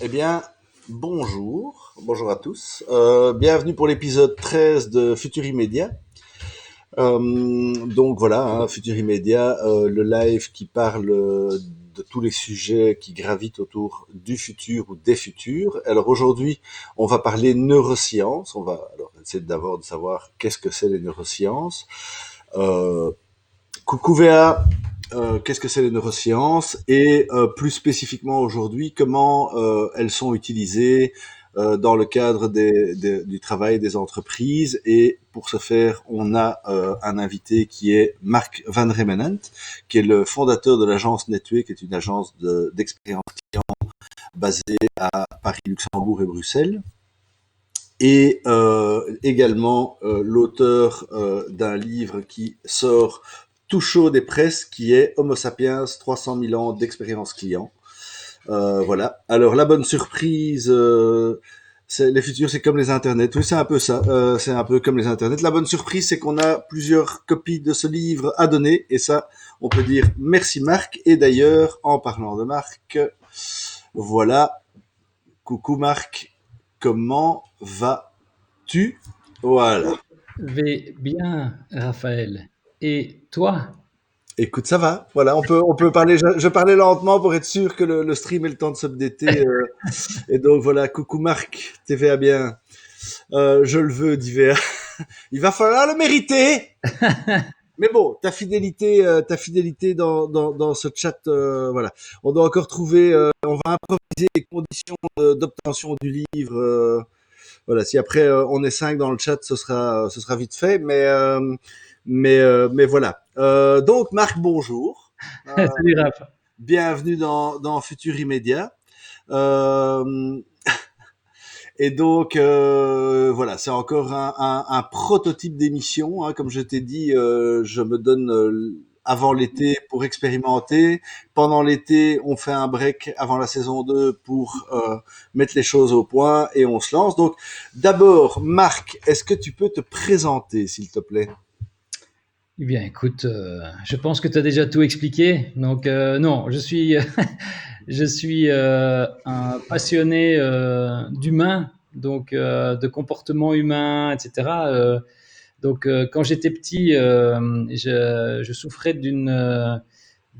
Eh bien, bonjour à tous. Bienvenue pour l'épisode 13 de Futur Immédiat. Donc voilà, Futur Immédiat, le live qui parle de tous les sujets qui gravitent autour du futur ou des futurs. Alors aujourd'hui, on va parler neurosciences. On va alors essayer d'abord de savoir qu'est-ce que c'est les neurosciences. Euh, Coucou VA, qu'est-ce que c'est les neurosciences et plus spécifiquement aujourd'hui, comment elles sont utilisées dans le cadre du travail des entreprises. Et pour ce faire, on a un invité qui est Marc Van Remenent, qui est le fondateur de l'agence Netway, qui est une agence d'expérience client basée à Paris, Luxembourg et Bruxelles. Et également l'auteur d'un livre qui sort tout chaud des presses, qui est Homo sapiens, 300 000 ans d'expérience client. Voilà. Alors la bonne surprise, les futurs, c'est comme les internets. Oui, c'est un peu ça. C'est un peu comme les internets. La bonne surprise, c'est qu'on a plusieurs copies de ce livre à donner, et ça, on peut dire merci Marc. Et d'ailleurs, en parlant de Marc, voilà. Coucou Marc, comment vas-tu? Voilà. Vais bien, Raphaël. Et toi? Écoute, ça va. Voilà, on peut parler. Je parlais lentement pour être sûr que le stream ait le temps de s'updater. Et donc voilà, coucou Marc, TVA bien. Je le veux, d'hiver. Il va falloir le mériter. Mais bon, ta fidélité dans ce chat, voilà. On doit encore trouver, on va improviser les conditions d'obtention du livre. Voilà, si après on est 5 dans le chat, ce sera vite fait, mais voilà. Donc Marc, bonjour. Salut, Raph. Bienvenue dans Futur Immédiat. Euh, et donc voilà, c'est encore un prototype d'émission. Comme je t'ai dit, je me donne avant l'été pour expérimenter. Pendant l'été, on fait un break avant la saison 2 pour mettre les choses au point et on se lance. Donc d'abord, Marc, est-ce que tu peux te présenter, s'il te plaît? Eh bien, écoute, je pense que tu as déjà tout expliqué. Donc, non, je suis un passionné d'humain, donc de comportement humain, etc. Donc, quand j'étais petit, je souffrais d'une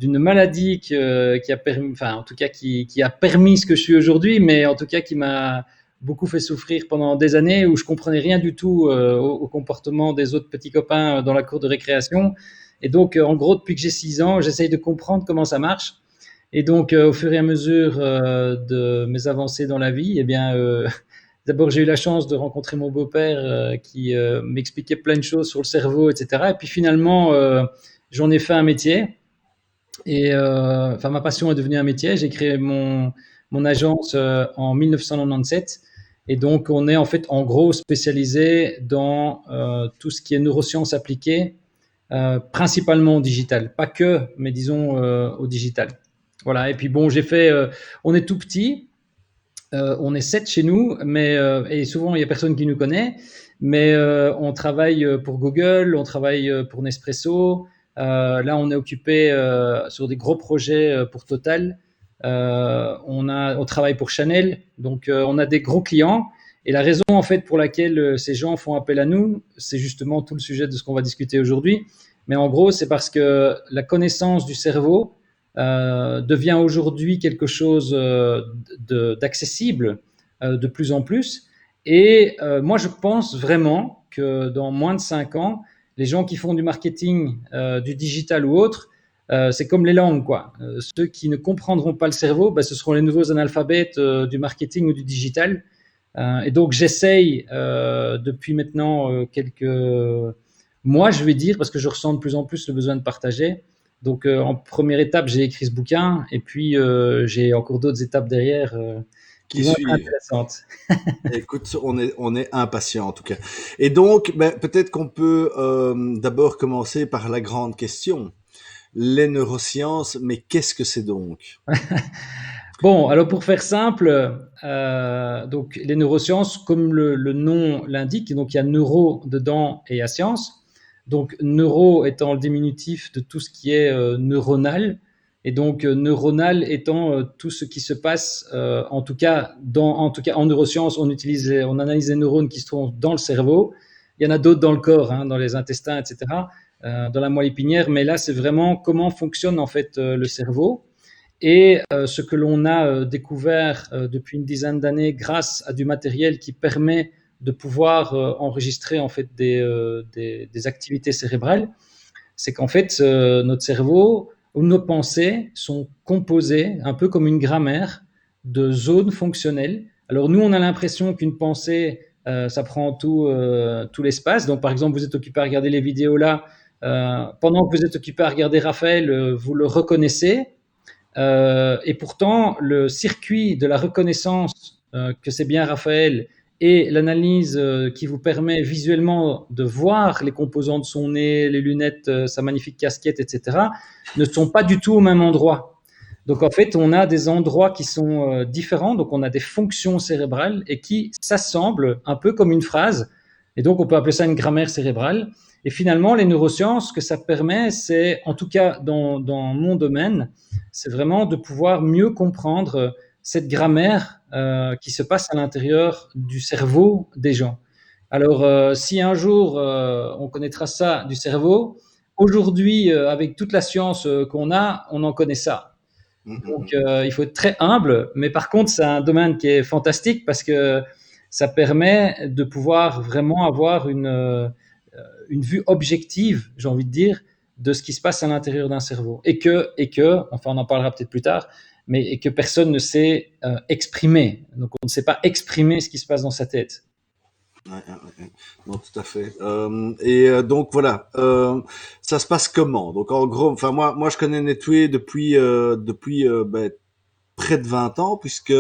maladie qui a permis, enfin, en tout cas, qui a permis ce que je suis aujourd'hui, mais en tout cas, qui m'a beaucoup fait souffrir pendant des années où je comprenais rien du tout au comportement des autres petits copains dans la cour de récréation. Et donc, en gros, depuis que j'ai 6 ans, j'essaye de comprendre comment ça marche. Et donc, au fur et à mesure de mes avancées dans la vie, eh bien, d'abord, j'ai eu la chance de rencontrer mon beau-père qui m'expliquait plein de choses sur le cerveau, etc. Et puis finalement, j'en ai fait un métier. Et enfin, ma passion est devenue un métier. J'ai créé mon agence en 1997. Et donc, on est en fait, en gros, spécialisé dans tout ce qui est neurosciences appliquées, principalement au digital. Pas que, mais disons au digital. Voilà. Et puis, bon, on est tout petit. On est 7 chez nous, mais et souvent, il y a personne qui nous connaît. Mais on travaille pour Google, on travaille pour Nespresso. Là, on est occupé sur des gros projets pour Total. On travaille pour Chanel, donc on a des gros clients. Et la raison en fait pour laquelle ces gens font appel à nous, c'est justement tout le sujet de ce qu'on va discuter aujourd'hui. Mais en gros, c'est parce que la connaissance du cerveau devient aujourd'hui quelque chose d'accessible de plus en plus. Et moi, je pense vraiment que dans moins de 5 ans, les gens qui font du marketing, du digital ou autre, c'est comme les langues, quoi. Ceux qui ne comprendront pas le cerveau, ben, ce seront les nouveaux analphabètes du marketing ou du digital. Et donc, j'essaye depuis maintenant quelques mois, je vais dire, parce que je ressens de plus en plus le besoin de partager. Donc, en première étape, j'ai écrit ce bouquin, et puis j'ai encore d'autres étapes derrière qui Qui vont être suivent. intéressantes. Écoute, on est impatient en tout cas. Et donc, peut-être qu'on peut d'abord commencer par la grande question. Les neurosciences, mais qu'est-ce que c'est donc? Bon, alors pour faire simple, donc les neurosciences, comme le nom l'indique, donc il y a neuro dedans et il y a science. Donc neuro étant le diminutif de tout ce qui est neuronal, Et donc, neuronal étant tout ce qui se passe, en tout cas en neurosciences, on analyse les neurones qui se trouvent dans le cerveau. Il y en a d'autres dans le corps, hein, dans les intestins, etc., dans la moelle épinière. Mais là, c'est vraiment comment fonctionne en fait le cerveau. Et ce que l'on a découvert depuis une dizaine d'années grâce à du matériel qui permet de pouvoir enregistrer en fait des activités cérébrales, c'est qu'en fait notre cerveau ou nos pensées sont composées un peu comme une grammaire de zones fonctionnelles. Alors nous, on a l'impression qu'une pensée, ça prend tout l'espace. Donc par exemple, vous êtes occupé à regarder les vidéos là, pendant que vous êtes occupé à regarder Raphaël, vous le reconnaissez. Et pourtant, le circuit de la reconnaissance que c'est bien Raphaël et l'analyse qui vous permet visuellement de voir les composants de son nez, les lunettes, sa magnifique casquette, etc., ne sont pas du tout au même endroit. Donc en fait, on a des endroits qui sont différents, donc on a des fonctions cérébrales et qui s'assemblent un peu comme une phrase. Et donc on peut appeler ça une grammaire cérébrale. Et finalement, les neurosciences, ce que ça permet, c'est, en tout cas dans mon domaine, c'est vraiment de pouvoir mieux comprendre cette grammaire qui se passe à l'intérieur du cerveau des gens. Alors, si un jour on connaîtra ça du cerveau, aujourd'hui, avec toute la science qu'on a, on en connaît ça. Donc, il faut être très humble, mais par contre, c'est un domaine qui est fantastique parce que ça permet de pouvoir vraiment avoir une vue objective, j'ai envie de dire, de ce qui se passe à l'intérieur d'un cerveau. Enfin, on en parlera peut-être plus tard, mais et que personne ne sait exprimer. Donc, on ne sait pas exprimer ce qui se passe dans sa tête. Ouais, ouais, ouais. Non, tout à fait. Donc voilà, ça se passe comment? Donc en gros, enfin moi je connais Netway depuis près de 20 ans, puisque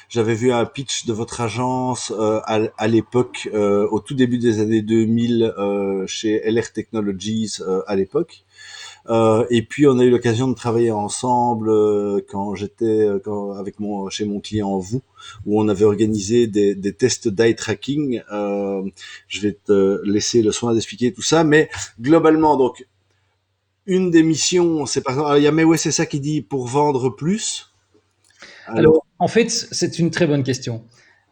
j'avais vu un pitch de votre agence à l'époque, au tout début des années 2000, chez LR Technologies à l'époque. Et puis on a eu l'occasion de travailler ensemble quand avec chez mon client vous, où on avait organisé des tests d'eye tracking. Je vais te laisser le soin d'expliquer tout ça, mais globalement, donc une des missions, c'est par exemple, il y a mais c'est ça qui dit pour vendre plus. Alors, Alors, en fait, c'est une très bonne question.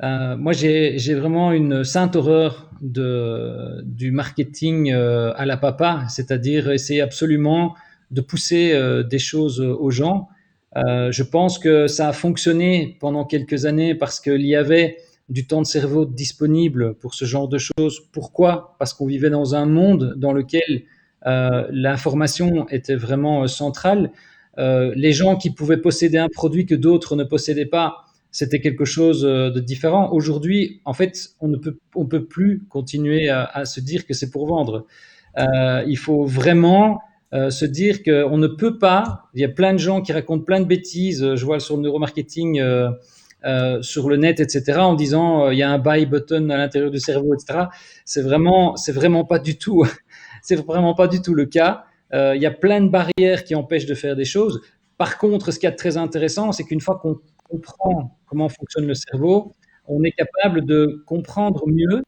Moi, j'ai vraiment une sainte horreur du marketing à la papa, c'est-à-dire essayer absolument de pousser des choses aux gens. Je pense que ça a fonctionné pendant quelques années parce qu'il y avait du temps de cerveau disponible pour ce genre de choses. Pourquoi? Parce qu'on vivait dans un monde dans lequel l'information était vraiment centrale. Les gens qui pouvaient posséder un produit que d'autres ne possédaient pas, c'était quelque chose de différent. Aujourd'hui, en fait, on peut plus continuer à se dire que c'est pour vendre. Il faut vraiment se dire qu'on ne peut pas. Il y a plein de gens qui racontent plein de bêtises. Je vois sur le neuromarketing, sur le net, etc., en disant il y a un buy button à l'intérieur du cerveau, etc. C'est vraiment pas du tout, c'est vraiment pas du tout le cas. Il y a plein de barrières qui empêchent de faire des choses. Par contre, ce qui est très intéressant, c'est qu'une fois qu'on comprend comment fonctionne le cerveau, on est capable de comprendre mieux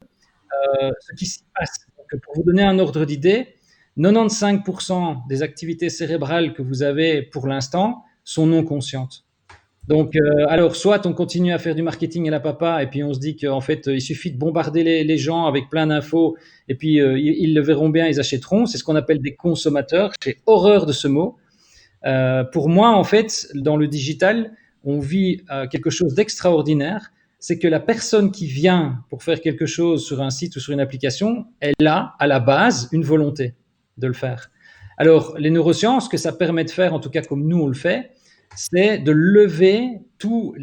ce qui s'y passe. Donc, pour vous donner un ordre d'idée, 95% des activités cérébrales que vous avez pour l'instant sont non conscientes. Donc, alors, soit on continue à faire du marketing à la papa, et puis on se dit qu'en fait, il suffit de bombarder les gens avec plein d'infos, et puis ils le verront bien, ils achèteront. C'est ce qu'on appelle des consommateurs. J'ai horreur de ce mot. Pour moi, en fait, dans le digital, on vit quelque chose d'extraordinaire. C'est que la personne qui vient pour faire quelque chose sur un site ou sur une application, elle a à la base une volonté de le faire. Alors, les neurosciences, ce que ça permet de faire, en tout cas comme nous on le fait, c'est de lever toutes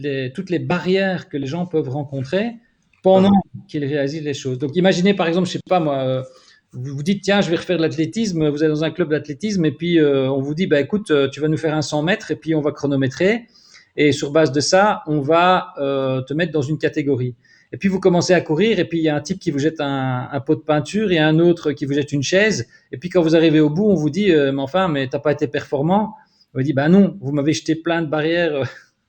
les barrières que les gens peuvent rencontrer pendant qu'ils réalisent les choses. Donc, imaginez par exemple, je sais pas moi, vous vous dites tiens, je vais refaire de l'athlétisme, vous êtes dans un club d'athlétisme et puis on vous dit bah écoute, tu vas nous faire un 100 mètres et puis on va chronométrer et sur base de ça, on va te mettre dans une catégorie. Et puis vous commencez à courir et puis il y a un type qui vous jette un pot de peinture et un autre qui vous jette une chaise et puis quand vous arrivez au bout, on vous dit mais enfin, mais t'as pas été performant. On vous dit bah non, vous m'avez jeté plein de barrières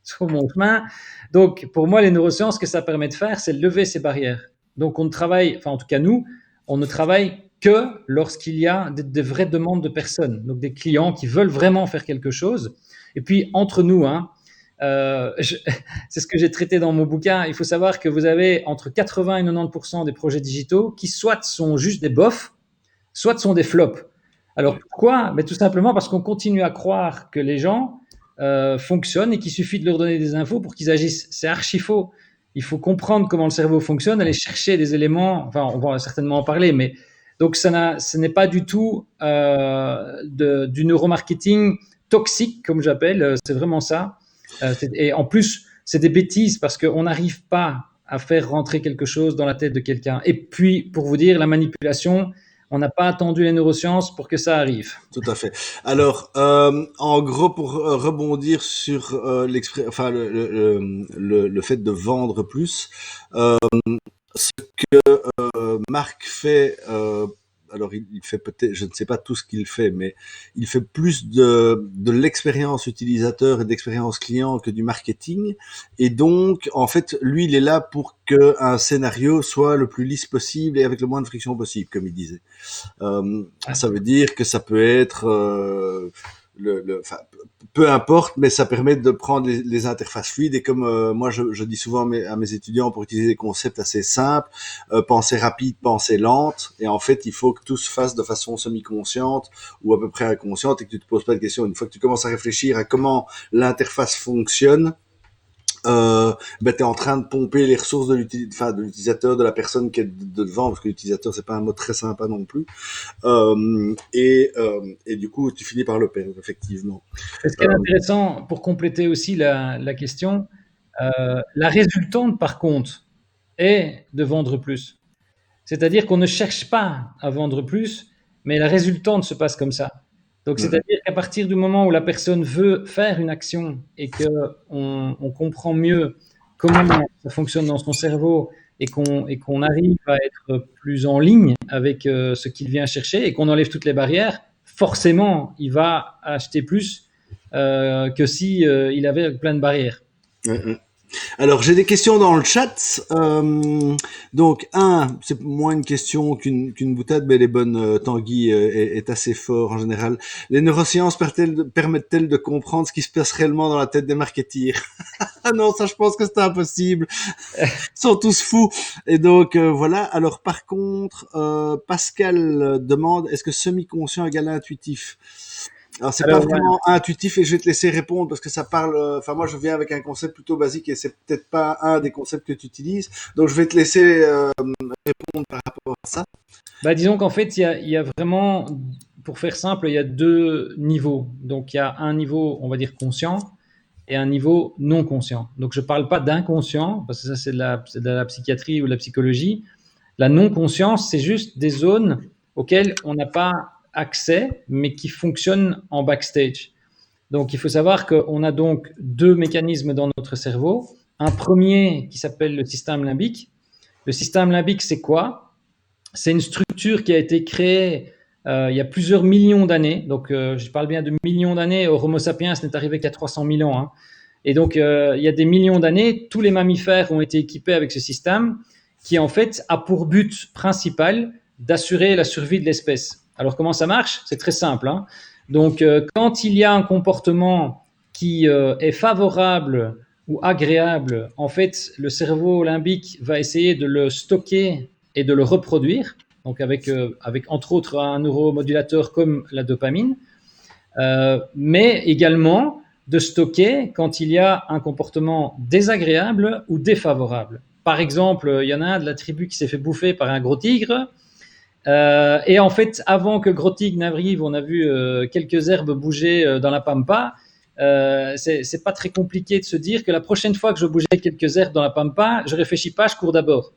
sur mon chemin. Donc pour moi, les neurosciences, ce que ça permet de faire, c'est de lever ces barrières. Donc on travaille, enfin en tout cas nous, on ne travaille que lorsqu'il y a des vraies demandes de personnes, donc des clients qui veulent vraiment faire quelque chose. Et puis, entre nous, hein, c'est ce que j'ai traité dans mon bouquin. Il faut savoir que vous avez entre 80 et 90% des projets digitaux qui soit sont juste des bofs, soit sont des flops. Alors pourquoi? Mais tout simplement parce qu'on continue à croire que les gens fonctionnent et qu'il suffit de leur donner des infos pour qu'ils agissent. C'est archi faux. Il faut comprendre comment le cerveau fonctionne, aller chercher des éléments. Enfin, on va certainement en parler, mais donc ce n'est pas du tout du neuromarketing toxique, comme j'appelle. C'est vraiment ça. Et en plus, c'est des bêtises parce qu'on n'arrive pas à faire rentrer quelque chose dans la tête de quelqu'un. Et puis, pour vous dire, la manipulation, on n'a pas attendu les neurosciences pour que ça arrive. Tout à fait. Alors, en gros, pour rebondir sur enfin, le fait de vendre plus, euh, ce que Marc fait, alors il fait peut-être, je ne sais pas tout ce qu'il fait, mais il fait plus de l'expérience utilisateur et d'expérience client que du marketing. Et donc, en fait, lui, il est là pour que un scénario soit le plus lisse possible et avec le moins de friction possible, comme il disait. Ça veut dire que ça peut être enfin, peu importe, mais ça permet de prendre les interfaces fluides. Et comme moi, je dis souvent à mes étudiants, pour utiliser des concepts assez simples, pensée rapide, pensée lente. Et en fait, il faut que tout se fasse de façon semi-consciente ou à peu près inconsciente et que tu te poses pas de questions. Une fois que tu commences à réfléchir à comment l'interface fonctionne, ben t'es en train de pomper les ressources de l'utilisateur, de la personne qui est devant, parce que l'utilisateur c'est pas un mot très sympa non plus. Et du coup, tu finis par le perdre, effectivement. Ce qui est intéressant, pour compléter aussi la question, la résultante, par contre, est de vendre plus. C'est-à-dire qu'on ne cherche pas à vendre plus, mais la résultante se passe comme ça. Donc, c'est-à-dire qu'à partir du moment où la personne veut faire une action et qu'on comprend mieux comment ça fonctionne dans son cerveau et qu'on arrive à être plus en ligne avec ce qu'il vient chercher et qu'on enlève toutes les barrières, forcément, il va acheter plus que si il avait plein de barrières. Alors, j'ai des questions dans le chat. Donc, c'est moins une question qu'une boutade, mais les bonnes, Tanguy est assez fort en général. Les neurosciences permettent-elles de comprendre ce qui se passe réellement dans la tête des marketeers? Ah non, ça, je pense que c'est impossible. Ils sont tous fous. Et donc, voilà. Alors, par contre, Pascal demande, est-ce que semi-conscient égale intuitif? Alors c'est pas Alors, voilà. vraiment intuitif et je vais te laisser répondre parce que ça parle. Enfin moi je viens avec un concept plutôt basique et c'est peut-être pas un des concepts que tu utilises. Donc je vais te laisser répondre par rapport à ça. Bah, disons qu'en fait, il y a vraiment, pour faire simple, il y a deux niveaux. Donc, il y a un niveau, on va dire, conscient et un niveau non conscient. Donc, je ne parle pas d'inconscient, parce que ça, c'est de la psychiatrie ou de la psychologie. La non-conscience, c'est juste des zones auxquelles on n'a pas accès, mais qui fonctionnent en backstage. Donc, il faut savoir qu'on a donc deux mécanismes dans notre cerveau. Un premier qui s'appelle le système limbique. Le système limbique, c'est quoi? C'est une structure qui a été créée il y a plusieurs millions d'années. Donc, je parle bien de millions d'années. Homo sapiens n'est arrivé qu'à 300 000 ans. Hein. Et donc, il y a des millions d'années, tous les mammifères ont été équipés avec ce système qui, en fait, a pour but principal d'assurer la survie de l'espèce. Alors, comment ça marche? C'est très simple. Hein. Donc, quand il y a un comportement qui est favorable ou agréable, en fait, le cerveau limbique va essayer de le stocker et de le reproduire, donc avec entre autres un neuromodulateur comme la dopamine, mais également de stocker quand il y a un comportement désagréable ou défavorable. Par exemple, il y en a un de la tribu qui s'est fait bouffer par un gros tigre, et en fait, avant que Gros Tigre n'arrive, on a vu quelques herbes bouger dans la pampa. C'est pas très compliqué de se dire que la prochaine fois que je bougeais quelques herbes dans la pampa, je réfléchis pas, je cours d'abord.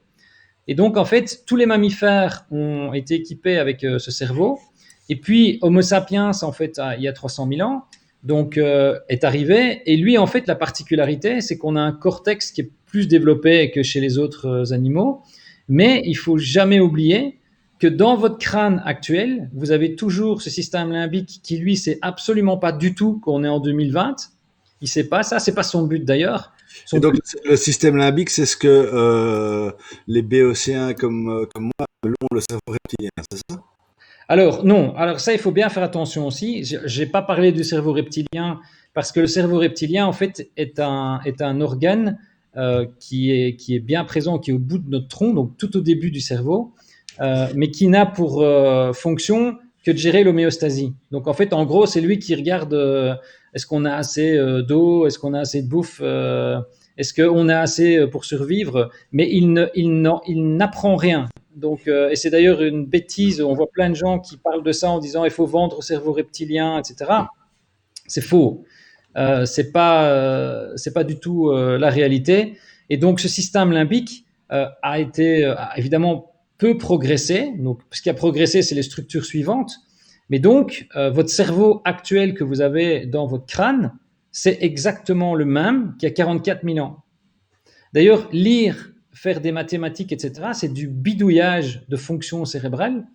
Et donc, en fait, tous les mammifères ont été équipés avec ce cerveau. Et puis, Homo sapiens, en fait, il y a 300 000 ans, donc, est arrivé. Et lui, en fait, la particularité, c'est qu'on a un cortex qui est plus développé que chez les autres animaux. Mais il faut jamais oublier que dans votre crâne actuel, vous avez toujours ce système limbique qui, lui, sait absolument pas du tout qu'on est en 2020. Il sait pas ça, c'est pas son but d'ailleurs. Et Son donc but, le système limbique, c'est ce que les béocéens comme moi l'ont le cerveau reptilien, c'est ça? Alors, non. Alors, ça, il faut bien faire attention aussi. Je n'ai pas parlé du cerveau reptilien parce que le cerveau reptilien, en fait, est un organe qui est bien présent, qui est au bout de notre tronc, donc tout au début du cerveau, mais qui n'a pour fonction que de gérer l'homéostasie. Donc, en fait, en gros, c'est lui qui regarde est-ce qu'on a assez d'eau, est-ce qu'on a assez de bouffe, est-ce qu'on a assez pour survivre, mais il n'apprend rien. Donc, et c'est d'ailleurs une bêtise. On voit plein de gens qui parlent de ça en disant il faut vendre au cerveau reptilien, etc. C'est faux. C'est pas du tout la réalité. Et donc, ce système limbique a évidemment peu progressé. Donc, ce qui a progressé, c'est les structures suivantes. Mais donc, votre cerveau actuel que vous avez dans votre crâne, c'est exactement le même qu'il y a 44 000 ans. D'ailleurs, lire, faire des mathématiques, etc., c'est du bidouillage de fonctions cérébrales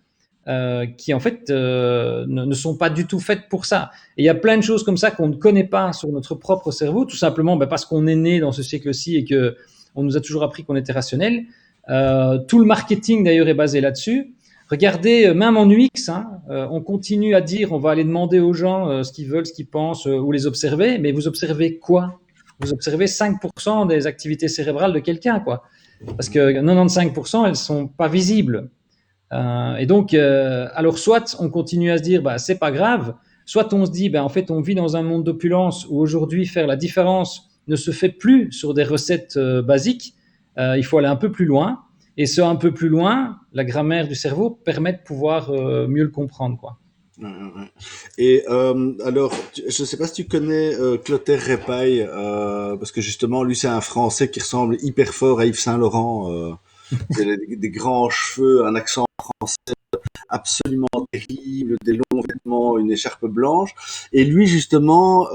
qui, en fait, ne sont pas du tout faites pour ça. Et il y a plein de choses comme ça qu'on ne connaît pas sur notre propre cerveau, tout simplement parce qu'on est né dans ce siècle-ci et qu'on nous a toujours appris qu'on était rationnel. Tout le marketing, d'ailleurs, est basé là-dessus. Regardez, même en UX, on continue à dire, on va aller demander aux gens ce qu'ils veulent, ce qu'ils pensent, ou les observer, mais vous observez quoi? Vous observez 5% des activités cérébrales de quelqu'un, quoi. Parce que 95%, elles sont pas visibles. Et donc, alors soit on continue à se dire, bah, c'est pas grave, soit on se dit, bah, en fait, on vit dans un monde d'opulence où aujourd'hui faire la différence ne se fait plus sur des recettes basiques. Il faut aller un peu plus loin. Et ce un peu plus loin, la grammaire du cerveau permet de pouvoir mieux le comprendre, quoi. Ouais, ouais, ouais. Et alors, je ne sais pas si tu connais Clotaire Répaille, parce que justement, lui, c'est un Français qui ressemble hyper fort à Yves Saint-Laurent. Il a des grands cheveux, un accent français absolument terrible, des longs vêtements, une écharpe blanche. Et lui, justement,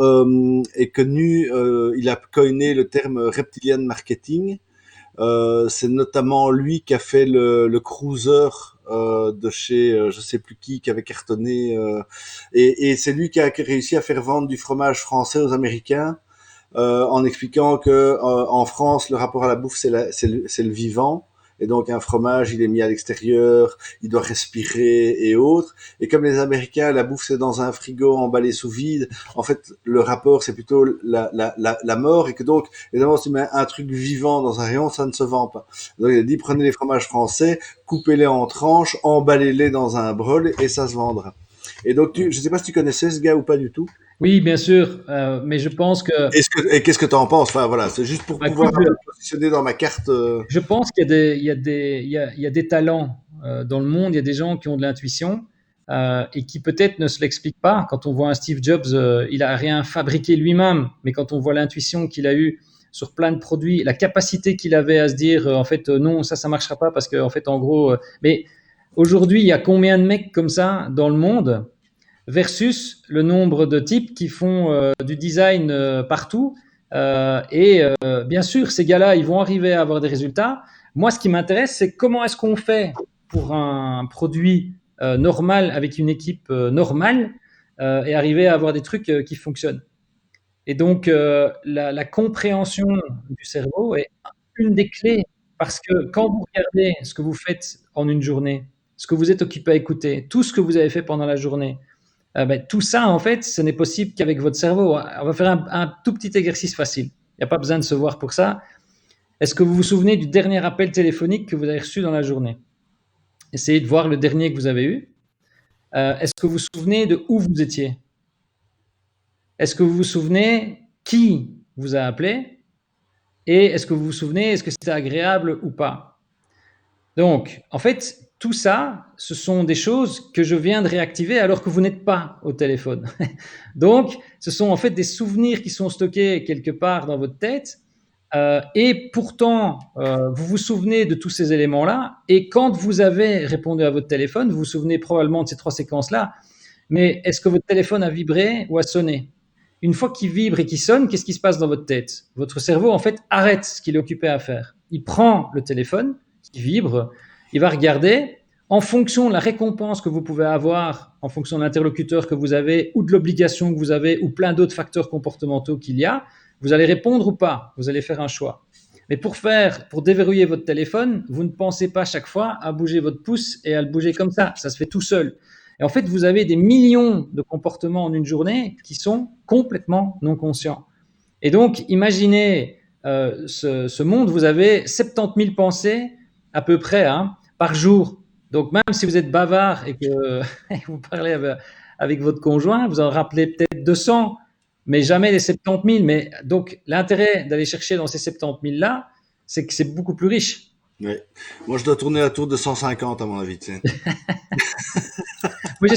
est connu, il a coiné le terme reptilian marketing. C'est notamment lui qui a fait le cruiser de chez je sais plus qui avait cartonné. Et c'est lui qui a réussi à faire vendre du fromage français aux Américains. En expliquant que en France, le rapport à la bouffe, c'est le vivant. Et donc un fromage, il est mis à l'extérieur, il doit respirer et autres. Et comme les Américains, la bouffe c'est dans un frigo emballé sous vide. En fait, le rapport c'est plutôt la mort et que donc évidemment si tu mets un truc vivant dans un rayon, ça ne se vend pas. Donc il a dit prenez les fromages français, coupez-les en tranches, emballez-les dans un brol et ça se vendra. Et donc je sais pas si tu connaissais ce gars ou pas du tout. Oui, bien sûr, mais je pense que, Et qu'est-ce que tu en penses? Enfin voilà, c'est juste pour bah, pouvoir écoute, un peu positionner dans ma carte. je pense qu'il y a il y a des talents dans le monde, il y a des gens qui ont de l'intuition et qui peut-être ne se l'expliquent pas. Quand on voit un Steve Jobs, il a rien fabriqué lui-même, mais quand on voit l'intuition qu'il a eue sur plein de produits, la capacité qu'il avait à se dire en fait non, ça marchera pas parce que en fait en gros, mais aujourd'hui il y a combien de mecs comme ça dans le monde versus le nombre de types qui font du design partout. Bien sûr, ces gars-là, ils vont arriver à avoir des résultats. Moi, ce qui m'intéresse, c'est comment est-ce qu'on fait pour un produit normal avec une équipe normale et arriver à avoir des trucs qui fonctionnent. Et donc, la compréhension du cerveau est une des clés parce que quand vous regardez ce que vous faites en une journée, ce que vous êtes occupé à écouter, tout ce que vous avez fait pendant la journée, tout ça, en fait, ce n'est possible qu'avec votre cerveau. On va faire un tout petit exercice facile. Il n'y a pas besoin de se voir pour ça. Est-ce que vous vous souvenez du dernier appel téléphonique que vous avez reçu dans la journée? Essayez de voir le dernier que vous avez eu. Est-ce que vous vous souvenez de où vous étiez? Est-ce que vous vous souvenez qui vous a appelé? Et est-ce que vous vous souvenez, est-ce que c'était agréable ou pas? Donc, en fait, tout ça, ce sont des choses que je viens de réactiver alors que vous n'êtes pas au téléphone. Donc, ce sont en fait des souvenirs qui sont stockés quelque part dans votre tête. Et pourtant, vous vous souvenez de tous ces éléments-là. Et quand vous avez répondu à votre téléphone, vous vous souvenez probablement de ces trois séquences-là. Mais est-ce que votre téléphone a vibré ou a sonné? Une fois qu'il vibre et qu'il sonne, qu'est-ce qui se passe dans votre tête? Votre cerveau, en fait, arrête ce qu'il est occupé à faire. Il prend le téléphone qui vibre, il va regarder. En fonction de la récompense que vous pouvez avoir, en fonction de l'interlocuteur que vous avez, ou de l'obligation que vous avez, ou plein d'autres facteurs comportementaux qu'il y a, vous allez répondre ou pas. Vous allez faire un choix. Mais pour déverrouiller votre téléphone, vous ne pensez pas chaque fois à bouger votre pouce et à le bouger comme ça. Ça se fait tout seul. Et en fait, vous avez des millions de comportements en une journée qui sont complètement non conscients. Et donc, imaginez ce monde, vous avez 70 000 pensées à peu près par jour. Donc, même si vous êtes bavard et que vous parlez avec votre conjoint, vous en rappelez peut-être 200, mais jamais les 70 000. Mais donc, l'intérêt d'aller chercher dans ces 70 000-là, c'est que c'est beaucoup plus riche. Ouais. Moi, je dois tourner la tour de 150 à mon avis, tu sais. Moi,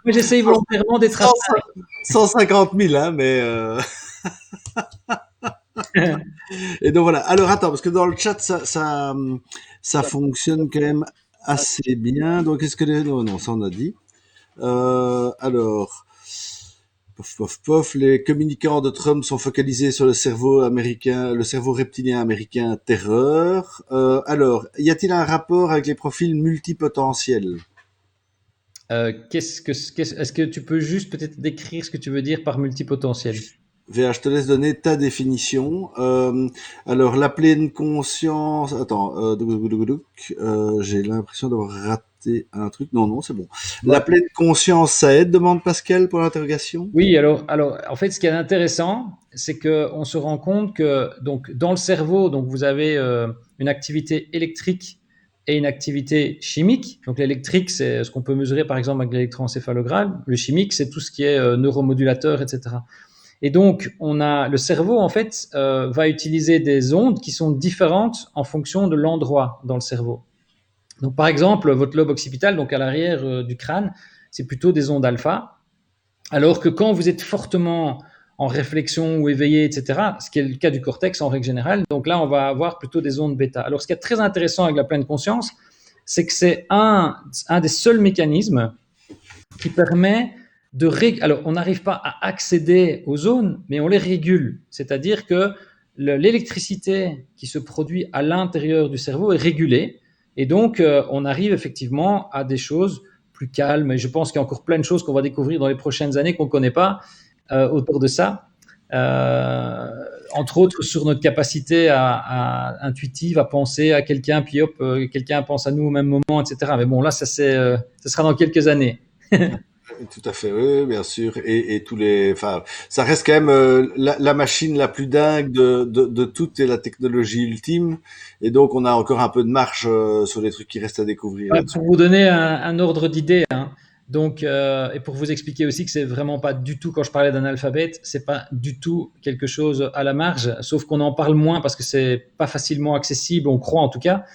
j'essaye volontairement d'être à 150 000, hein, mais et donc voilà. Alors attends, parce que dans le chat, ça fonctionne quand même assez bien. Donc est-ce que non, non, ça on a dit. Alors, pof, pof, pof, les communicants de Trump sont focalisés sur le cerveau américain, le cerveau reptilien américain terreur. Alors, y a-t-il un rapport avec les profils multipotentiels? Est-ce que tu peux juste peut-être décrire ce que tu veux dire par multipotentiel? VH, je te laisse donner ta définition. Alors, la pleine conscience. Attends, j'ai l'impression d'avoir raté un truc. Non, non, c'est bon. La Ouais. pleine conscience, ça aide, demande Pascal pour l'interrogation. Oui, alors, en fait, ce qui est intéressant, c'est que on se rend compte que donc dans le cerveau, donc vous avez une activité électrique et une activité chimique. Donc l'électrique, c'est ce qu'on peut mesurer par exemple avec l'électroencéphalogramme. Le chimique, c'est tout ce qui est neuromodulateur, etc. Et donc, le cerveau, en fait, va utiliser des ondes qui sont différentes en fonction de l'endroit dans le cerveau. Donc, par exemple, votre lobe occipital, donc à l'arrière du crâne, c'est plutôt des ondes alpha, alors que quand vous êtes fortement en réflexion ou éveillé, etc., ce qui est le cas du cortex en règle générale, donc là, on va avoir plutôt des ondes bêta. Alors, ce qui est très intéressant avec la pleine conscience, c'est que c'est un des seuls mécanismes qui permet alors, on n'arrive pas à accéder aux zones, mais on les régule. C'est-à-dire que l'électricité qui se produit à l'intérieur du cerveau est régulée. Et donc, on arrive effectivement à des choses plus calmes. Et je pense qu'il y a encore plein de choses qu'on va découvrir dans les prochaines années qu'on ne connaît pas autour de ça. Entre autres sur notre capacité intuitive à penser à quelqu'un, puis hop, quelqu'un pense à nous au même moment, etc. Mais bon, là, ça sera dans quelques années. Tout à fait, oui, bien sûr. Et enfin, ça reste quand même la machine la plus dingue de toute et la technologie ultime. Et donc, on a encore un peu de marge sur les trucs qui restent à découvrir là-dessus. Pour vous donner un ordre d'idée, donc, et pour vous expliquer aussi que c'est vraiment pas du tout, quand je parlais d'analphabète, c'est pas du tout quelque chose à la marge, sauf qu'on en parle moins parce que c'est pas facilement accessible, on croit en tout cas.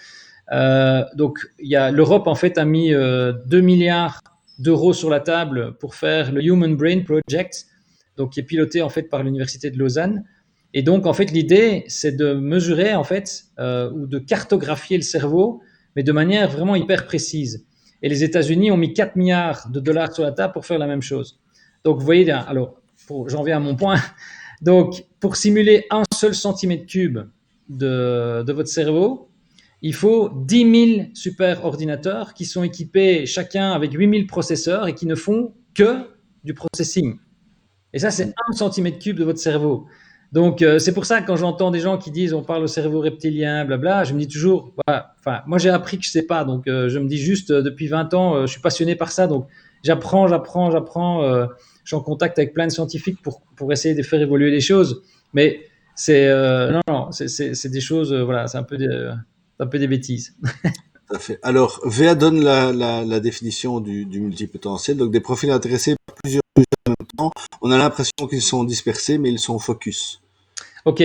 Donc, l'Europe en fait a mis 2 milliards d'euros sur la table pour faire le Human Brain Project, donc qui est piloté en fait par l'université de Lausanne. Et donc en fait l'idée c'est de mesurer en fait ou de cartographier le cerveau, mais de manière vraiment hyper précise. Et les États-Unis ont mis 4 milliards de dollars sur la table pour faire la même chose. Donc vous voyez, alors j'en viens à mon point. Donc pour simuler un seul centimètre cube de votre cerveau, il faut 10 000 super ordinateurs qui sont équipés chacun avec 8 000 processeurs et qui ne font que du processing. Et ça, c'est 1 cm3 de votre cerveau. Donc, c'est pour ça que quand j'entends des gens qui disent on parle au cerveau reptilien, blabla, je me dis toujours, bah, moi j'ai appris que je sais pas. Donc, je me dis juste, depuis 20 ans, je suis passionné par ça. Donc, j'apprends. Je suis en contact avec plein de scientifiques pour essayer de faire évoluer les choses. Mais non, c'est des choses, voilà, c'est un peu des bêtises. Tout à fait. Alors, VA donne la définition du multipotentiel. Donc, des profils intéressés par plusieurs sujets en même temps. On a l'impression qu'ils sont dispersés, mais ils sont focus. Ok.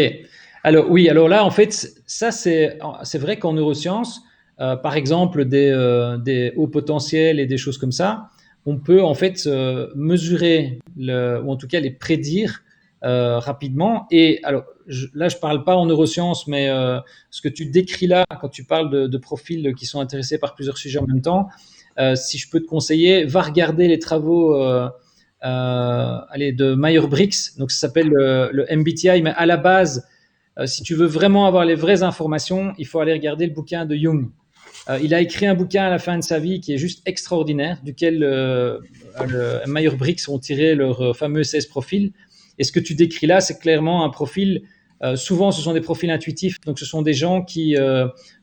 Alors oui, alors là, en fait, ça c'est vrai qu'en neurosciences, par exemple, des hauts potentiels et des choses comme ça, on peut en fait mesurer ou en tout cas les prédire rapidement. Et alors là, je parle pas en neurosciences, mais ce que tu décris là, quand tu parles de profils qui sont intéressés par plusieurs sujets en même temps, si je peux te conseiller, va regarder les travaux. De Myers-Briggs, donc ça s'appelle le MBTI, mais à la base, si tu veux vraiment avoir les vraies informations, il faut aller regarder le bouquin de Jung. Il a écrit un bouquin à la fin de sa vie qui est juste extraordinaire, duquel Myers-Briggs ont tiré leur fameux 16 profils. Et ce que tu décris là, c'est clairement un profil. Souvent, ce sont des profils intuitifs, donc ce sont des gens qui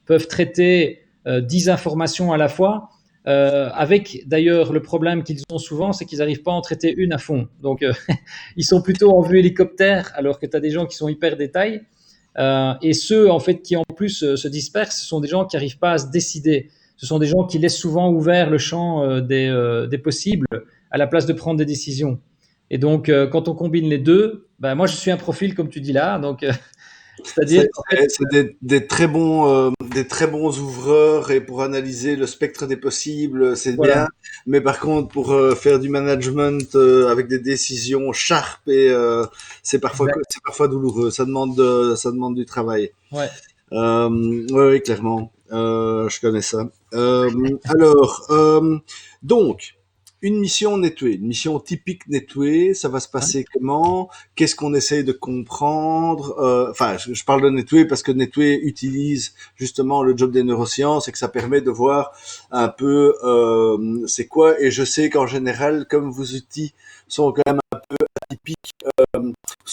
peuvent traiter 10 informations à la fois. avec d'ailleurs le problème qu'ils ont souvent, c'est qu'ils n'arrivent pas à en traiter une à fond. Donc, ils sont plutôt en vue hélicoptère, alors que tu as des gens qui sont hyper détails. Et ceux, en fait, qui en plus se dispersent, ce sont des gens qui n'arrivent pas à se décider. Ce sont des gens qui laissent souvent ouvert le champ des possibles à la place de prendre des décisions. Et donc, quand on combine les deux, ben, moi, je suis un profil, comme tu dis là, donc, c'est-à-dire C'est qu'en fait, c'est des très bons ouvreurs et pour analyser le spectre des possibles, c'est voilà, bien. Mais par contre, pour faire du management avec des décisions sharp exact, c'est parfois douloureux. Ça demande du travail. ouais. Oui, clairement. Je connais ça. Donc, une mission Netway, une mission typique Netway, ça va se passer comment? Qu'est-ce qu'on essaye de comprendre? Enfin, je parle de Netway parce que Netway utilise justement le job des neurosciences et que ça permet de voir un peu c'est quoi. Et je sais qu'en général, comme vos outils sont quand même atypiques,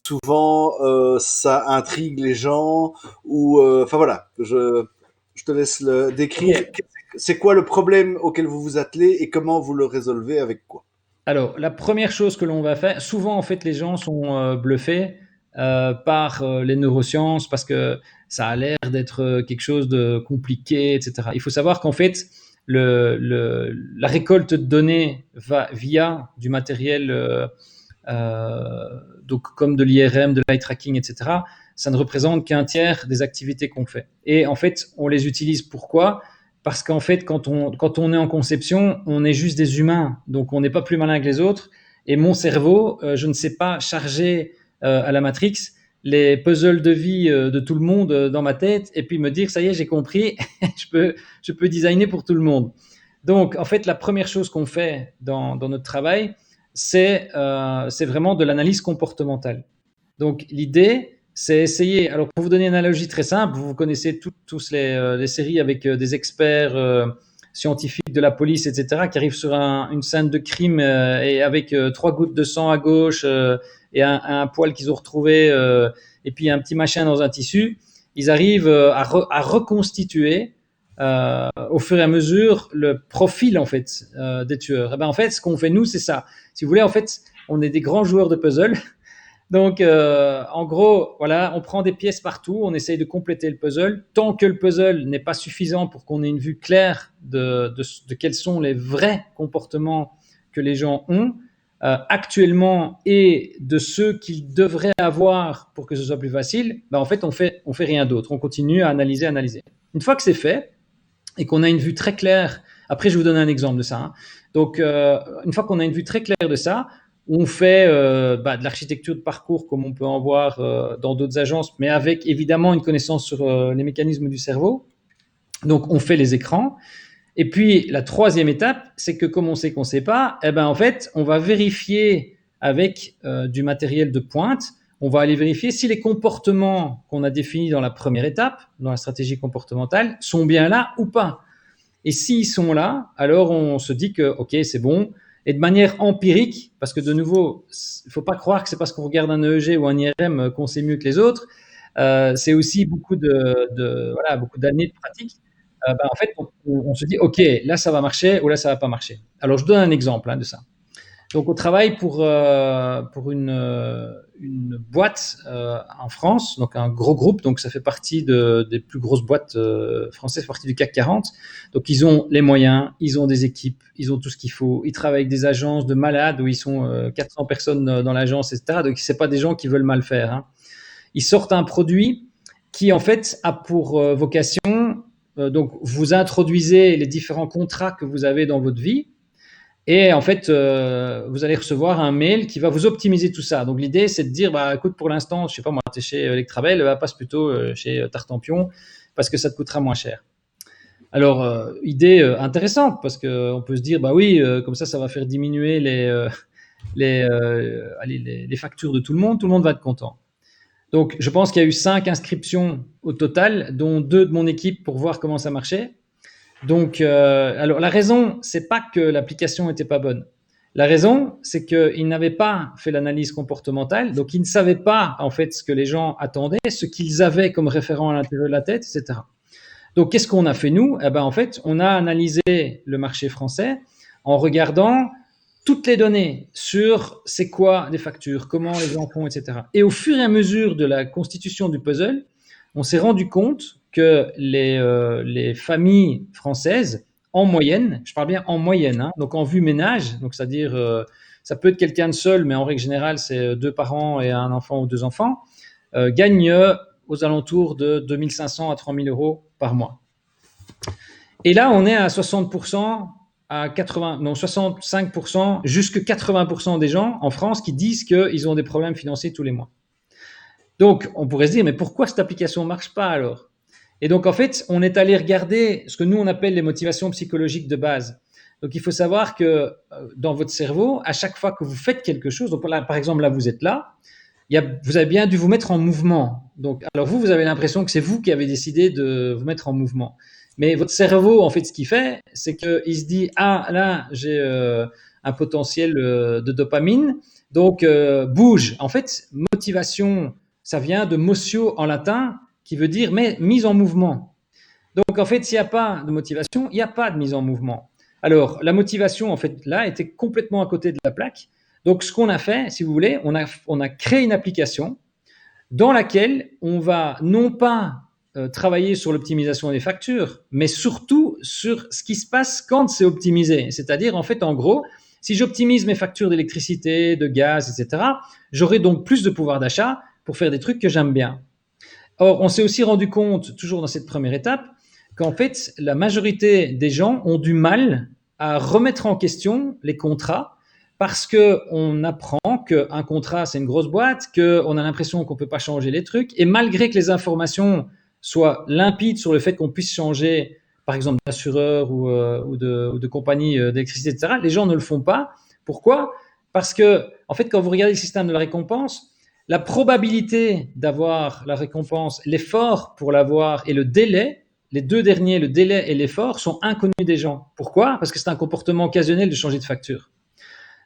souvent ça intrigue les gens ou enfin voilà, je te laisse le décrire. Ok. C'est quoi le problème auquel vous vous attelez et comment vous le résolvez avec quoi? Alors, la première chose que l'on va faire, souvent en fait les gens sont bluffés par les neurosciences parce que ça a l'air d'être quelque chose de compliqué, etc. Il faut savoir qu'en fait, la récolte de données va via du matériel donc comme de l'IRM, de l'eye tracking, etc. Ça ne représente qu'un tiers des activités qu'on fait. Et en fait, on les utilise pourquoi? Parce qu'en fait, quand on est en conception, on est juste des humains, donc on n'est pas plus malin que les autres. Et mon cerveau, je ne sais pas charger à la Matrix les puzzles de vie de tout le monde dans ma tête et puis me dire, ça y est, j'ai compris, je peux designer pour tout le monde. Donc, en fait, la première chose qu'on fait dans notre travail, c'est vraiment de l'analyse comportementale. Donc, l'idée, c'est essayer. Alors, pour vous donner une analogie très simple, vous connaissez tous les séries avec des experts scientifiques de la police, etc., qui arrivent sur une scène de crime et avec 3 gouttes de sang à gauche et un poil qu'ils ont retrouvé et puis un petit machin dans un tissu. Ils arrivent à reconstituer au fur et à mesure le profil en fait des tueurs. Et ben en fait, ce qu'on fait nous, c'est ça. Si vous voulez, en fait, on est des grands joueurs de puzzle. Donc, en gros, voilà, on prend des pièces partout, on essaye de compléter le puzzle. Tant que le puzzle n'est pas suffisant pour qu'on ait une vue claire de quels sont les vrais comportements que les gens ont actuellement et de ceux qu'ils devraient avoir pour que ce soit plus facile, ben en fait, on fait rien d'autre. On continue à analyser, analyser. Une fois que c'est fait et qu'on a une vue très claire, après, je vais vous donner un exemple de ça. Hein. Donc, une fois qu'on a une vue très claire de ça, on fait de l'architecture de parcours comme on peut en voir dans d'autres agences, mais avec évidemment une connaissance sur les mécanismes du cerveau. Donc, on fait les écrans. Et puis, la troisième étape, c'est que comme on sait qu'on ne sait pas, eh ben, en fait, on va vérifier avec du matériel de pointe, on va aller vérifier si les comportements qu'on a définis dans la première étape, dans la stratégie comportementale, sont bien là ou pas. Et s'ils sont là, alors on se dit que, OK, c'est bon. Et de manière empirique, parce que de nouveau, il ne faut pas croire que c'est parce qu'on regarde un EEG ou un IRM qu'on sait mieux que les autres. C'est aussi voilà, beaucoup d'années de pratique. En fait, on se dit, OK, là, ça va marcher ou là, ça va pas marcher. Alors, je donne un exemple hein, de ça. Donc, on travaille pour une boîte en France, donc un gros groupe. Donc, ça fait partie des plus grosses boîtes françaises, partie du CAC 40. Donc, ils ont les moyens, ils ont des équipes, ils ont tout ce qu'il faut. Ils travaillent avec des agences de malades où ils sont 400 personnes dans l'agence, etc. Donc, c'est pas des gens qui veulent mal faire. Hein. Ils sortent un produit qui, en fait, a pour vocation. Donc, vous introduisez les différents contrats que vous avez dans votre vie. Et en fait, vous allez recevoir un mail qui va vous optimiser tout ça. Donc l'idée, c'est de dire, bah, écoute, pour l'instant, je sais pas moi, tu es chez Electrabel, passe plutôt chez Tartampion parce que ça te coûtera moins cher. Alors, idée intéressante parce qu'on peut se dire, bah oui, comme ça va faire diminuer les factures de tout le monde va être content. Donc, je pense qu'il y a eu 5 inscriptions au total, dont 2 de mon équipe pour voir comment ça marchait. Donc, alors la raison, c'est pas que l'application était pas bonne. La raison, c'est qu'ils n'avaient pas fait l'analyse comportementale, donc ils ne savaient pas en fait ce que les gens attendaient, ce qu'ils avaient comme référent à l'intérieur de la tête, etc. Donc, qu'est-ce qu'on a fait nous? Eh ben, en fait, on a analysé le marché français en regardant toutes les données sur c'est quoi des factures, comment les gens font, etc. Et au fur et à mesure de la constitution du puzzle, on s'est rendu compte que les familles françaises, en moyenne, je parle bien en moyenne, hein, donc en vue ménage, donc c'est-à-dire ça peut être quelqu'un de seul, mais en règle générale, c'est deux parents et un enfant ou deux enfants, gagnent aux alentours de 2500 à 3000 euros par mois. Et là, on est à 60%, à 80, non, 65%, jusque 80% des gens en France qui disent qu'ils ont des problèmes financiers tous les mois. Donc, on pourrait se dire, mais pourquoi cette application ne marche pas alors? Et donc, en fait, on est allé regarder ce que nous, on appelle les motivations psychologiques de base. Donc, il faut savoir que dans votre cerveau, à chaque fois que vous faites quelque chose, donc là, par exemple, là, vous êtes là, vous avez bien dû vous mettre en mouvement. Donc, alors vous avez l'impression que c'est vous qui avez décidé de vous mettre en mouvement. Mais votre cerveau, en fait, ce qu'il fait, c'est qu'il se dit, ah, là, j'ai un potentiel de dopamine, donc bouge. En fait, motivation, ça vient de motio en latin, qui veut dire mais mise en mouvement. Donc, en fait, s'il n'y a pas de motivation, il n'y a pas de mise en mouvement. Alors, la motivation, en fait, là, était complètement à côté de la plaque. Donc, ce qu'on a fait, si vous voulez, on a créé une application dans laquelle on va non pas travailler sur l'optimisation des factures, mais surtout sur ce qui se passe quand c'est optimisé. C'est-à-dire, en fait, en gros, si j'optimise mes factures d'électricité, de gaz, etc., j'aurai donc plus de pouvoir d'achat pour faire des trucs que j'aime bien. Or, on s'est aussi rendu compte, toujours dans cette première étape, qu'en fait, la majorité des gens ont du mal à remettre en question les contrats parce qu'on apprend qu'un contrat, c'est une grosse boîte, qu'on a l'impression qu'on ne peut pas changer les trucs, et malgré que les informations soient limpides sur le fait qu'on puisse changer, par exemple, d'assureur ou de compagnie d'électricité, etc., les gens ne le font pas. Pourquoi? Parce que, en fait, quand vous regardez le système de la récompense, la probabilité d'avoir la récompense, l'effort pour l'avoir et le délai, les deux derniers, le délai et l'effort, sont inconnus des gens. Pourquoi? Parce que c'est un comportement occasionnel de changer de facture.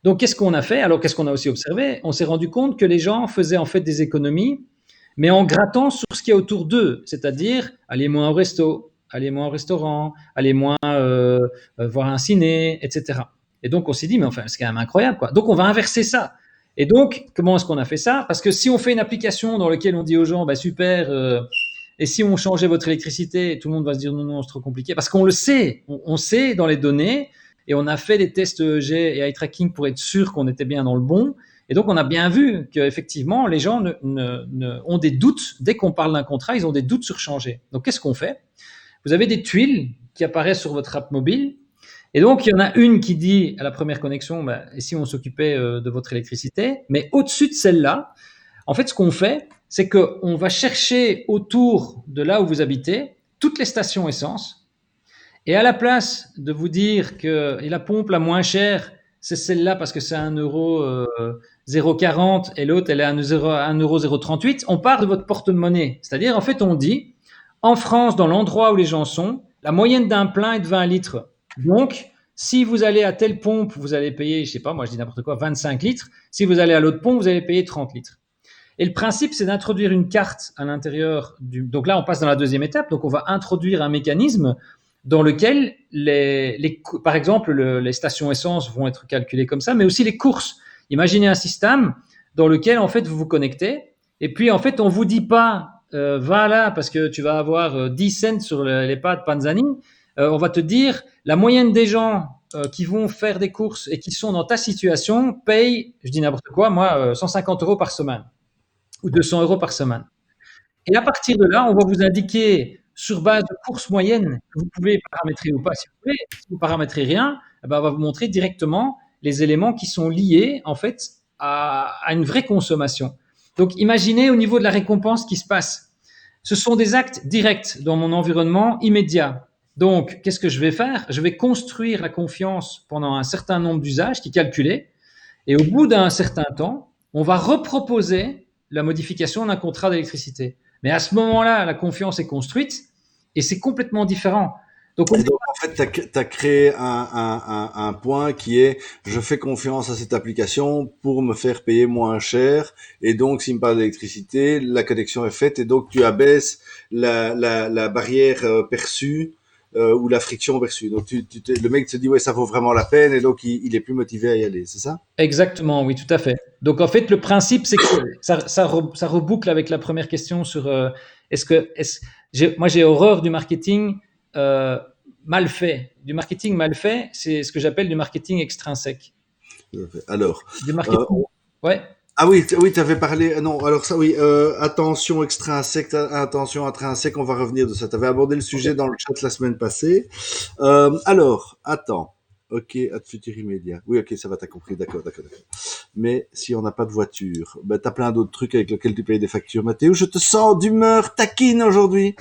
Donc, qu'est-ce qu'on a fait? Alors, qu'est-ce qu'on a aussi observé? On s'est rendu compte que les gens faisaient en fait des économies, mais en grattant sur ce qu'il y a autour d'eux, c'est-à-dire aller moins au resto, aller moins au restaurant, aller moins voir un ciné, etc. Et donc, on s'est dit, mais enfin, c'est quand même incroyable, quoi. Donc, on va inverser ça. Et donc, comment est-ce qu'on a fait ça? Parce que si on fait une application dans laquelle on dit aux gens, bah super, et si on changeait votre électricité, tout le monde va se dire non, non, c'est trop compliqué. Parce qu'on le sait, on sait dans les données, et on a fait des tests EEG et eye tracking pour être sûr qu'on était bien dans le bon. Et donc, on a bien vu qu'effectivement, les gens ont des doutes. Dès qu'on parle d'un contrat, ils ont des doutes sur changer. Donc, qu'est-ce qu'on fait? Vous avez des tuiles qui apparaissent sur votre app mobile. Et donc, il y en a une qui dit à la première connexion, bah, et si on s'occupait de votre électricité? Mais au-dessus de celle-là, en fait, ce qu'on fait, c'est qu'on va chercher autour de là où vous habitez toutes les stations essence. Et à la place de vous dire que et la pompe la moins chère, c'est celle-là parce que c'est 1,040 € et l'autre, elle est à 1,038 €, on part de votre porte-monnaie. C'est-à-dire, en fait, on dit, en France, dans l'endroit où les gens sont, la moyenne d'un plein est de 20 litres. Donc, si vous allez à telle pompe, vous allez payer, je sais pas, moi je dis n'importe quoi, 25 litres. Si vous allez à l'autre pompe, vous allez payer 30 litres. Et le principe, c'est d'introduire une carte à l'intérieur du. Donc là, on passe dans la deuxième étape. Donc, on va introduire un mécanisme dans lequel, par exemple, les stations essence vont être calculées comme ça, mais aussi les courses. Imaginez un système dans lequel, en fait, vous vous connectez, et puis, en fait, on vous dit pas, va là, parce que tu vas avoir 10 cents sur les pas de Panzani. On va te dire, la moyenne des gens qui vont faire des courses et qui sont dans ta situation payent, je dis n'importe quoi, moi, 150 € par semaine ou 200 € par semaine. Et à partir de là, on va vous indiquer sur base de courses moyennes que vous pouvez paramétrer ou pas si vous voulez. Si vous paramétrez rien, eh ben, on va vous montrer directement les éléments qui sont liés en fait à une vraie consommation. Donc imaginez au niveau de la récompense ce qui se passe. Ce sont des actes directs dans mon environnement immédiat. Donc, qu'est-ce que je vais faire? Je vais construire la confiance pendant un certain nombre d'usages qui est calculé. Et au bout d'un certain temps, on va reproposer la modification d'un contrat d'électricité. Mais à ce moment-là, la confiance est construite et c'est complètement différent. Donc, Et donc, en fait, tu as créé un point qui est, je fais confiance à cette application pour me faire payer moins cher. Et donc, s'il me parle d'électricité, la connexion est faite et donc tu abaisses la barrière perçue ou la friction perçue. Donc, le mec se dit, ouais, ça vaut vraiment la peine et donc il est plus motivé à y aller, c'est ça? exactement, oui, tout à fait. Donc, en fait, le principe, c'est que ça reboucle avec la première question sur moi, j'ai horreur du marketing euh, mal fait. Du marketing mal fait, c'est ce que j'appelle du marketing extrinsèque. Alors, Du euh, marketing, ouais. ah oui, oui, tu avais parlé. Non, alors ça, oui. Attention extrinsèque, attention intrinsèque. On va revenir de ça. Tu avais abordé le sujet dans le chat la semaine passée. Alors, attends. Ok, ad futur immédiat. Oui, ok, ça va, t'as compris. D'accord, d'accord, d'accord. Mais si on n'a pas de voiture, ben t'as plein d'autres trucs avec lesquels tu payes des factures. Mathéo, je te sens d'humeur taquine aujourd'hui.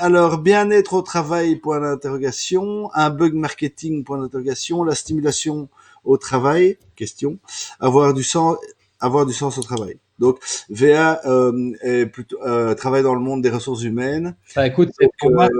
Alors, bien-être au travail, point d'interrogation. Un bug marketing, point d'interrogation. La stimulation au travail, question. Avoir du sens, avoir du sens au travail. Donc, VA est plutôt, travaille dans le monde des ressources humaines. Bah, écoute, Donc, pour moi,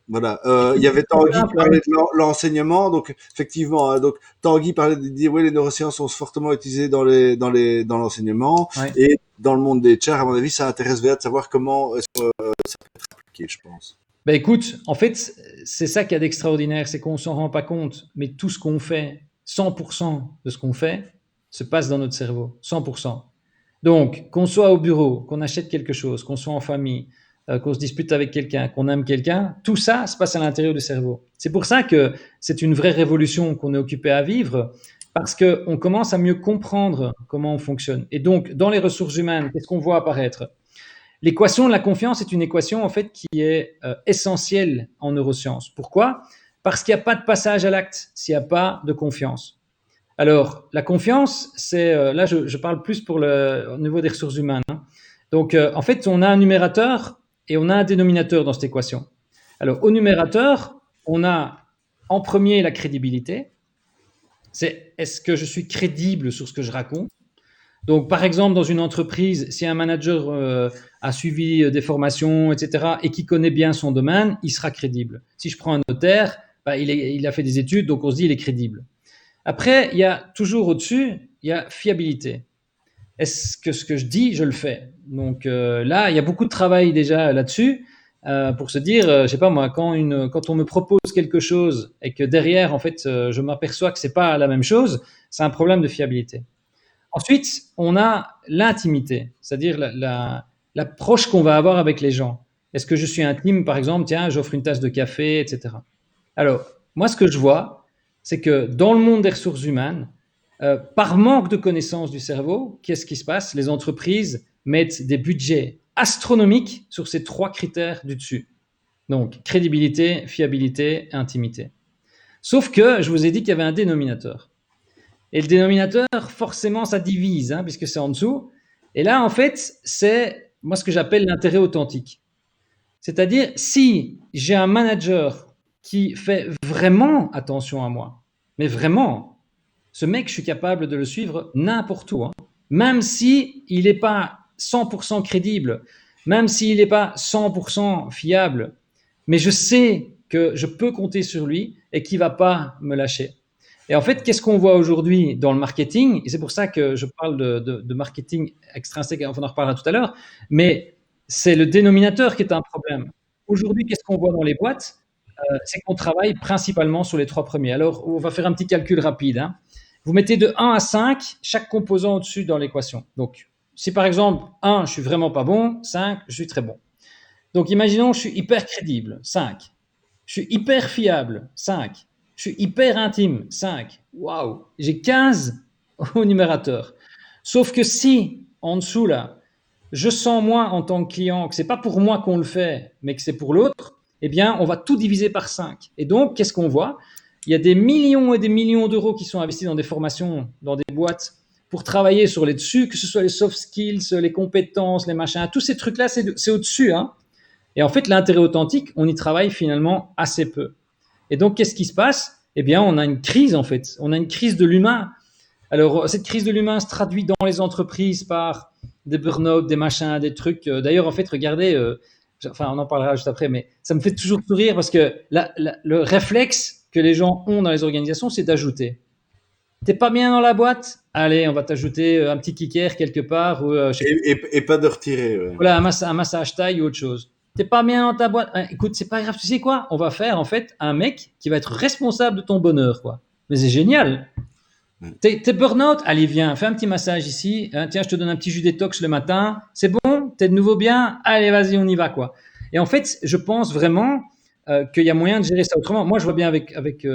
voilà. Il y avait c'est Tanguy qui simple, hein. parlait de l'enseignement. Donc, effectivement, hein, donc Tanguy parlait de dire oui, les neurosciences sont fortement utilisées dans l'enseignement Ouais. et dans le monde des chars. À mon avis, ça intéresse VA de savoir comment est-ce que ça peut être appliqué, je pense. Bah, écoute, en fait, c'est ça qu'il y a d'extraordinaire, c'est qu'on s'en rend pas compte, mais tout ce qu'on fait, 100% de ce qu'on fait, se passe dans notre cerveau, 100%. Donc, qu'on soit au bureau, qu'on achète quelque chose, qu'on soit en famille, qu'on se dispute avec quelqu'un, qu'on aime quelqu'un, tout ça se passe à l'intérieur du cerveau. C'est pour ça que c'est une vraie révolution qu'on est occupé à vivre, parce qu'on commence à mieux comprendre comment on fonctionne. Et donc, dans les ressources humaines, qu'est-ce qu'on voit apparaître? L'équation de la confiance est une équation en fait qui est essentielle en neurosciences. Pourquoi? Parce qu'il n'y a pas de passage à l'acte s'il n'y a pas de confiance. Alors, la confiance, c'est là, je parle plus pour au niveau des ressources humaines, hein. Donc, en fait, on a un numérateur et on a un dénominateur dans cette équation. Alors, au numérateur, on a en premier la crédibilité. C'est est-ce que je suis crédible sur ce que je raconte? Donc, par exemple, dans une entreprise, si un manager a suivi des formations, etc., et qui connaît bien son domaine, il sera crédible. Si je prends un notaire, bah, il a fait des études, donc on se dit il est crédible. Après, il y a toujours au-dessus, il y a fiabilité. Est-ce que ce que je dis, je le fais? Donc là, il y a beaucoup de travail déjà là-dessus pour se dire, je sais pas moi, quand on me propose quelque chose et que derrière, en fait, je m'aperçois que c'est pas la même chose, c'est un problème de fiabilité. Ensuite, on a l'intimité, c'est-à-dire l'approche qu'on va avoir avec les gens. Est-ce que je suis intime, par exemple, tiens, j'offre une tasse de café, etc. Alors, moi, ce que je vois, c'est que dans le monde des ressources humaines, par manque de connaissance du cerveau, qu'est-ce qui se passe? Les entreprises mettent des budgets astronomiques sur ces trois critères du dessus. Donc, crédibilité, fiabilité, intimité. Sauf que je vous ai dit qu'il y avait un dénominateur. Et le dénominateur, forcément, ça divise, hein, puisque c'est en dessous. Et là, en fait, c'est moi ce que j'appelle l'intérêt authentique. C'est-à-dire, si j'ai un manager qui fait vraiment attention à moi, mais vraiment, ce mec, je suis capable de le suivre n'importe où, hein. Même si il n'est pas 100% crédible, même s'il n'est pas 100% fiable, mais je sais que je peux compter sur lui et qu'il ne va pas me lâcher. Et en fait, qu'est-ce qu'on voit aujourd'hui dans le marketing? Et c'est pour ça que je parle de marketing extrinsèque, on en reparlera tout à l'heure, mais c'est le dénominateur qui est un problème. Aujourd'hui, qu'est-ce qu'on voit dans les boîtes? C'est qu'on travaille principalement sur les trois premiers. Alors, on va faire un petit calcul rapide, hein. Vous mettez de 1 à 5 chaque composant au-dessus dans l'équation. Donc, si par exemple 1, je suis vraiment pas bon, 5, je suis très bon. Donc, imaginons, je suis hyper crédible, 5. Je suis hyper fiable, 5. Je suis hyper intime, 5. Waouh, j'ai 15 au numérateur. Sauf que si, en dessous là, je sens moi en tant que client que c'est pas pour moi qu'on le fait, mais que c'est pour l'autre, eh bien, on va tout diviser par 5. Et donc, qu'est-ce qu'on voit? Il y a des millions et des millions d'euros qui sont investis dans des formations, dans des boîtes, pour travailler sur les dessus, que ce soit les soft skills, les compétences, les machins, tous ces trucs-là, c'est au-dessus, hein. Et en fait, l'intérêt authentique, on y travaille finalement assez peu. Et donc, qu'est-ce qui se passe? Eh bien, on a une crise, en fait. On a une crise de l'humain. Alors, cette crise de l'humain se traduit dans les entreprises par des burn-out, des machins, des trucs. D'ailleurs, en fait, regardez, enfin, on en parlera juste après, mais ça me fait toujours sourire parce que le réflexe que les gens ont dans les organisations, c'est d'ajouter. T'es pas bien dans la boîte? Allez, on va t'ajouter un petit kicker quelque part ou je sais pas, Et pas de retirer, ouais. voilà, un massage taille ou autre chose. T'es pas bien dans ta boîte? Écoute, c'est pas grave, tu sais quoi? On va faire en fait un mec qui va être responsable de ton bonheur, quoi. Mais c'est génial. T'es burn-out? Allez, viens, fais un petit massage ici. Hein, tiens, je te donne un petit jus détox le matin. C'est bon? T'es de nouveau bien? Allez, vas-y, on y va, quoi. Et en fait, je pense vraiment qu'il y a moyen de gérer ça autrement. Moi, je vois bien avec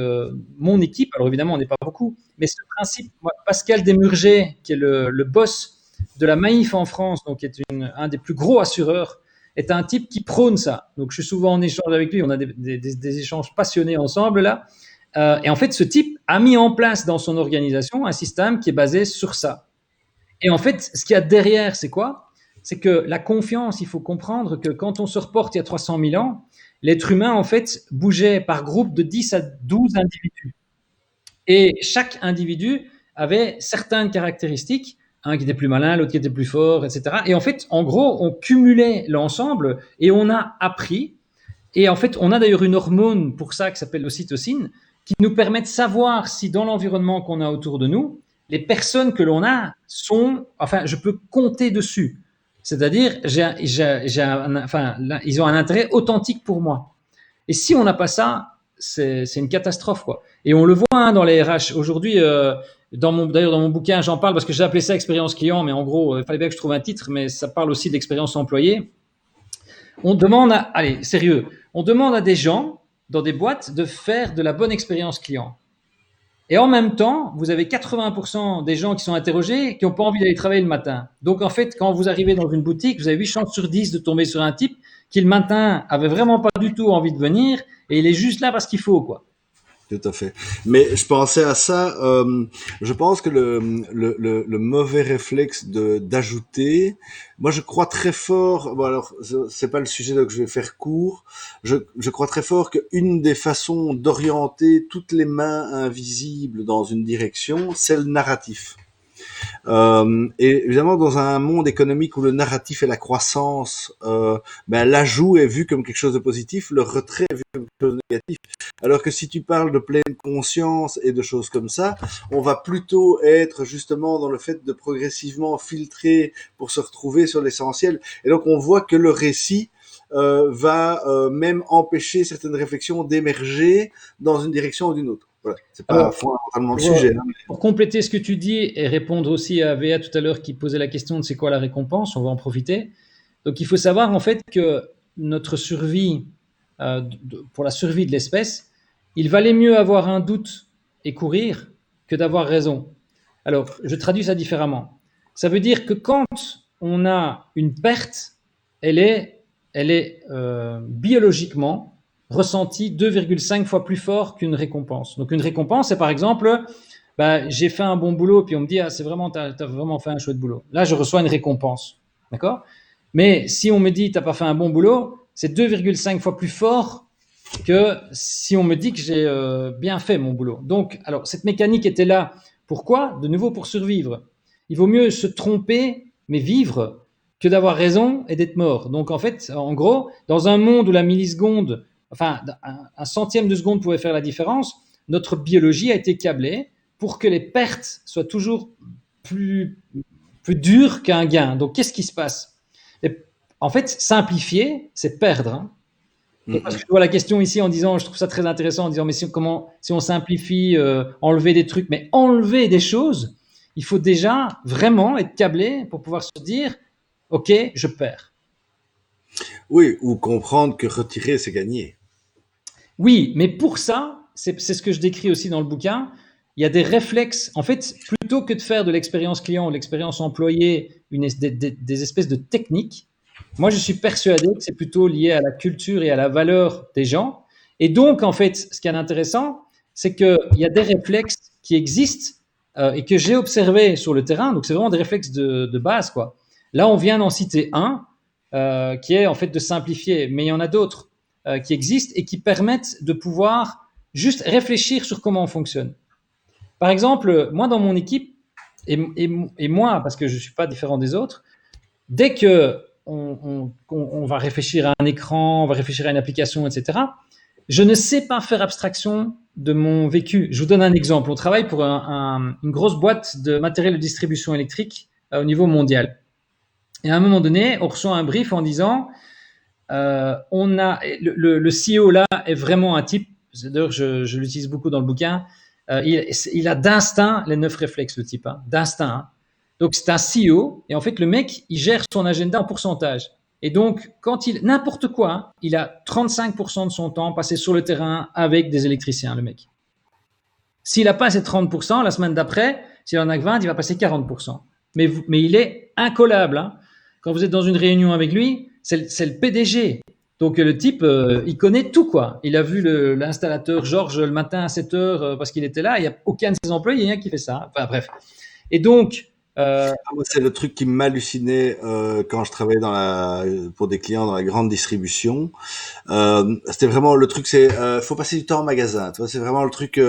mon équipe. Alors évidemment, on n'est pas beaucoup, mais ce principe, moi, Pascal Desmurger, qui est le boss de la Maïf en France, donc qui est un des plus gros assureurs, est un type qui prône ça. Donc, je suis souvent en échange avec lui. On a des échanges passionnés ensemble là. Et en fait, ce type a mis en place dans son organisation un système qui est basé sur ça. Et en fait, ce qu'il y a derrière, c'est quoi? C'est que la confiance, il faut comprendre que quand on se reporte il y a 300 000 ans, l'être humain, en fait, bougeait par groupe de 10 à 12 individus. Et chaque individu avait certaines caractéristiques, un qui était plus malin, l'autre qui était plus fort, etc. Et en fait, en gros, on cumulait l'ensemble et on a appris. Et en fait, on a d'ailleurs une hormone pour ça qui s'appelle l'ocytocine, qui nous permet de savoir si dans l'environnement qu'on a autour de nous, les personnes que l'on a sont, enfin, je peux compter dessus. C'est-à-dire, enfin, ils ont un intérêt authentique pour moi. Et si on n'a pas ça, c'est une catastrophe, quoi. Et on le voit hein, dans les RH aujourd'hui. D'ailleurs, dans mon bouquin, j'en parle parce que j'ai appelé ça expérience client, mais en gros, il fallait bien que je trouve un titre, mais ça parle aussi d'expérience employée. On demande allez, sérieux, on demande à des gens dans des boîtes de faire de la bonne expérience client. Et en même temps, vous avez 80% des gens qui sont interrogés qui n'ont pas envie d'aller travailler le matin. Donc, en fait, quand vous arrivez dans une boutique, vous avez 8 chances sur 10 de tomber sur un type qui, le matin, avait vraiment pas du tout envie de venir et il est juste là parce qu'il faut, quoi. Tout à fait. Mais je pensais à ça. Je pense que le mauvais réflexe d'ajouter. Moi, je crois très fort. Bon, alors c'est pas le sujet donc je vais faire court. Je crois très fort qu'une des façons d'orienter toutes les mains invisibles dans une direction, c'est le narratif. Et évidemment, dans un monde économique où le narratif est la croissance, ben, l'ajout est vu comme quelque chose de positif, le retrait est vu comme quelque chose de négatif. Alors que si tu parles de pleine conscience et de choses comme ça, on va plutôt être justement dans le fait de progressivement filtrer pour se retrouver sur l'essentiel. Et donc on voit que le récit va même empêcher certaines réflexions d'émerger dans une direction ou d'une autre. Voilà, c'est pas Alors, fondamentalement le pour, sujet. Hein. pour compléter ce que tu dis et répondre aussi à Véa tout à l'heure qui posait la question de c'est quoi la récompense, on va en profiter. Donc il faut savoir en fait que notre survie, pour la survie de l'espèce, il valait mieux avoir un doute et courir que d'avoir raison. Alors je traduis ça différemment. Ça veut dire que quand on a une perte, elle est biologiquement ressentie 2,5 fois plus fort qu'une récompense. Donc une récompense, c'est par exemple, bah, j'ai fait un bon boulot, puis on me dit, ah, c'est vraiment, t'as vraiment fait un chouette boulot. Là, je reçois une récompense. D'accord? Mais si on me dit, t'as pas fait un bon boulot, c'est 2,5 fois plus fort que si on me dit que j'ai bien fait mon boulot. Donc, alors, cette mécanique était là. Pourquoi? De nouveau, pour survivre. Il vaut mieux se tromper, mais vivre, que d'avoir raison et d'être mort. Donc, en fait, en gros, dans un monde où la milliseconde, enfin, un centième de seconde pouvait faire la différence, notre biologie a été câblée pour que les pertes soient toujours plus, plus dures qu'un gain. Donc, qu'est-ce qui se passe? Et, en fait, simplifier, c'est perdre. Hein. Et parce que je vois la question ici en disant, je trouve ça très intéressant en disant, mais si on simplifie, enlever des trucs, mais enlever des choses, il faut déjà vraiment être câblé pour pouvoir se dire, ok, je perds. Oui, ou comprendre que retirer, c'est gagner. Oui, mais pour ça, c'est ce que je décris aussi dans le bouquin, il y a des réflexes. En fait, plutôt que de faire de l'expérience client, de l'expérience employée, des espèces de techniques, moi, je suis persuadé que c'est plutôt lié à la culture et à la valeur des gens. Et donc, en fait, ce qui est intéressant, c'est qu'il y a des réflexes qui existent et que j'ai observés sur le terrain. Donc, c'est vraiment des réflexes de base, quoi. Là, on vient d'en citer un qui est en fait de simplifier, mais il y en a d'autres qui existent et qui permettent de pouvoir juste réfléchir sur comment on fonctionne. Par exemple, moi, dans mon équipe, et moi, parce que je ne suis pas différent des autres, dès que on va réfléchir à un écran, on va réfléchir à une application, etc. Je ne sais pas faire abstraction de mon vécu. Je vous donne un exemple. On travaille pour une grosse boîte de matériel de distribution électrique au niveau mondial. Et à un moment donné, on reçoit un brief en disant on a le CEO là est vraiment un type. D'ailleurs, je l'utilise beaucoup dans le bouquin. Il a d'instinct les 9 réflexes, le type, hein, d'instinct. Hein. Donc c'est un CEO et en fait le mec il gère son agenda en pourcentage. Et donc quand n'importe quoi, hein, il a 35% de son temps passé sur le terrain avec des électriciens, le mec. S'il a pas ces 30%, la semaine d'après, s'il en a que 20, il va passer 40%. Mais il est incollable. Hein. Quand vous êtes dans une réunion avec lui, c'est le PDG. Donc le type, il connaît tout quoi. Il a vu l'installateur Georges le matin à 7 heures parce qu'il était là. Il n'y a aucun de ses employés qui fait ça. Enfin bref. Et donc, Moi, c'est le truc qui m'hallucinait quand je travaillais pour des clients dans la grande distribution. C'était vraiment le truc, c'est faut passer du temps au magasin. Tu vois, c'est vraiment le truc.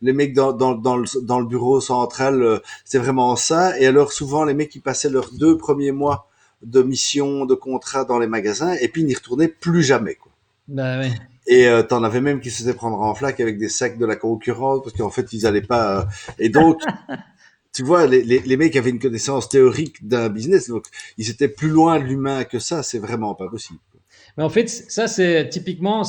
Les mecs dans le bureau central, c'est vraiment ça. Et alors souvent, les mecs qui passaient leurs 2 premiers mois de mission, de contrat dans les magasins, et puis ils n'y retournaient plus jamais, quoi. bah ouais. Et t'en avais même qui se faisaient prendre en flaque avec des sacs de la concurrence parce qu'en fait ils allaient pas. Et donc tu vois, les mecs avaient une connaissance théorique d'un business, donc ils étaient plus loin de l'humain que ça, c'est vraiment pas possible. Mais en fait, ça, c'est typiquement,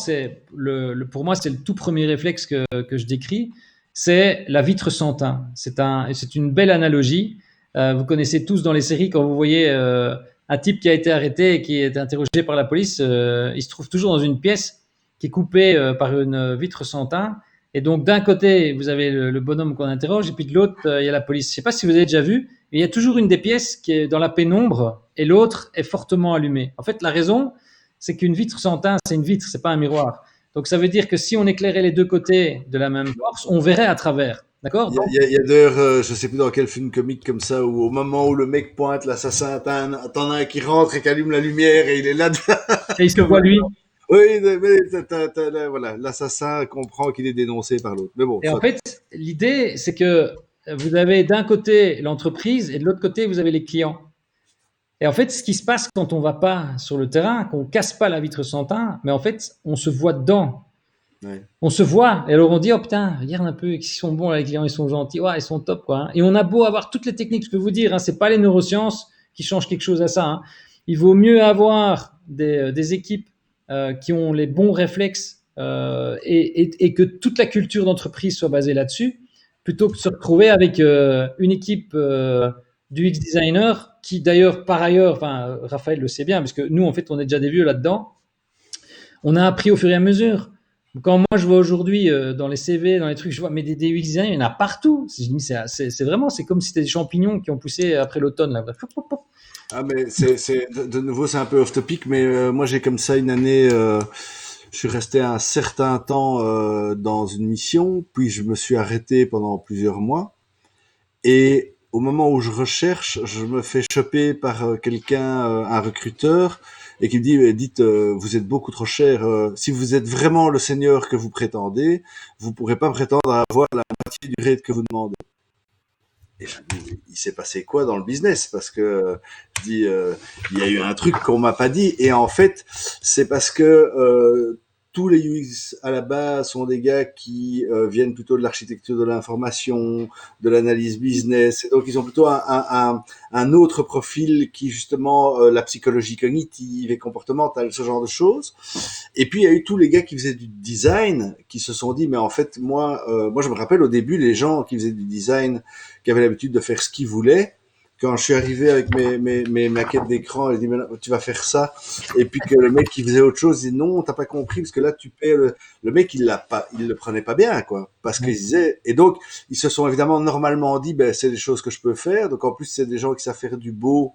pour moi, c'est le tout premier réflexe que je décris. C'est la vitre sans teint. C'est une belle analogie. Vous connaissez tous dans les séries quand vous voyez un type qui a été arrêté et qui est interrogé par la police, il se trouve toujours dans une pièce qui est coupée par une vitre sans teint. Et donc, d'un côté, vous avez le bonhomme qu'on interroge, et puis de l'autre, il y a la police. Je ne sais pas si vous avez déjà vu, mais il y a toujours une des pièces qui est dans la pénombre et l'autre est fortement allumée. En fait, la raison, c'est qu'une vitre sans teint, c'est une vitre, c'est pas un miroir. Donc ça veut dire que si on éclairait les deux côtés de la même force, on verrait à travers. D'accord. Donc, Il y a d'ailleurs, je sais plus dans quel film comique comme ça, où au moment où le mec pointe l'assassin, t'en as un qui rentre et qui allume la lumière et il est là. et il se voit lui. Oui, mais voilà, l'assassin comprend qu'il est dénoncé par l'autre. Mais bon, Et en soit. fait, l'idée, c'est que vous avez d'un côté l'entreprise et de l'autre côté, vous avez les clients. Et en fait, ce qui se passe quand on va pas sur le terrain, qu'on casse pas la vitre sans teint, mais en fait, on se voit dedans. Ouais. On se voit, et alors on dit, oh putain, regarde un peu, ils sont bons, les clients, ils sont gentils, ouais, ils sont top, quoi. Hein. Et on a beau avoir toutes les techniques, je peux vous dire, hein, c'est pas les neurosciences qui changent quelque chose à ça. Hein. Il vaut mieux avoir des équipes qui ont les bons réflexes et que toute la culture d'entreprise soit basée là-dessus, plutôt que de se retrouver avec une équipe du X designer qui d'ailleurs, par ailleurs, enfin, Raphaël le sait bien, parce que nous, en fait, on est déjà des vieux là-dedans, on a appris au fur et à mesure. Quand moi je vois aujourd'hui dans les CV, dans les trucs, je vois mais des UX designers, il y en a partout. C'est vraiment, c'est comme si c'était des champignons qui ont poussé après l'automne. Là. Ah, mais de nouveau, c'est un peu off topic, mais moi j'ai comme ça une année. Je suis resté un certain temps dans une mission, puis je me suis arrêté pendant plusieurs mois. Et au moment où je recherche, je me fais choper par quelqu'un, un recruteur, et qui me dit, dites, vous êtes beaucoup trop cher. Si vous êtes vraiment le senior que vous prétendez, vous pourrez pas prétendre à avoir la moitié du rate que vous demandez. Et je me dis, il s'est passé quoi dans le business? Parce que je dis, il y a eu un truc qu'on m'a pas dit. Et en fait, c'est parce que tous les UX à la base sont des gars qui viennent plutôt de l'architecture de l'information, de l'analyse business. Et donc, ils ont plutôt un autre profil qui, justement, la psychologie cognitive et comportementale, ce genre de choses. Et puis, il y a eu tous les gars qui faisaient du design, qui se sont dit, mais en fait, moi, je me rappelle au début, les gens qui faisaient du design, qui avaient l'habitude de faire ce qu'ils voulaient, quand je suis arrivé avec mes maquettes d'écran, il dit, mais tu vas faire ça. Et puis que le mec qui faisait autre chose, il dit, non, t'as pas compris, parce que là, tu paies le mec, il le prenait pas bien, quoi. Parce qu'il disait, et donc, ils se sont évidemment normalement dit, ben, c'est des choses que je peux faire. Donc, en plus, c'est des gens qui savent faire du beau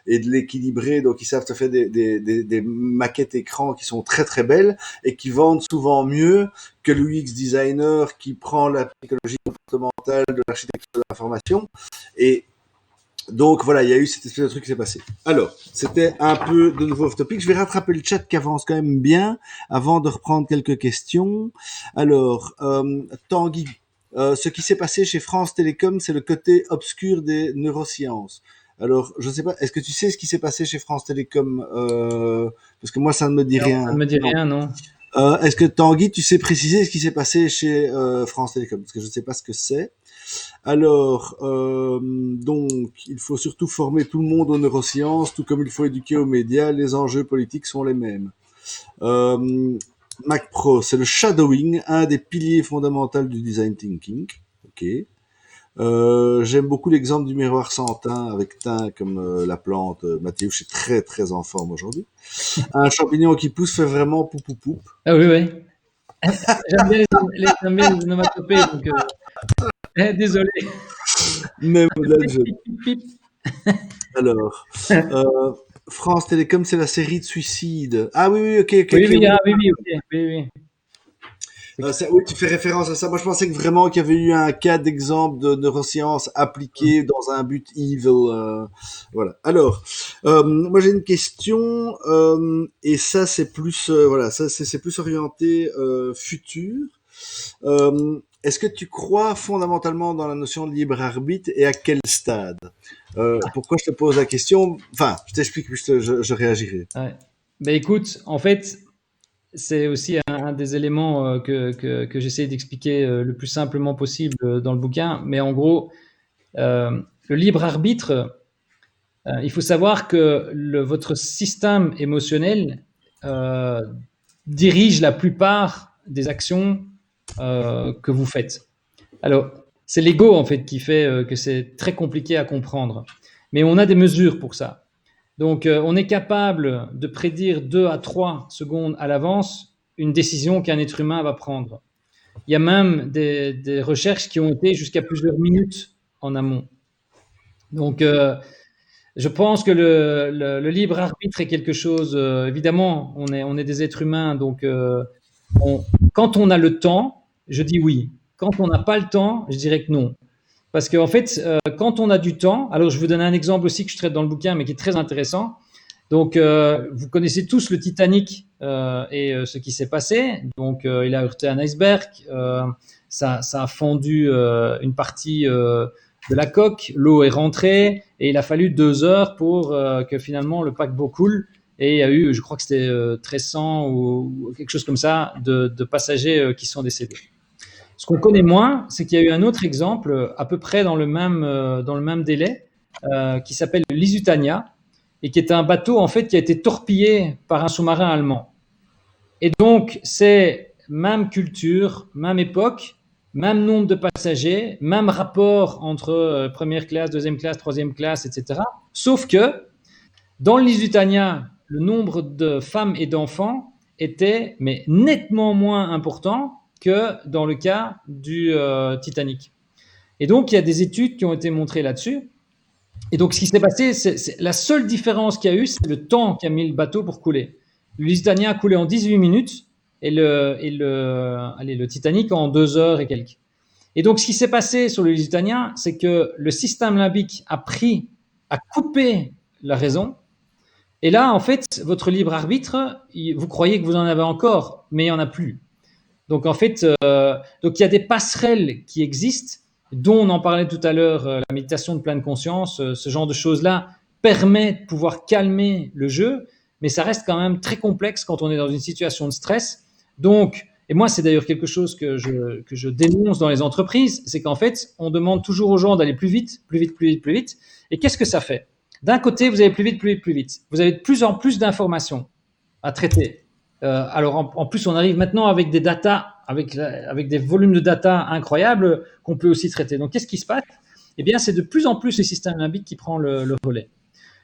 et de l'équilibrer, donc ils savent te faire des maquettes écran qui sont très très belles et qui vendent souvent mieux que le UX designer qui prend la psychologie comportementale de l'architecture de l'information. Et donc voilà, il y a eu cette espèce de truc qui s'est passé. Alors, c'était un peu de nouveau off topic. Je vais rattraper le chat qui avance quand même bien avant de reprendre quelques questions. Alors, Tanguy, ce qui s'est passé chez France Télécom, c'est le côté obscur des neurosciences. Alors, je sais pas, est-ce que tu sais ce qui s'est passé chez France Télécom parce que moi, ça ne me dit Non, ça ne rien. me dit Non. rien, non. Est-ce que Tanguy, tu sais préciser ce qui s'est passé chez France Télécom? Parce que je ne sais pas ce que c'est. Alors, donc, il faut surtout former tout le monde aux neurosciences, tout comme il faut éduquer aux médias. Les enjeux politiques sont les mêmes. Euh, Mac Pro, c'est le shadowing, un des piliers fondamentaux du design thinking. Ok. J'aime beaucoup l'exemple du miroir sans teint, avec teint comme la plante. Mathieu, je suis très très en forme aujourd'hui. Un champignon qui pousse fait vraiment poup poup poup. Ah oui, oui. J'aime bien les onomatopées, donc désolé. Même au-delà de jeu. Pip, pip, pip. Alors, euh, France Télécom, c'est la série de suicides. Ah oui, oui, ok, ok, Oui, ok, oui, oui. ah, oui, oui, ok, oui, oui. Oui, tu fais référence à ça. Moi, je pensais que vraiment qu'il y avait eu un cas d'exemple de neurosciences appliquées dans un but evil. Voilà. Alors, moi j'ai une question, et ça c'est plus, voilà, ça c'est plus orienté futur. Est-ce que tu crois fondamentalement dans la notion de libre arbitre et à quel stade? Pourquoi je te pose la question? Enfin, je t'explique puis je réagirai. Ouais. Ben écoute, en fait, c'est aussi un des éléments que j'essaie d'expliquer le plus simplement possible dans le bouquin. Mais en gros, le libre arbitre, il faut savoir que votre système émotionnel euh, dirige la plupart des actions que vous faites. Alors, c'est l'ego en fait qui fait que c'est très compliqué à comprendre. Mais on a des mesures pour ça. Donc, on est capable de prédire 2 à 3 secondes à l'avance une décision qu'un être humain va prendre. Il y a même des recherches qui ont été jusqu'à plusieurs minutes en amont. Donc, je pense que le libre arbitre est quelque chose. Évidemment, on est des êtres humains, donc on- quand on a le temps, je dis oui. Quand on n'a pas le temps, je dirais que non. Parce qu'en fait, quand on a du temps, alors je vais vous donner un exemple aussi que je traite dans le bouquin, mais qui est très intéressant. Donc, vous connaissez tous le Titanic et ce qui s'est passé. Donc, il a heurté un iceberg, ça a fondu une partie de la coque, l'eau est rentrée et il a fallu 2 heures pour que finalement le paquebot coule. Et il y a eu, je crois que c'était 1300 ou quelque chose comme ça, de passagers qui sont décédés. Ce qu'on connaît moins, c'est qu'il y a eu un autre exemple, à peu près dans le même délai, qui s'appelle le Lusitania, et qui est un bateau en fait qui a été torpillé par un sous-marin allemand. Et donc, c'est même culture, même époque, même nombre de passagers, même rapport entre première classe, deuxième classe, troisième classe, etc. Sauf que dans le Lusitania, le nombre de femmes et d'enfants était mais nettement moins important que dans le cas du Titanic. Et donc, il y a des études qui ont été montrées là-dessus. Et donc, ce qui s'est passé, c'est la seule différence qu'il y a eu, c'est le temps qu'a mis le bateau pour couler. Le Lusitania a coulé en 18 minutes et le Titanic en 2 heures et quelques. Et donc, ce qui s'est passé sur le Lusitania, c'est que le système limbique a coupé la raison. Et là, en fait, votre libre arbitre, vous croyez que vous en avez encore, mais il n'y en a plus. Donc, en fait, donc il y a des passerelles qui existent, dont on en parlait tout à l'heure, la méditation de pleine conscience, ce genre de choses-là permet de pouvoir calmer le jeu, mais ça reste quand même très complexe quand on est dans une situation de stress. Donc, et moi, c'est d'ailleurs quelque chose que je dénonce dans les entreprises, c'est qu'en fait, on demande toujours aux gens d'aller plus vite, plus vite, plus vite, plus vite. Et qu'est-ce que ça fait? D'un côté, vous allez plus vite, plus vite, plus vite. Vous avez de plus en plus d'informations à traiter. Alors en plus, on arrive maintenant avec des data, avec des volumes de data incroyables qu'on peut aussi traiter. Donc, qu'est-ce qui se passe? Eh bien, c'est de plus en plus le système limbique qui prend le relais.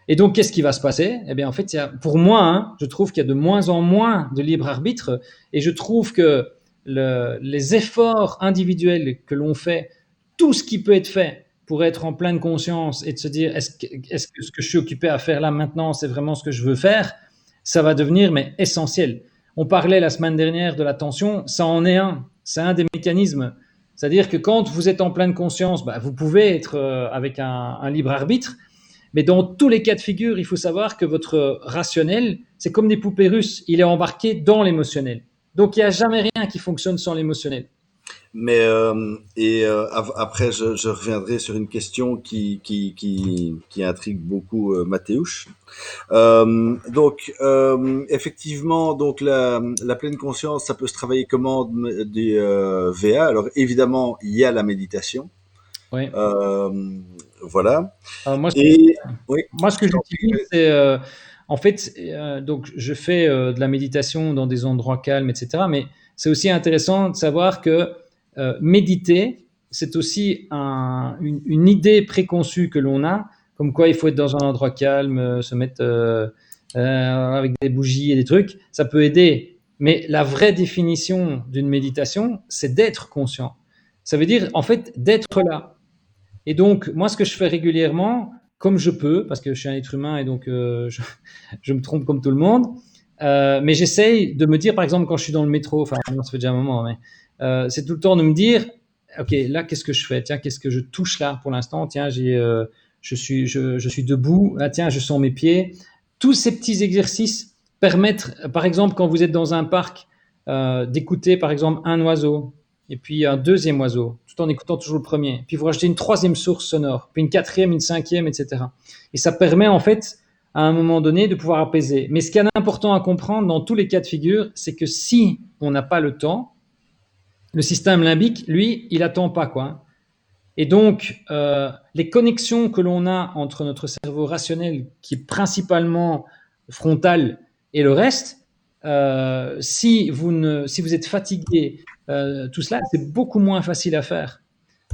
Et donc, qu'est-ce qui va se passer? Eh bien, en fait, pour moi, hein, je trouve qu'il y a de moins en moins de libre arbitre, et je trouve que les efforts individuels que l'on fait, tout ce qui peut être fait pour être en pleine conscience et de se dire est-ce que ce que je suis occupé à faire là maintenant, c'est vraiment ce que je veux faire, ça va devenir mais essentiel. On parlait la semaine dernière de l'attention, ça en est un, c'est un des mécanismes. C'est-à-dire que quand vous êtes en pleine conscience, bah, vous pouvez être avec un libre arbitre, mais dans tous les cas de figure, il faut savoir que votre rationnel, c'est comme des poupées russes, il est embarqué dans l'émotionnel. Donc il n'y a jamais rien qui fonctionne sans l'émotionnel. Après, je reviendrai sur une question qui intrigue beaucoup Mathéouche. Effectivement, donc la pleine conscience, ça peut se travailler comment des VA. Alors évidemment, il y a la méditation. Oui. Euh, voilà. Alors Et oui, moi, ce que je t'en prie. j'utilise, c'est en fait, donc je fais de la méditation dans des endroits calmes, etc. Mais c'est aussi intéressant de savoir que méditer, c'est aussi une idée préconçue que l'on a, comme quoi il faut être dans un endroit calme, se mettre avec des bougies et des trucs. Ça peut aider. Mais la vraie définition d'une méditation, c'est d'être conscient. Ça veut dire, en fait, d'être là. Et donc, moi, ce que je fais régulièrement, comme je peux, parce que je suis un être humain et donc je me trompe comme tout le monde, mais j'essaye de me dire, par exemple, quand je suis dans le métro, enfin, ça fait déjà un moment, mais c'est tout le temps de me dire, OK, là, qu'est-ce que je fais? Tiens, qu'est-ce que je touche là pour l'instant? Tiens, je suis debout. Ah, tiens, je sens mes pieds. Tous ces petits exercices permettent, par exemple, quand vous êtes dans un parc, d'écouter, par exemple, un oiseau et puis un deuxième oiseau, tout en écoutant toujours le premier. Puis vous rajoutez une troisième source sonore, puis une quatrième, une cinquième, etc. Et ça permet en fait, à un moment donné, de pouvoir apaiser. Mais ce qui est important à comprendre dans tous les cas de figure, c'est que si on n'a pas le temps, le système limbique, lui, il attend pas quoi. Et donc, les connexions que l'on a entre notre cerveau rationnel, qui est principalement frontal, et le reste, si vous êtes fatigué, tout cela, c'est beaucoup moins facile à faire.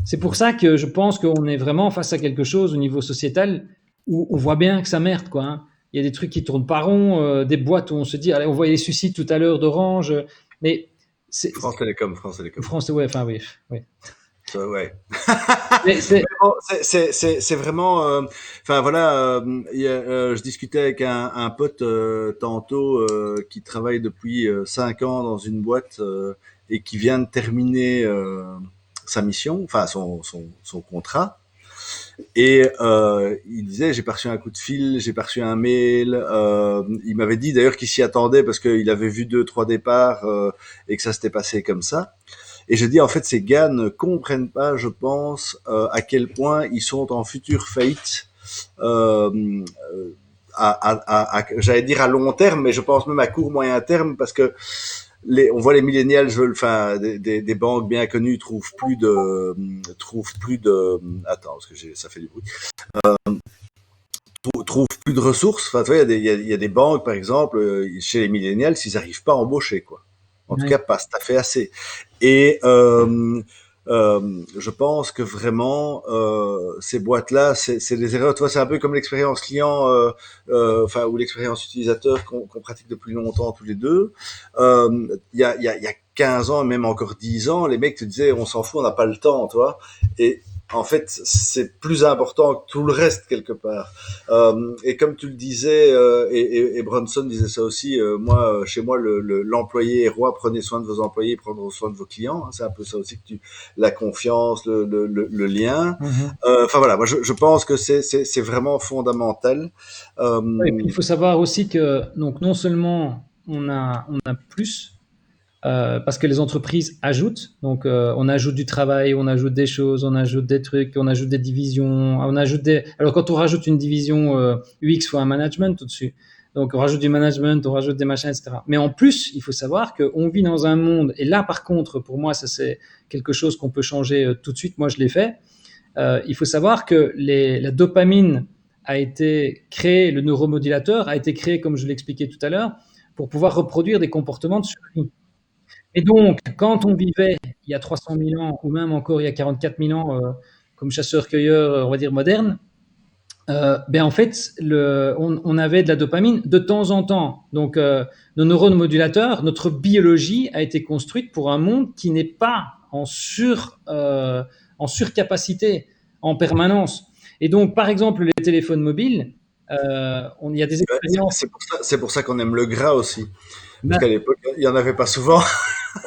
C'est pour ça que je pense qu'on est vraiment face à quelque chose au niveau sociétal où on voit bien que ça merde, quoi. Hein. Il y a des trucs qui tournent pas rond, des boîtes où on se dit, allez, on voyait les suicides tout à l'heure d'Orange, mais c'est France Télécom, France Télécom. France, ouais, enfin oui, oui. Ça, ouais. Mais Mais bon, c'est vraiment. Enfin voilà, je discutais avec un pote tantôt qui travaille depuis 5 ans dans une boîte et qui vient de terminer sa mission, enfin son contrat. Et il disait, j'ai pas reçu un coup de fil, j'ai pas reçu un mail. Il m'avait dit d'ailleurs qu'il s'y attendait parce qu'il avait vu 2, 3 départs et que ça s'était passé comme ça. Et je dis, en fait, ces gars ne comprennent pas, je pense, à quel point ils sont en future faillite. Euh, J'allais dire à long terme, mais je pense même à court moyen terme, parce que on voit les millénials veulent, enfin, des banques bien connues trouvent plus de, attends, parce que ça fait du bruit, trouvent plus de ressources. Enfin, tu vois, il y a des banques, par exemple, chez les millénials, s'ils n'arrivent pas à embaucher, quoi. En tout ouais. cas, pas tout à fait assez. Et je pense que vraiment, ces boîtes-là, c'est des erreurs. Tu vois, c'est un peu comme l'expérience client, enfin, ou l'expérience utilisateur qu'on pratique depuis longtemps tous les deux. Il y a 15 ans, même encore 10 ans, les mecs te disaient, on s'en fout, on n'a pas le temps, tu vois. Et en fait, c'est plus important que tout le reste quelque part. Et comme tu le disais, et Bronson disait ça aussi, moi, chez moi, l'employé est roi. Prenez soin de vos employés, prendre soin de vos clients. Hein, c'est un peu ça aussi que la confiance, le lien. Mhm. Enfin voilà, moi je pense que c'est vraiment fondamental. Et puis, il faut savoir aussi que donc non seulement on a plus parce que les entreprises ajoutent, donc on ajoute du travail, on ajoute des choses, on ajoute des trucs, on ajoute des divisions, on ajoute des. Alors quand on rajoute une division UX ou un management au-dessus, donc on rajoute du management, on rajoute des machins, etc. Mais en plus, il faut savoir qu'on vit dans un monde, et là par contre, pour moi, ça c'est quelque chose qu'on peut changer tout de suite. Moi, je l'ai fait. Il faut savoir que la dopamine a été créée, le neuromodulateur a été créé, comme je l'expliquais tout à l'heure, pour pouvoir reproduire des comportements de survie. Et donc, quand on vivait il y a 300 000 ans, ou même encore il y a 44 000 ans, comme chasseur-cueilleur, on va dire moderne, ben en fait, on avait de la dopamine de temps en temps. Donc, nos neurones modulateurs, notre biologie a été construite pour un monde qui n'est pas en surcapacité en permanence. Et donc, par exemple, les téléphones mobiles, il y a des Ouais, expériences. c'est pour ça qu'on aime le gras aussi, parce Ben, qu'à l'époque, il y en avait pas souvent.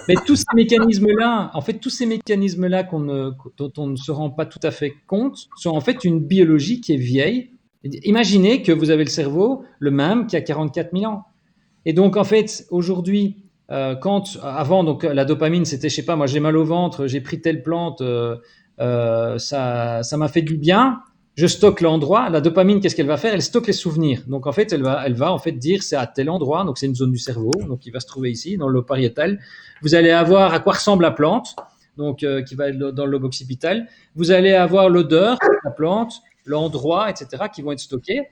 mais tous ces mécanismes-là, en fait, tous ces mécanismes-là dont on ne se rend pas tout à fait compte, sont en fait une biologie qui est vieille. Imaginez que vous avez le cerveau le même qui a 44 000 ans. Et donc, en fait, aujourd'hui, Avant, donc la dopamine, c'était, je sais pas, moi j'ai mal au ventre, j'ai pris telle plante, ça m'a fait du bien. Je stocke l'endroit. La dopamine, qu'est-ce qu'elle va faire? Elle stocke les souvenirs. Donc en fait, elle va en fait dire c'est à tel endroit. Donc c'est une zone du cerveau, donc qui va se trouver ici dans le lobe pariétal. Vous allez avoir à quoi ressemble la plante, donc qui va être dans le lobe occipital. Vous allez avoir l'odeur de la plante, l'endroit, etc., qui vont être stockés.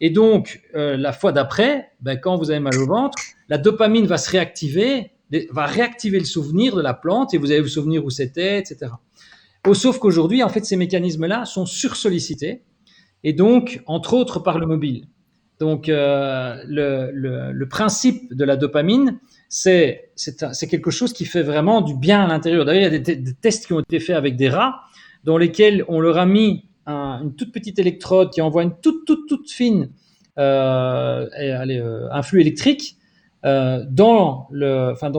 Et donc la fois d'après, ben, quand vous avez mal au ventre, la dopamine va se réactiver, va réactiver le souvenir de la plante et vous allez vous souvenir où c'était, etc. Sauf qu'aujourd'hui, en fait, ces mécanismes-là sont sursollicités et donc, entre autres, par le mobile. Donc, le principe de la dopamine, c'est quelque chose qui fait vraiment du bien à l'intérieur. D'ailleurs, il y a des tests qui ont été faits avec des rats dans lesquels on leur a mis une toute petite électrode qui envoie une toute fine un flux électrique dans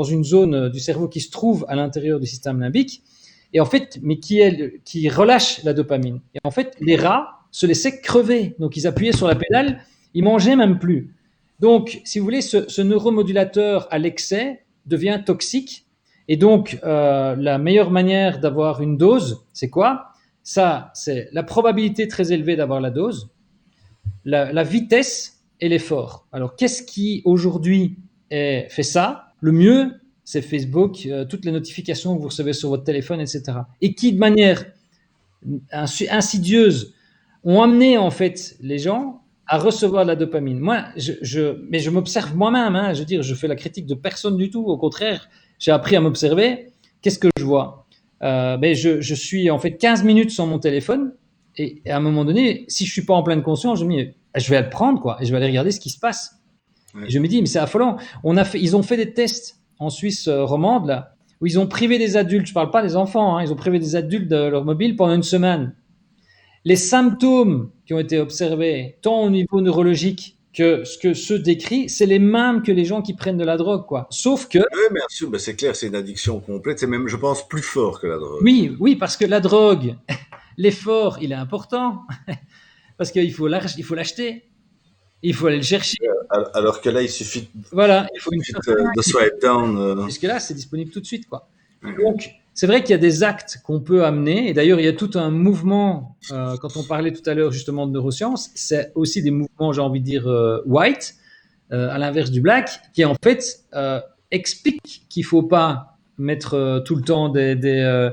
une zone du cerveau qui se trouve à l'intérieur du système limbique, et en fait, mais qui relâche la dopamine. Et en fait, les rats se laissaient crever, donc ils appuyaient sur la pédale, ils mangeaient même plus. Donc, si vous voulez, ce neuromodulateur à l'excès devient toxique, et donc la meilleure manière d'avoir une dose, c'est quoi? Ça, c'est la probabilité très élevée d'avoir la dose, la vitesse et l'effort. Alors, qu'est-ce qui aujourd'hui fait ça? Le mieux, c'est Facebook, toutes les notifications que vous recevez sur votre téléphone, etc. Et qui, de manière insidieuse, ont amené en fait les gens à recevoir de la dopamine. Moi, mais je m'observe moi-même. Hein, je veux dire, je fais la critique de personne du tout. Au contraire, j'ai appris à m'observer. Qu'est-ce que je vois? Je suis en fait 15 minutes sur mon téléphone. Et à un moment donné, si je suis pas en pleine conscience, je me dis, je vais le prendre, quoi, et je vais aller regarder ce qui se passe. Ouais. Et je me dis, mais c'est affolant. Ils ont fait des tests en Suisse romande, là, où ils ont privé des adultes, je parle pas des enfants, hein, ils ont privé des adultes de leur mobile pendant une semaine. Les symptômes qui ont été observés, tant au niveau neurologique que ce que ceux décrits, c'est les mêmes que les gens qui prennent de la drogue, quoi. Sauf que... Oui, bien sûr, ben c'est clair, c'est une addiction complète. C'est même, je pense, plus fort que la drogue. Oui, parce que la drogue, l'effort, il est important. Parce qu'il faut l'acheter. Il faut aller le chercher. Alors que là, il suffit, voilà, il faut de swipe down. Jusque-là, c'est disponible tout de suite, quoi. Donc, c'est vrai qu'il y a des actes qu'on peut amener. Et d'ailleurs, il y a tout un mouvement, quand on parlait tout à l'heure justement de neurosciences, c'est aussi des mouvements, j'ai envie de dire, white, à l'inverse du black, qui en fait explique qu'il ne faut pas mettre tout le temps des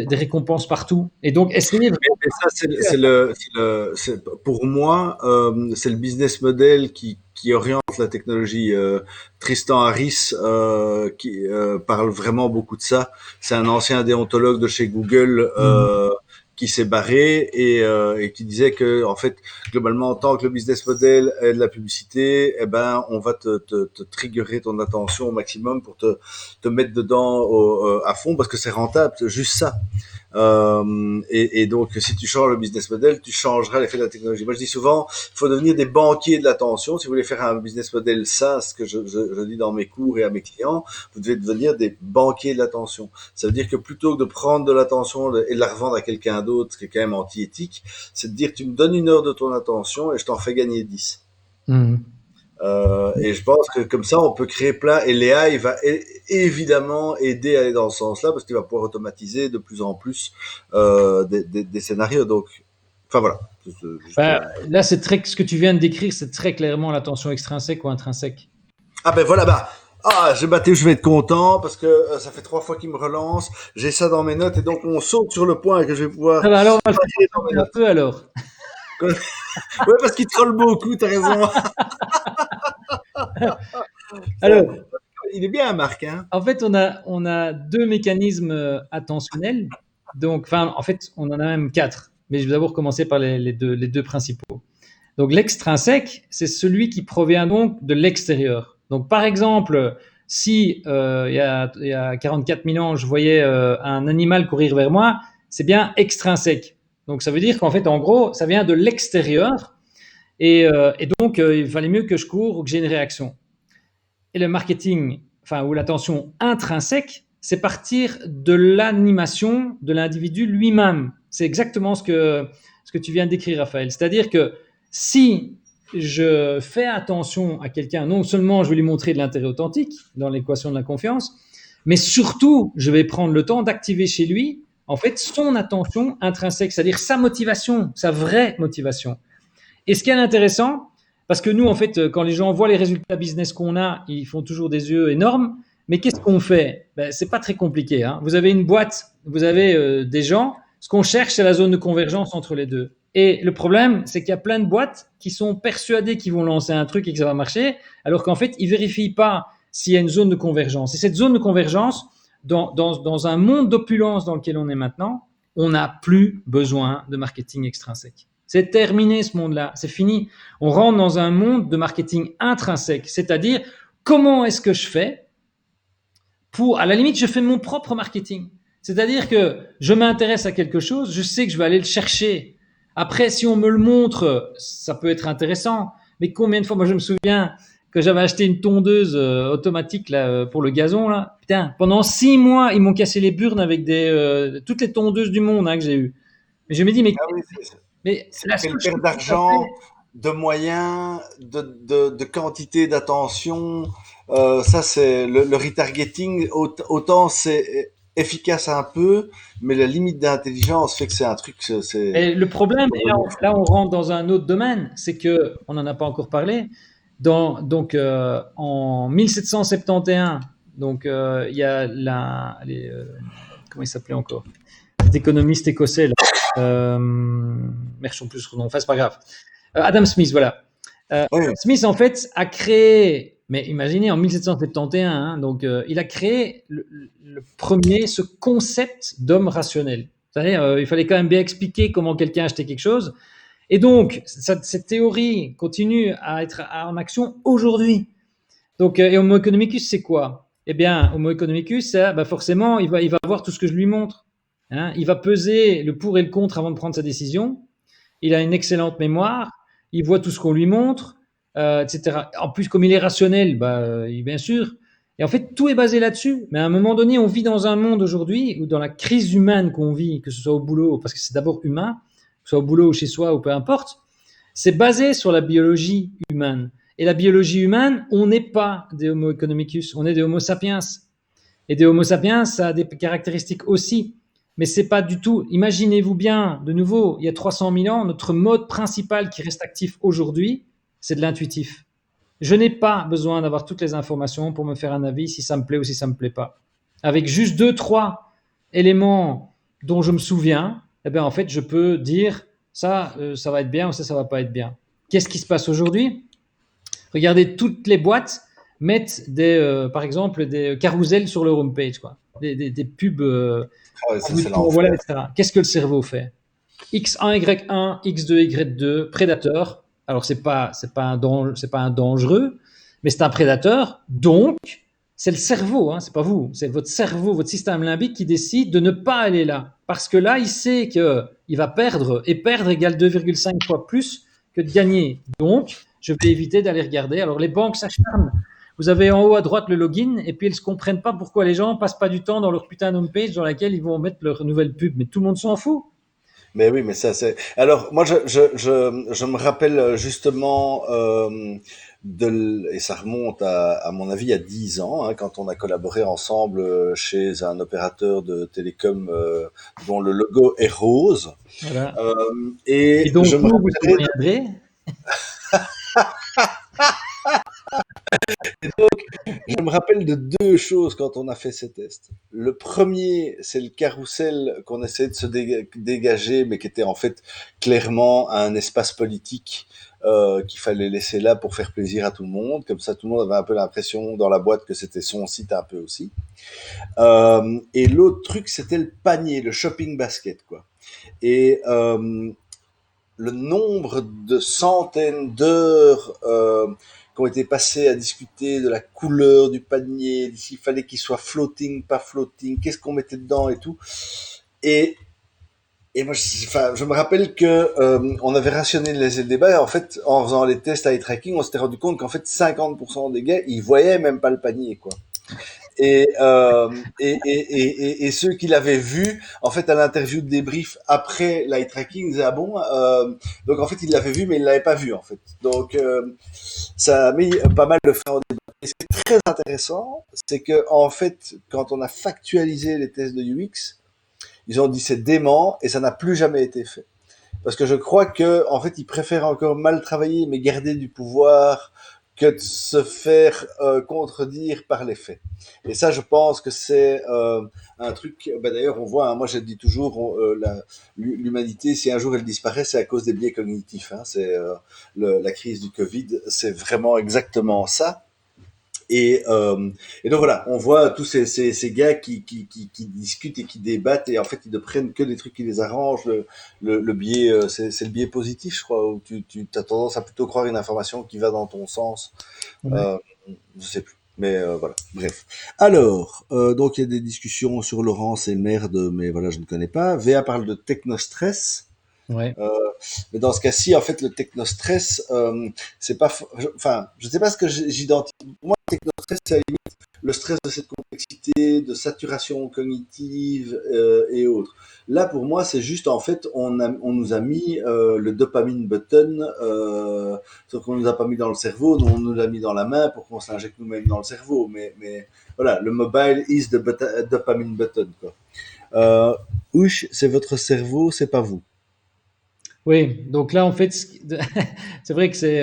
récompenses partout. Et donc, essayer... Pour moi, c'est le business model qui oriente la technologie. Tristan Harris, qui parle vraiment beaucoup de ça. C'est un ancien déontologue de chez Google qui s'est barré et qui disait que, en fait, globalement, tant que le business model est de la publicité, eh ben, on va te triggerer ton attention au maximum pour te mettre dedans à fond parce que c'est rentable, c'est juste ça. Et donc, si tu changes le business model, tu changeras l'effet de la technologie. Moi, je dis souvent, il faut devenir des banquiers de l'attention. Si vous voulez faire un business model sain, ce que je dis dans mes cours et à mes clients, vous devez devenir des banquiers de l'attention. Ça veut dire que plutôt que de prendre de l'attention et de la revendre à quelqu'un d'autre, ce qui est quand même anti-éthique, c'est de dire, tu me donnes 1 heure de ton attention et je t'en fais gagner 10. Et je pense que comme ça, on peut créer plein. Et l'AI va évidemment aider à aller dans ce sens-là parce qu'il va pouvoir automatiser de plus en plus des scénarios. Donc, enfin voilà. Là, c'est très ce que tu viens de décrire, c'est très clairement l'attention extrinsèque ou intrinsèque. Ah ben voilà, je vais être content parce que ça fait 3 fois qu'il me relance. J'ai ça dans mes notes et donc on saute sur le point que je vais pouvoir. Alors on va le faire un peu alors. Ouais, parce qu'il troll beaucoup, t'as raison. Alors, il est bien, Marc. Hein. En fait, on a 2 mécanismes attentionnels. Donc, en fait, on en a même 4. Mais je vais d'abord commencer par les deux principaux. Donc, l'extrinsèque, c'est celui qui provient donc de l'extérieur. Donc, par exemple, si il y a 44 000 ans, je voyais un animal courir vers moi, c'est bien extrinsèque. Donc, ça veut dire qu'en fait, en gros, ça vient de l'extérieur. Et donc, il fallait mieux que je cours ou que j'ai une réaction. Et le marketing, ou l'attention intrinsèque, c'est partir de l'animation de l'individu lui-même. C'est exactement ce que tu viens de décrire, Raphaël. C'est-à-dire que si je fais attention à quelqu'un, non seulement je vais lui montrer de l'intérêt authentique dans l'équation de la confiance, mais surtout, je vais prendre le temps d'activer chez lui, en fait, son attention intrinsèque, c'est-à-dire sa motivation, sa vraie motivation. Et ce qui est intéressant, parce que nous, en fait, quand les gens voient les résultats business qu'on a, ils font toujours des yeux énormes. Mais qu'est-ce qu'on fait? Ben, c'est pas très compliqué, hein. Vous avez une boîte, vous avez des gens. Ce qu'on cherche, c'est la zone de convergence entre les deux. Et le problème, c'est qu'il y a plein de boîtes qui sont persuadées qu'ils vont lancer un truc et que ça va marcher, alors qu'en fait, ils vérifient pas s'il y a une zone de convergence. Et cette zone de convergence, dans un monde d'opulence dans lequel on est maintenant, on n'a plus besoin de marketing extrinsèque. C'est terminé ce monde-là, c'est fini. On rentre dans un monde de marketing intrinsèque, c'est-à-dire comment est-ce que je fais pour, à la limite, je fais mon propre marketing. C'est-à-dire que je m'intéresse à quelque chose, je sais que je vais aller le chercher. Après, si on me le montre, ça peut être intéressant. Mais combien de fois, moi je me souviens que j'avais acheté une tondeuse automatique là pour le gazon là. Putain, pendant 6 mois, ils m'ont cassé les burnes avec toutes les tondeuses du monde que j'ai eues. Mais je me dis, Ah oui, mais c'est la seule quelle chose perte que ça fait, d'argent, de moyens, de quantité d'attention. Ça, c'est le retargeting. Autant c'est efficace un peu, mais la limite d'intelligence fait que c'est un truc, et le problème, et là, on rentre dans un autre domaine, c'est que on n'en a pas encore parlé. En 1771, il y a comment il s'appelait encore, cet économiste écossais là. Merde, je ne sais plus son nom. Enfin, c'est pas grave. Adam Smith, voilà. Oui, Smith, en fait, a créé, mais imaginez, en 1771, hein, il a créé ce concept d'homme rationnel. Vous savez, il fallait quand même bien expliquer comment quelqu'un achetait quelque chose. Et donc, cette théorie continue à être en action aujourd'hui. Et Homo economicus, c'est quoi? Eh bien, Homo economicus, forcément, il va voir tout ce que je lui montre. Hein. Il va peser le pour et le contre avant de prendre sa décision. Il a une excellente mémoire. Il voit tout ce qu'on lui montre, etc. En plus, comme il est rationnel, bien sûr. Et en fait, tout est basé là-dessus. Mais à un moment donné, on vit dans un monde aujourd'hui où dans la crise humaine qu'on vit, que ce soit au boulot, parce que c'est d'abord humain, que ce soit au boulot ou chez soi ou peu importe, c'est basé sur la biologie humaine. Et la biologie humaine, on n'est pas des Homo economicus, on est des Homo sapiens. Et des Homo sapiens, ça a des caractéristiques aussi. Mais c'est pas du tout. Imaginez-vous bien, de nouveau, il y a 300 000 ans, notre mode principal qui reste actif aujourd'hui, c'est de l'intuitif. Je n'ai pas besoin d'avoir toutes les informations pour me faire un avis si ça me plaît ou si ça me plaît pas. Avec juste 2, 3 éléments dont je me souviens, eh bien, en fait, je peux dire ça, ça va être bien ou ça va pas être bien. Qu'est-ce qui se passe aujourd'hui? Regardez, toutes les boîtes mettent par exemple, des carousels sur leur homepage, quoi. Des pubs, ah ouais, ça c'est l'enfer. voilà, etc. Qu'est-ce que le cerveau fait? X1, Y1, X2, Y2, prédateur. Alors, c'est pas un dangereux, mais c'est un prédateur. Donc, c'est le cerveau, hein, c'est pas vous. C'est votre cerveau, votre système limbique qui décide de ne pas aller là. Parce que là, il sait qu'il va perdre, et perdre égale 2,5 fois plus que de gagner. Donc, je vais éviter d'aller regarder. Alors, les banques s'acharnent. Vous avez en haut à droite le login, et puis elles ne comprennent pas pourquoi les gens passent pas du temps dans leur putain homepage dans laquelle ils vont mettre leur nouvelle pub. Mais tout le monde s'en fout. Mais oui, mais ça c'est. Alors moi, je me rappelle justement et ça remonte à mon avis à 10 ans, hein, quand on a collaboré ensemble chez un opérateur de télécom dont le logo est rose. Voilà. Et Et donc, je me vous rappellerai conviendrez. Je me rappelle de deux choses quand on a fait ces tests. Le premier, c'est le carrousel qu'on essayait de se dégager, mais qui était en fait clairement un espace politique qu'il fallait laisser là pour faire plaisir à tout le monde. Comme ça, tout le monde avait un peu l'impression dans la boîte que c'était son site un peu aussi. Et l'autre truc, c'était le panier, le shopping basket, quoi. Et le nombre de centaines d'heures qui ont été passées à discuter de la couleur du panier, s'il fallait qu'il soit floating, pas floating, qu'est-ce qu'on mettait dedans et tout. Et, et moi, je me rappelle que on avait rationné le débat. Et en fait, en faisant les tests eye tracking, on s'était rendu compte qu'en fait, 50% des gars, ils voyaient même pas le panier, quoi. Et ceux qui l'avaient vu, en fait, à l'interview de débrief après l'eye tracking, ils disaient ah bon, donc en fait ils l'avaient vu mais ils l'avaient pas vu en fait. Donc ça a mis pas mal de frein au débat. Et ce qui est très intéressant, c'est que en fait, quand on a factualisé les tests de UX, ils ont dit c'est dément et ça n'a plus jamais été fait. Parce que je crois que, en fait, ils préfèrent encore mal travailler, mais garder du pouvoir, que de se faire contredire par les faits. Et ça, je pense que c'est un truc. Bah, d'ailleurs, on voit. Hein, moi, je dis toujours, l'humanité, si un jour elle disparaît, c'est à cause des biais cognitifs. Hein, c'est la crise du Covid, c'est vraiment exactement ça. Et, euh, et donc voilà, on voit tous ces gars qui discutent et qui débattent et en fait ils ne prennent que des trucs qui les arrangent. Le biais, c'est le biais positif, je crois, où tu as tendance à plutôt croire une information qui va dans ton sens. Ouais. Euh, je sais plus. Mais voilà, bref. Alors, donc il y a des discussions sur Laurence et merde, mais voilà, je ne connais pas. VA parle de technostress. Ouais. Euh, mais dans ce cas-ci, en fait, le technostress, c'est pas, enfin, je sais pas ce que j'identifie. Moi, le technostress, c'est à la limite le stress de cette complexité, de saturation cognitive et autres. Là, pour moi, c'est juste, en fait, on nous a mis le dopamine button, sauf qu'on nous a pas mis dans le cerveau, on nous l'a mis dans la main pour qu'on s'injecte nous-mêmes dans le cerveau. Mais voilà, le mobile is the dopamine button, quoi. Ouch, c'est votre cerveau, c'est pas vous. Oui, donc là, en fait, c'est vrai que c'est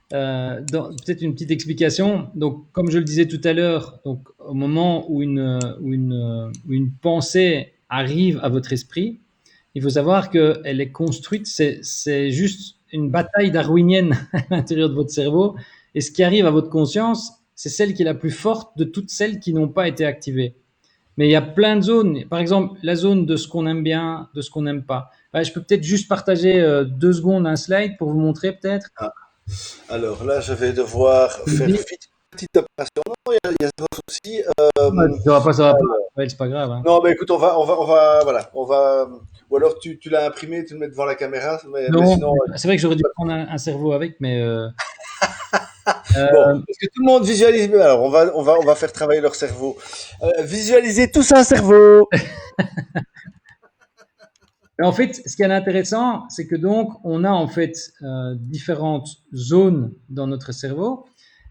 peut-être une petite explication. Donc, comme je le disais tout à l'heure, donc au moment où une pensée arrive à votre esprit, il faut savoir qu'elle est construite, c'est juste une bataille darwinienne à l'intérieur de votre cerveau. Et ce qui arrive à votre conscience, c'est celle qui est la plus forte de toutes celles qui n'ont pas été activées. Mais il y a plein de zones. Par exemple, la zone de ce qu'on aime bien, de ce qu'on n'aime pas. Ouais, je peux peut-être juste partager 2 secondes un slide pour vous montrer peut-être. Ah, alors là, je vais devoir faire Ouais, vite une petite opération. Non, il y a zéro souci. ça va pas. Ouais, c'est pas grave, hein. Non, mais écoute, voilà, ou alors tu l'as imprimé, tu le mets devant la caméra, mais Non, sinon, c'est vrai que j'aurais dû prendre un cerveau avec, mais bon, parce que tout le monde visualise. Alors, on va faire travailler leur cerveau. Visualisez tous un cerveau. en fait, ce qui est intéressant, c'est que donc on a en fait différentes zones dans notre cerveau.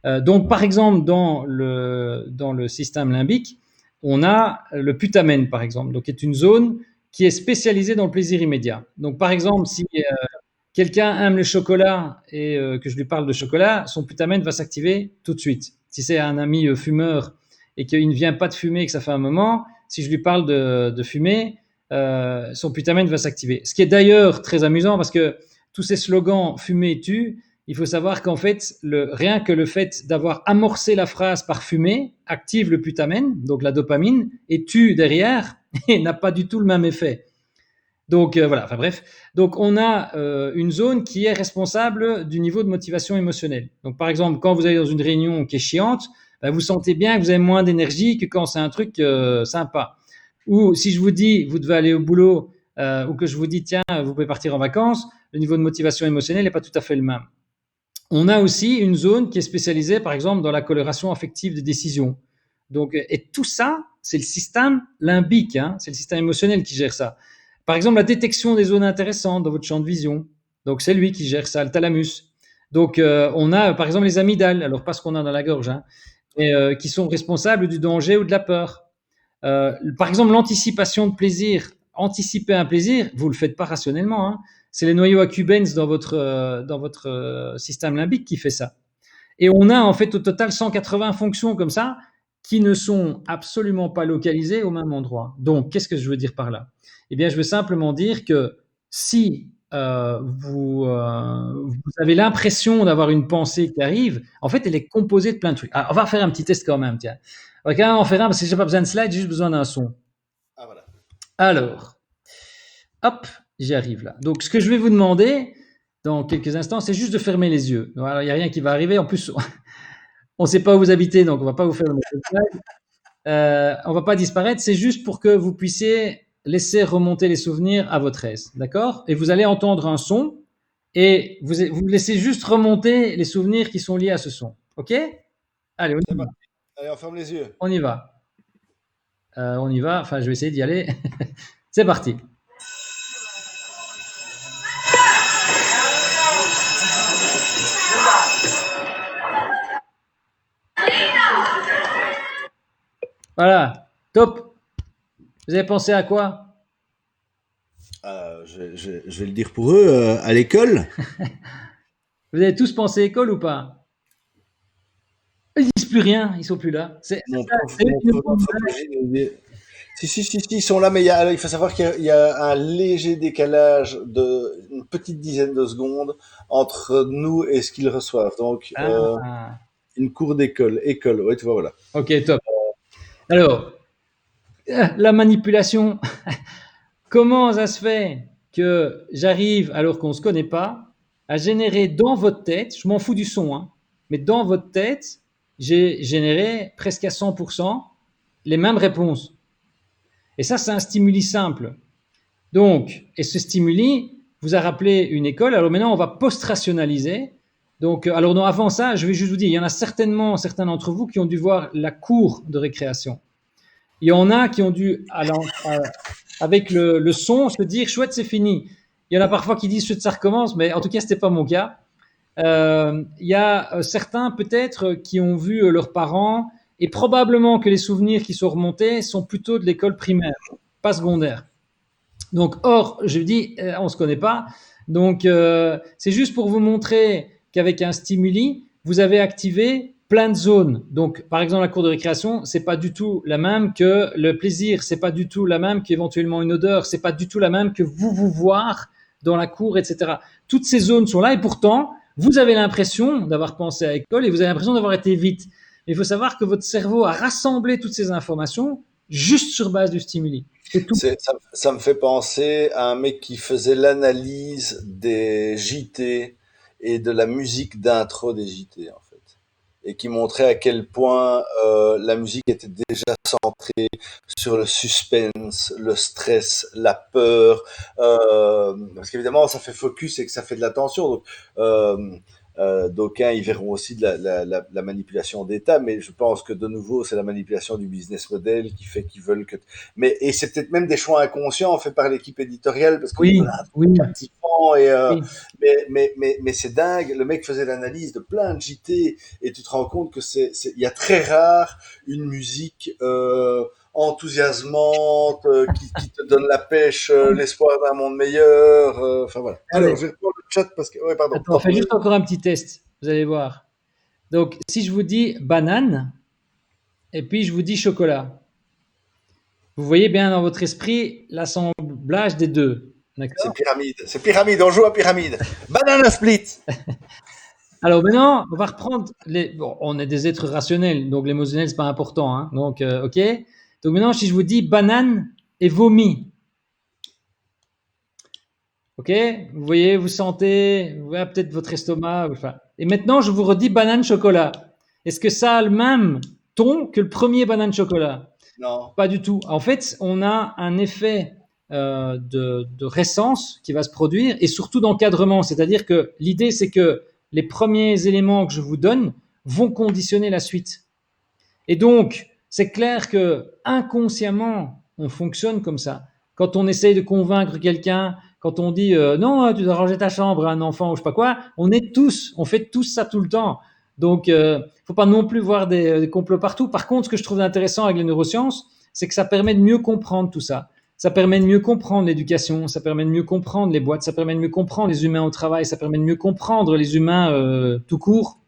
Donc, par exemple, dans le système limbique, on a le putamen, par exemple, donc qui est une zone qui est spécialisée dans le plaisir immédiat. Donc, par exemple, si quelqu'un aime le chocolat et que je lui parle de chocolat, son putamen va s'activer tout de suite. Si c'est un ami fumeur et qu'il ne vient pas de fumer et que ça fait un moment, si je lui parle de fumer, son putamen va s'activer. Ce qui est d'ailleurs très amusant parce que tous ces slogans fumer tue, il faut savoir qu'en fait, rien que le fait d'avoir amorcé la phrase par fumer active le putamen, donc la dopamine, et tue derrière, et n'a pas du tout le même effet. Donc voilà, enfin bref. Donc on a une zone qui est responsable du niveau de motivation émotionnelle. Donc par exemple, quand vous allez dans une réunion qui est chiante, ben, vous sentez bien que vous avez moins d'énergie que quand c'est un truc sympa. Ou si je vous dis, vous devez aller au boulot, ou que je vous dis, tiens, vous pouvez partir en vacances, le niveau de motivation émotionnelle n'est pas tout à fait le même. On a aussi une zone qui est spécialisée, par exemple, dans la coloration affective des décisions. Donc, et tout ça, c'est le système limbique, hein, c'est le système émotionnel qui gère ça. Par exemple, la détection des zones intéressantes dans votre champ de vision. Donc, c'est lui qui gère ça, le thalamus. Donc, on a, par exemple, les amygdales, alors pas ce qu'on a dans la gorge, hein, mais qui sont responsables du danger ou de la peur. Par exemple, l'anticipation de plaisir. Anticiper un plaisir, vous ne le faites pas rationnellement, hein. C'est les noyaux accumbens dans votre système limbique qui fait ça. Et on a en fait au total 180 fonctions comme ça qui ne sont absolument pas localisées au même endroit. Donc, qu'est-ce que je veux dire par là? Eh bien, je veux simplement dire que si vous avez l'impression d'avoir une pensée qui arrive, en fait, elle est composée de plein de trucs. Alors, on va faire un petit test quand même, tiens. On va quand même en faire un parce que j'ai pas besoin de slide, j'ai juste besoin d'un son. Ah voilà. Alors, hop, j'y arrive là. Donc, ce que je vais vous demander dans quelques instants, c'est juste de fermer les yeux. Voilà, il n'y a rien qui va arriver. En plus, on ne sait pas où vous habitez, donc on ne va pas vous faire le slide. On ne va pas disparaître. C'est juste pour que vous puissiez laisser remonter les souvenirs à votre aise. D'accord? Et vous allez entendre un son et vous laissez juste remonter les souvenirs qui sont liés à ce son. OK? Allez, on y va. Allez, on ferme les yeux. On y va. On y va. Enfin, je vais essayer d'y aller. C'est parti. Voilà. Top. Vous avez pensé à quoi? Je vais le dire pour eux, à l'école. Vous avez tous pensé école ou pas? Ils disent plus rien. Ils sont plus là. C'est ça. C'est eux Mon qui nous prof font mal. d'anthropologie nous dit. Si, ils sont là, mais il faut savoir qu'il y a un léger décalage de une petite dizaine de secondes entre nous et ce qu'ils reçoivent. Donc, Ah. une cour d'école, école, ouais, tu vois, voilà. Ok, top. Alors, la manipulation. Comment ça se fait que j'arrive, alors qu'on ne se connaît pas, à générer dans votre tête, je m'en fous du son, hein, mais dans votre tête, j'ai généré presque à 100% les mêmes réponses. Et ça, c'est un stimuli simple. Donc, et ce stimuli vous a rappelé une école. Alors maintenant, on va post-rationaliser. Donc, alors non, avant ça, je vais juste vous dire, il y en a certainement certains d'entre vous qui ont dû voir la cour de récréation. Il y en a qui ont dû, avec le son, se dire chouette, c'est fini. Il y en a parfois qui disent chouette, ça recommence, mais en tout cas, c'était pas mon cas. Il y a certains peut-être qui ont vu leurs parents et probablement que les souvenirs qui sont remontés sont plutôt de l'école primaire, pas secondaire. Donc, or, je dis, on se connaît pas. Donc, c'est juste pour vous montrer qu'avec un stimuli, vous avez activé plein de zones. Donc, par exemple, la cour de récréation, c'est pas du tout la même que le plaisir, c'est pas du tout la même qu'éventuellement une odeur, c'est pas du tout la même que vous voir dans la cour, etc. Toutes ces zones sont là et pourtant, vous avez l'impression d'avoir pensé à l'école et vous avez l'impression d'avoir été vite. Mais il faut savoir que votre cerveau a rassemblé toutes ces informations juste sur base du stimuli. C'est tout. Ça me fait penser à un mec qui faisait l'analyse des JT et de la musique d'intro des JT, en fait. Et qui montrait à quel point la musique était déjà centrée sur le suspense, le stress, la peur. Parce qu'évidemment, ça fait focus et que ça fait de l'attention. Donc, d'aucuns y verront aussi de la manipulation d'État, mais je pense que de nouveau, c'est la manipulation du business model qui fait qu'ils veulent que. Mais et c'est peut-être même des choix inconscients faits par l'équipe éditoriale parce qu'ils Oui, veulent un truc oui, captivant et oui. mais c'est dingue. Le mec faisait l'analyse de plein de JT et tu te rends compte que il y a très rare une musique enthousiasmante qui te donne la pêche, l'espoir d'un monde meilleur. Enfin voilà. Alors Allez, je vais reprendre le chat parce que ouais pardon. attends, fais juste encore un petit test. Vous allez voir. Donc, si je vous dis banane et puis je vous dis chocolat, vous voyez bien dans votre esprit l'assemblage des deux. C'est D'accord? pyramide. C'est pyramide. On joue à pyramide. Banana split. Alors maintenant, on va reprendre les. Bon, on est des êtres rationnels, donc l'émotionnel, c'est pas important. Hein. Donc, ok. Donc maintenant, si je vous dis banane et vomi, ok? Vous voyez, vous sentez, vous voyez peut-être votre estomac. Enfin. Et maintenant, je vous redis banane chocolat. Est-ce que ça a le même ton que le premier banane chocolat? Non. Pas du tout. En fait, on a un effet de récence qui va se produire et surtout d'encadrement. C'est-à-dire que l'idée, c'est que les premiers éléments que je vous donne vont conditionner la suite. Et donc, c'est clair que inconsciemment, on fonctionne comme ça. Quand on essaye de convaincre quelqu'un, quand on dit non, tu dois ranger ta chambre à un enfant ou je sais pas quoi, on fait tous ça tout le temps. Donc, faut pas non plus voir des complots partout. Par contre, ce que je trouve intéressant avec les neurosciences, c'est que ça permet de mieux comprendre tout ça. Ça permet de mieux comprendre l'éducation, ça permet de mieux comprendre les boîtes, ça permet de mieux comprendre les humains au travail, ça permet de mieux comprendre les humains tout court.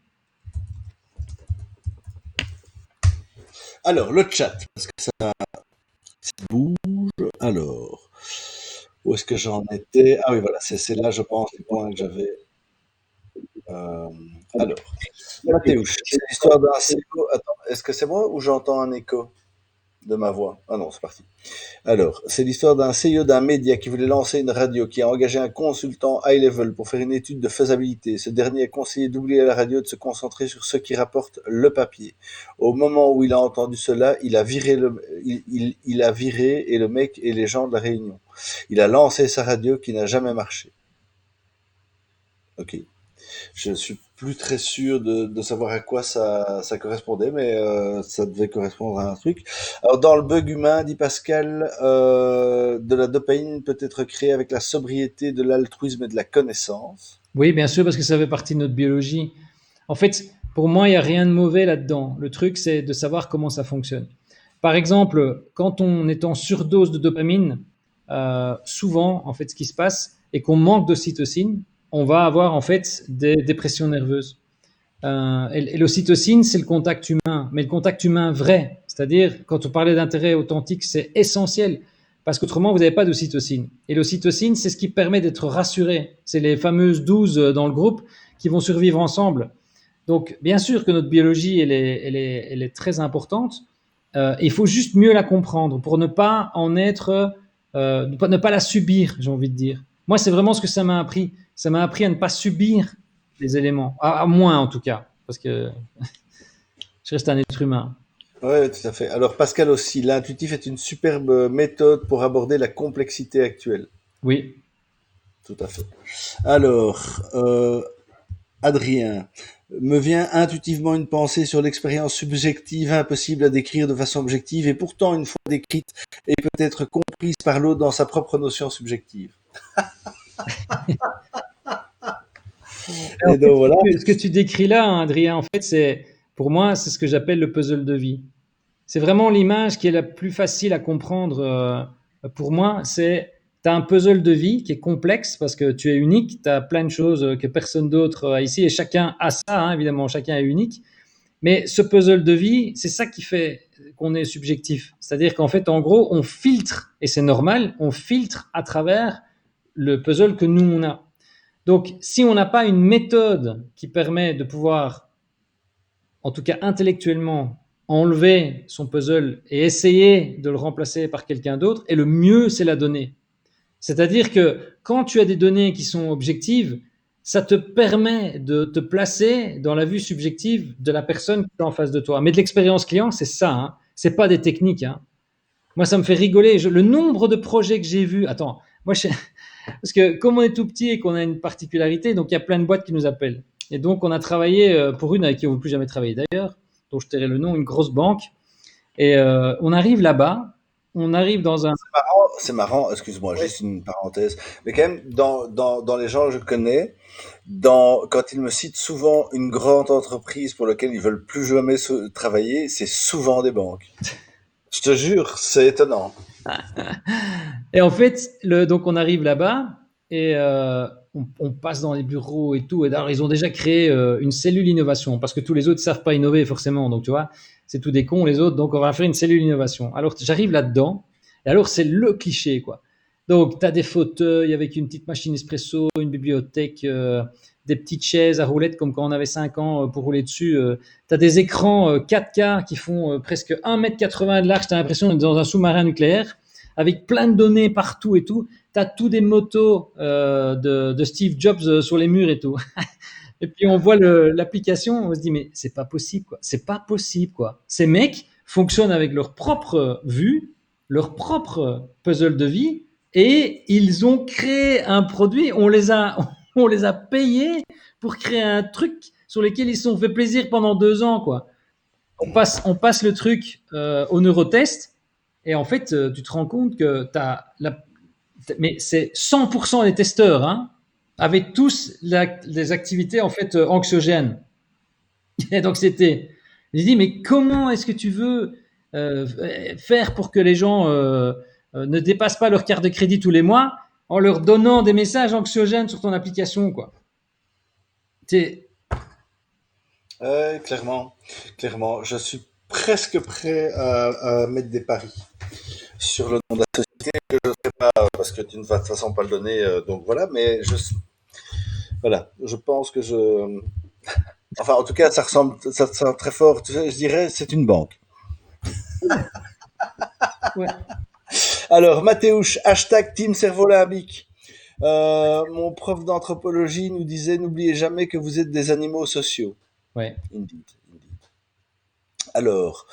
Alors le chat parce que ça bouge. Alors où est-ce que j'en étais? Ah oui voilà, c'est là je pense les points que j'avais. Euh, alors Mathéouche, c'est l'histoire d'un CEO. Attends, est-ce que c'est moi ou j'entends un écho de ma voix? Ah non, c'est parti. Alors, c'est l'histoire d'un CEO d'un média qui voulait lancer une radio, qui a engagé un consultant high level pour faire une étude de faisabilité. Ce dernier a conseillé d'oublier la radio et de se concentrer sur ce qui rapporte le papier. Au moment où il a entendu cela, il a viré il a viré et le mec et les gens de la réunion. Il a lancé sa radio qui n'a jamais marché. Ok. Je suis plus très sûr de savoir à quoi ça correspondait, mais ça devait correspondre à un truc. Alors, dans le bug humain, dit Pascal, de la dopamine peut être créée avec la sobriété, de l'altruisme et de la connaissance. Oui, bien sûr, parce que ça fait partie de notre biologie. En fait, pour moi, il n'y a rien de mauvais là-dedans. Le truc, c'est de savoir comment ça fonctionne. Par exemple, quand on est en surdose de dopamine, souvent, en fait, ce qui se passe est qu'on manque d'ocytocine, on va avoir en fait des dépressions nerveuses. Et l'ocytocine, c'est le contact humain, mais le contact humain vrai. C'est-à-dire, quand on parlait d'intérêt authentique, c'est essentiel, parce qu'autrement, vous n'avez pas d'ocytocine. Et l'ocytocine, c'est ce qui permet d'être rassuré. C'est les fameuses 12 dans le groupe qui vont survivre ensemble. Donc, bien sûr que notre biologie, elle est très importante. Il faut juste mieux la comprendre pour ne pas en être, ne pas la subir, j'ai envie de dire. Moi, c'est vraiment ce que ça m'a appris. Ça m'a appris à ne pas subir les éléments, à moins en tout cas, parce que je reste un être humain. Oui, tout à fait. Alors, Pascal aussi, l'intuitif est une superbe méthode pour aborder la complexité actuelle. Oui. Tout à fait. Alors, Adrien, me vient intuitivement une pensée sur l'expérience subjective impossible à décrire de façon objective et pourtant une fois décrite et peut être comprise par l'autre dans sa propre notion subjective. En Et fait, donc voilà. ce que tu décris là, hein, Adrien, en fait, c'est pour moi, c'est ce que j'appelle le puzzle de vie. C'est vraiment l'image qui est la plus facile à comprendre pour moi. C'est tu as un puzzle de vie qui est complexe parce que tu es unique, tu as plein de choses que personne d'autre a ici et chacun a ça, hein, évidemment, chacun est unique. Mais ce puzzle de vie, c'est ça qui fait qu'on est subjectif. C'est-à-dire qu'en fait, en gros, on filtre, et c'est normal, on filtre à travers le puzzle que nous, on a. Donc, si on n'a pas une méthode qui permet de pouvoir, en tout cas intellectuellement, enlever son puzzle et essayer de le remplacer par quelqu'un d'autre, et le mieux, c'est la donnée. C'est-à-dire que quand tu as des données qui sont objectives, ça te permet de te placer dans la vue subjective de la personne qui est en face de toi. Mais de l'expérience client, c'est ça, hein. C'est pas des techniques, hein. Moi, ça me fait rigoler. Le nombre de projets que j'ai vus. Attends, moi, parce que comme on est tout petit et qu'on a une particularité, donc il y a plein de boîtes qui nous appellent. Et donc, on a travaillé pour une avec qui on ne veut plus jamais travailler d'ailleurs, dont je tairai le nom, une grosse banque. Et on arrive là-bas, on arrive dans un. C'est marrant, excuse-moi, Oui. juste une parenthèse, mais quand même, dans les gens que je connais, quand ils me citent souvent une grande entreprise pour laquelle ils veulent plus jamais travailler, c'est souvent des banques. Je te jure, c'est étonnant. Et en fait, donc on arrive là-bas et on passe dans les bureaux et tout. Et alors, ils ont déjà créé une cellule innovation parce que tous les autres ne savent pas innover forcément. Donc, tu vois, c'est tout des cons les autres. Donc, on va faire une cellule innovation. Alors, j'arrive là-dedans et alors, c'est le cliché, quoi. Donc, tu as des fauteuils avec une petite machine espresso, une bibliothèque, des petites chaises à roulettes comme quand on avait 5 ans pour rouler dessus. Tu as des écrans 4K qui font presque 1,80 m de large. Tu as l'impression d'être dans un sous-marin nucléaire avec plein de données partout et tout. Tu as tous des motos de Steve Jobs sur les murs et tout. Et puis on voit l'application, on se dit mais c'est pas possible quoi. C'est pas possible quoi. Ces mecs fonctionnent avec leur propre vue, leur propre puzzle de vie et ils ont créé un produit, on les a payés pour créer un truc sur lequel ils se sont fait plaisir pendant 2 ans quoi. On passe le truc au neurotest et en fait, tu te rends compte que mais c'est 100% des testeurs, hein, avaient tous des activités en fait anxiogènes. Et donc c'était, j'ai dit mais comment est-ce que tu veux faire pour que les gens ne dépassent pas leur carte de crédit tous les mois en leur donnant des messages anxiogènes sur ton application quoi. C'est Clairement, clairement, je suis presque prêt à mettre des paris sur le nom de la société que je ne ferai pas parce que tu ne vas de toute façon pas le donner, donc voilà. Mais voilà, je pense que enfin, en tout cas, ça ressemble très fort. Tu sais, je dirais, c'est une banque. ouais. Alors, Mathéouche, hashtag Team Cerveau Limbique. Mon prof d'anthropologie nous disait, n'oubliez jamais que vous êtes des animaux sociaux. Ouais. Indeed, indeed. Alors,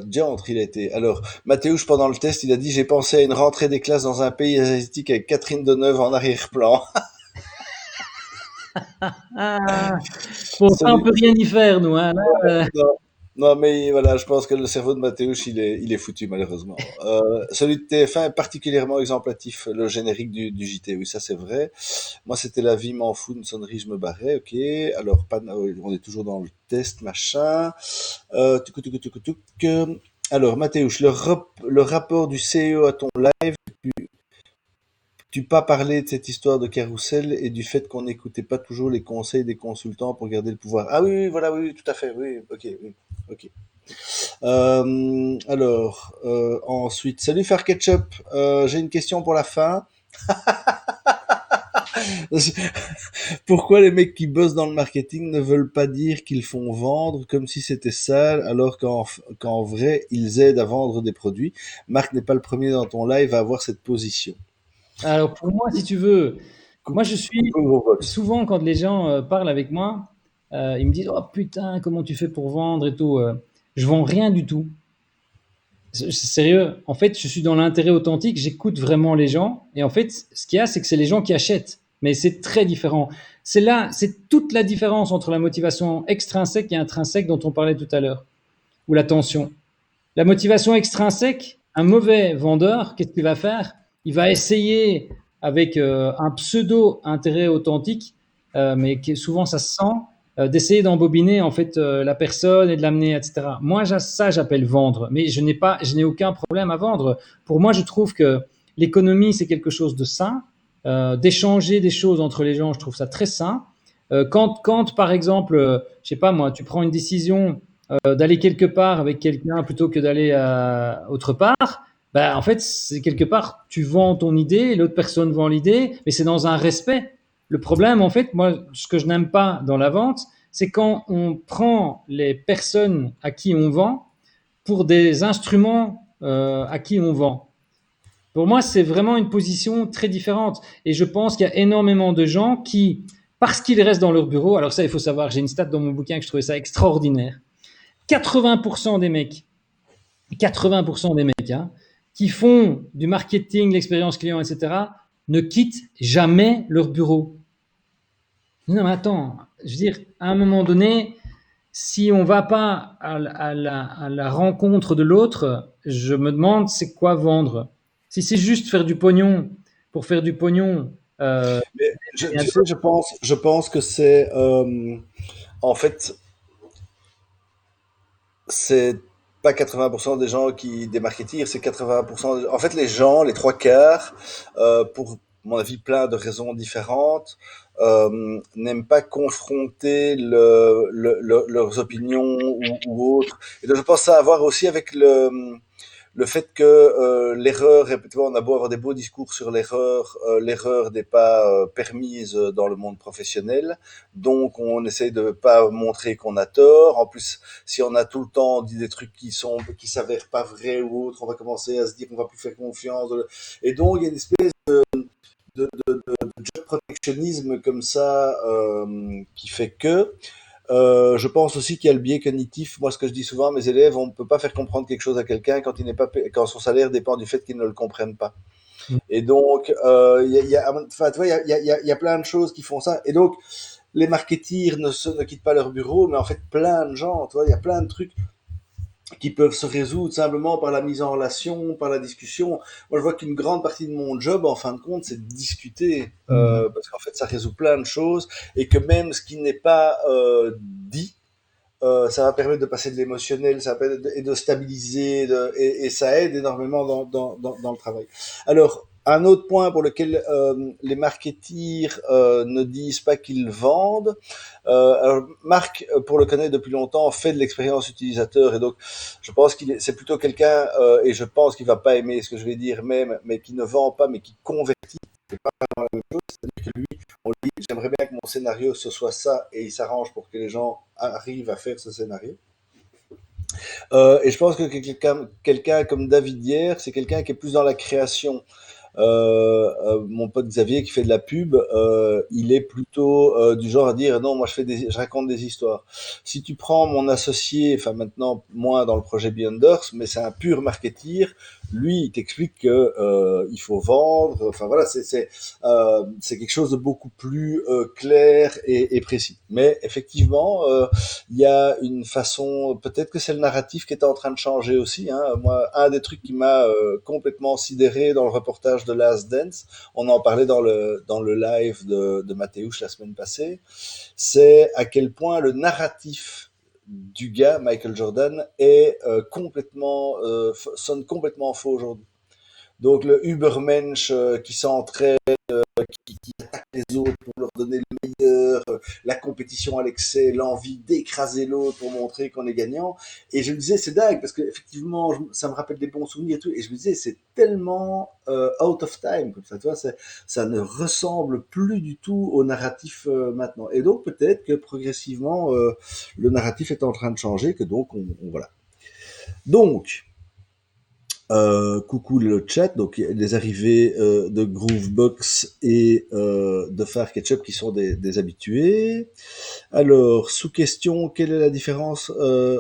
diantre, il a été. Alors, Mathéouche, pendant le test, il a dit, j'ai pensé à une rentrée des classes dans un pays asiatique avec Catherine Deneuve en arrière-plan. Ah, bon, ça, on Celui, peut rien y faire, nous, hein, là, non, non, mais voilà, je pense que le cerveau de Mathéus, il est foutu, malheureusement. Celui de TF1 est particulièrement exemplatif, le générique du JT, oui, ça c'est vrai. Moi, c'était la vie m'en fout, une sonnerie, je me barrais, ok. Alors, pas, on est toujours dans le test, machin. Tuc, tuc, tuc, tuc, alors, Mathéus, le rapport du CEO à ton live, tu pas parlé de cette histoire de carrousel et du fait qu'on n'écoutait pas toujours les conseils des consultants pour garder le pouvoir. Ah oui, oui, voilà, oui, oui, tout à fait, oui, ok, oui, ok. Ensuite, salut Fair Ketchup, j'ai une question pour la fin. Pourquoi les mecs qui bossent dans le marketing ne veulent pas dire qu'ils font vendre comme si c'était sale alors qu'en vrai ils aident à vendre des produits? Marc n'est pas le premier dans ton live à avoir cette position. alors pour moi, si tu veux, moi je suis Coupez vos votes. souvent quand les gens parlent avec moi, ils me disent oh putain comment tu fais pour vendre et tout. Je vends rien du tout. C'est sérieux. En fait, je suis dans l'intérêt authentique. J'écoute vraiment les gens et en fait, ce qu'il y a, c'est que c'est les gens qui achètent. Mais c'est très différent. C'est là, c'est toute la différence entre la motivation extrinsèque et intrinsèque dont on parlait tout à l'heure, ou la tension. La motivation extrinsèque, un mauvais vendeur, qu'est-ce qu'il va faire? Il va essayer avec un pseudo intérêt authentique, mais qui souvent ça se sent, d'essayer d'embobiner en fait la personne et de l'amener, etc. Moi, ça j'appelle vendre, mais je n'ai aucun problème à vendre. Pour moi, je trouve que l'économie c'est quelque chose de sain, d'échanger des choses entre les gens, je trouve ça très sain. Quand par exemple, je sais pas moi, tu prends une décision d'aller quelque part avec quelqu'un plutôt que d'aller autre part, bah, en fait, c'est quelque part, tu vends ton idée, l'autre personne vend l'idée, mais c'est dans un respect. Le problème, en fait, moi, ce que je n'aime pas dans la vente, c'est quand on prend les personnes à qui on vend pour des instruments à qui on vend. Pour moi, c'est vraiment une position très différente. Et je pense qu'il y a énormément de gens qui, parce qu'ils restent dans leur bureau, alors ça, il faut savoir, j'ai une stat dans mon bouquin que je trouvais ça extraordinaire. 80% des mecs, 80% des mecs qui font du marketing, l'expérience client, etc., ne quittent jamais leur bureau. Non, mais attends, je veux dire, à un moment donné, si on va pas à la rencontre de l'autre, je me demande c'est quoi vendre. Si c'est juste faire du pognon pour faire du pognon, Mais tu sais, je pense que en fait, c'est pas 80% des gens des marketeers, c'est 80%. En fait, les gens, les trois quarts, pour mon avis, plein de raisons différentes, n'aiment pas confronter leurs opinions ou autres. Et donc, je pense que ça a à voir aussi avec le fait que l'erreur, tu vois, on a beau avoir des beaux discours sur l'erreur, l'erreur n'est pas permise dans le monde professionnel, donc on essaye de pas montrer qu'on a tort. En plus, si on a tout le temps dit des trucs qui s'avèrent pas vrais ou autres, on va commencer à se dire qu'on va plus faire confiance. Et donc il y a une espèce de job protectionnisme comme ça qui fait que je pense aussi qu'il y a le biais cognitif. Moi, ce que je dis souvent à mes élèves, on ne peut pas faire comprendre quelque chose à quelqu'un quand il n'est pas, quand son salaire dépend du fait qu'il ne le comprenne pas. Et donc, enfin, tu vois, il y a plein de choses qui font ça. Et donc, les marketeers ne quittent pas leur bureau, mais en fait, plein de gens, tu vois, il y a plein de trucs qui peuvent se résoudre simplement par la mise en relation, par la discussion. Moi, je vois qu'une grande partie de mon job, en fin de compte, c'est de discuter, parce qu'en fait, ça résout plein de choses, et que même ce qui n'est pas dit, ça va permettre de passer de l'émotionnel, ça va permettre et de stabiliser, et ça aide énormément dans le travail. Alors, un autre point pour lequel les marketeers ne disent pas qu'ils vendent. Alors Marc, pour le connaître depuis longtemps, fait de l'expérience utilisateur, et donc je pense c'est plutôt quelqu'un, et je pense qu'il va pas aimer ce que je vais dire même, mais qui ne vend pas, mais qui convertit. C'est pas la même chose, c'est-à-dire que lui, on lui dit j'aimerais bien que mon scénario ce soit ça, et il s'arrange pour que les gens arrivent à faire ce scénario. Et je pense que quelqu'un comme David Hier, c'est quelqu'un qui est plus dans la création. Mon pote Xavier qui fait de la pub, il est plutôt du genre à dire non, moi je raconte des histoires. Si tu prends mon associé, enfin maintenant moins dans le projet Beyonders, mais c'est un pur marketeer, lui il t'explique que il faut vendre. Enfin voilà, c'est quelque chose de beaucoup plus clair et précis. Mais effectivement, il y a une façon, peut-être que c'est le narratif qui est en train de changer aussi. Hein. Moi, un des trucs qui m'a complètement sidéré dans le reportage de Last Dance, on en parlait dans le live de Mathéouche la semaine passée, c'est à quel point le narratif du gars, Michael Jordan, est sonne complètement faux aujourd'hui. Donc le Ubermensch qui s'entraîne, qui attaque les autres pour leur donner le meilleur, la compétition à l'excès, l'envie d'écraser l'autre pour montrer qu'on est gagnant. Et je me disais, c'est dingue, parce qu'effectivement, ça me rappelle des bons souvenirs et tout. Et je me disais, c'est tellement out of time, comme ça, tu vois, ça ne ressemble plus du tout au narratif maintenant. Et donc, peut-être que progressivement, le narratif est en train de changer, que donc, voilà. Donc, coucou le chat, donc les arrivées de Groovebox et de Far Ketchup qui sont des habitués. Alors, sous question, quelle est la différence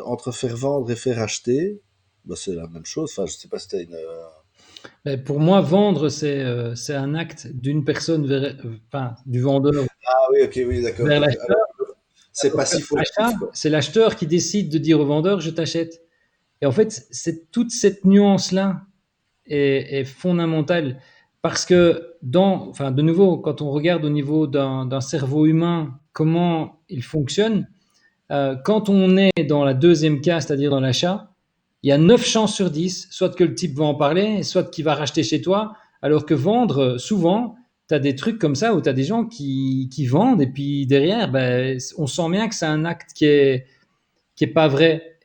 entre faire vendre et faire acheter? Bah, c'est la même chose, enfin je sais pas si t'as une... Ben, pour moi, vendre, c'est un acte d'une personne enfin, du vendeur Ah oui, ok, oui, d'accord. vers Donc, l'acheteur. alors, c'est passif ou Achat, actif, quoi. c'est l'acheteur qui décide de dire au vendeur, je t'achète. Et en fait, toute cette nuance-là est fondamentale parce que enfin, de nouveau, quand on regarde au niveau d'un cerveau humain, comment il fonctionne, quand on est dans la deuxième cas, c'est-à-dire dans l'achat, il y a 9 chances sur 10, soit que le type va en parler, soit qu'il va racheter chez toi, alors que vendre, souvent, tu as des trucs comme ça où tu as des gens qui vendent et puis derrière, ben, on sent bien que c'est un acte qui est pas vrai.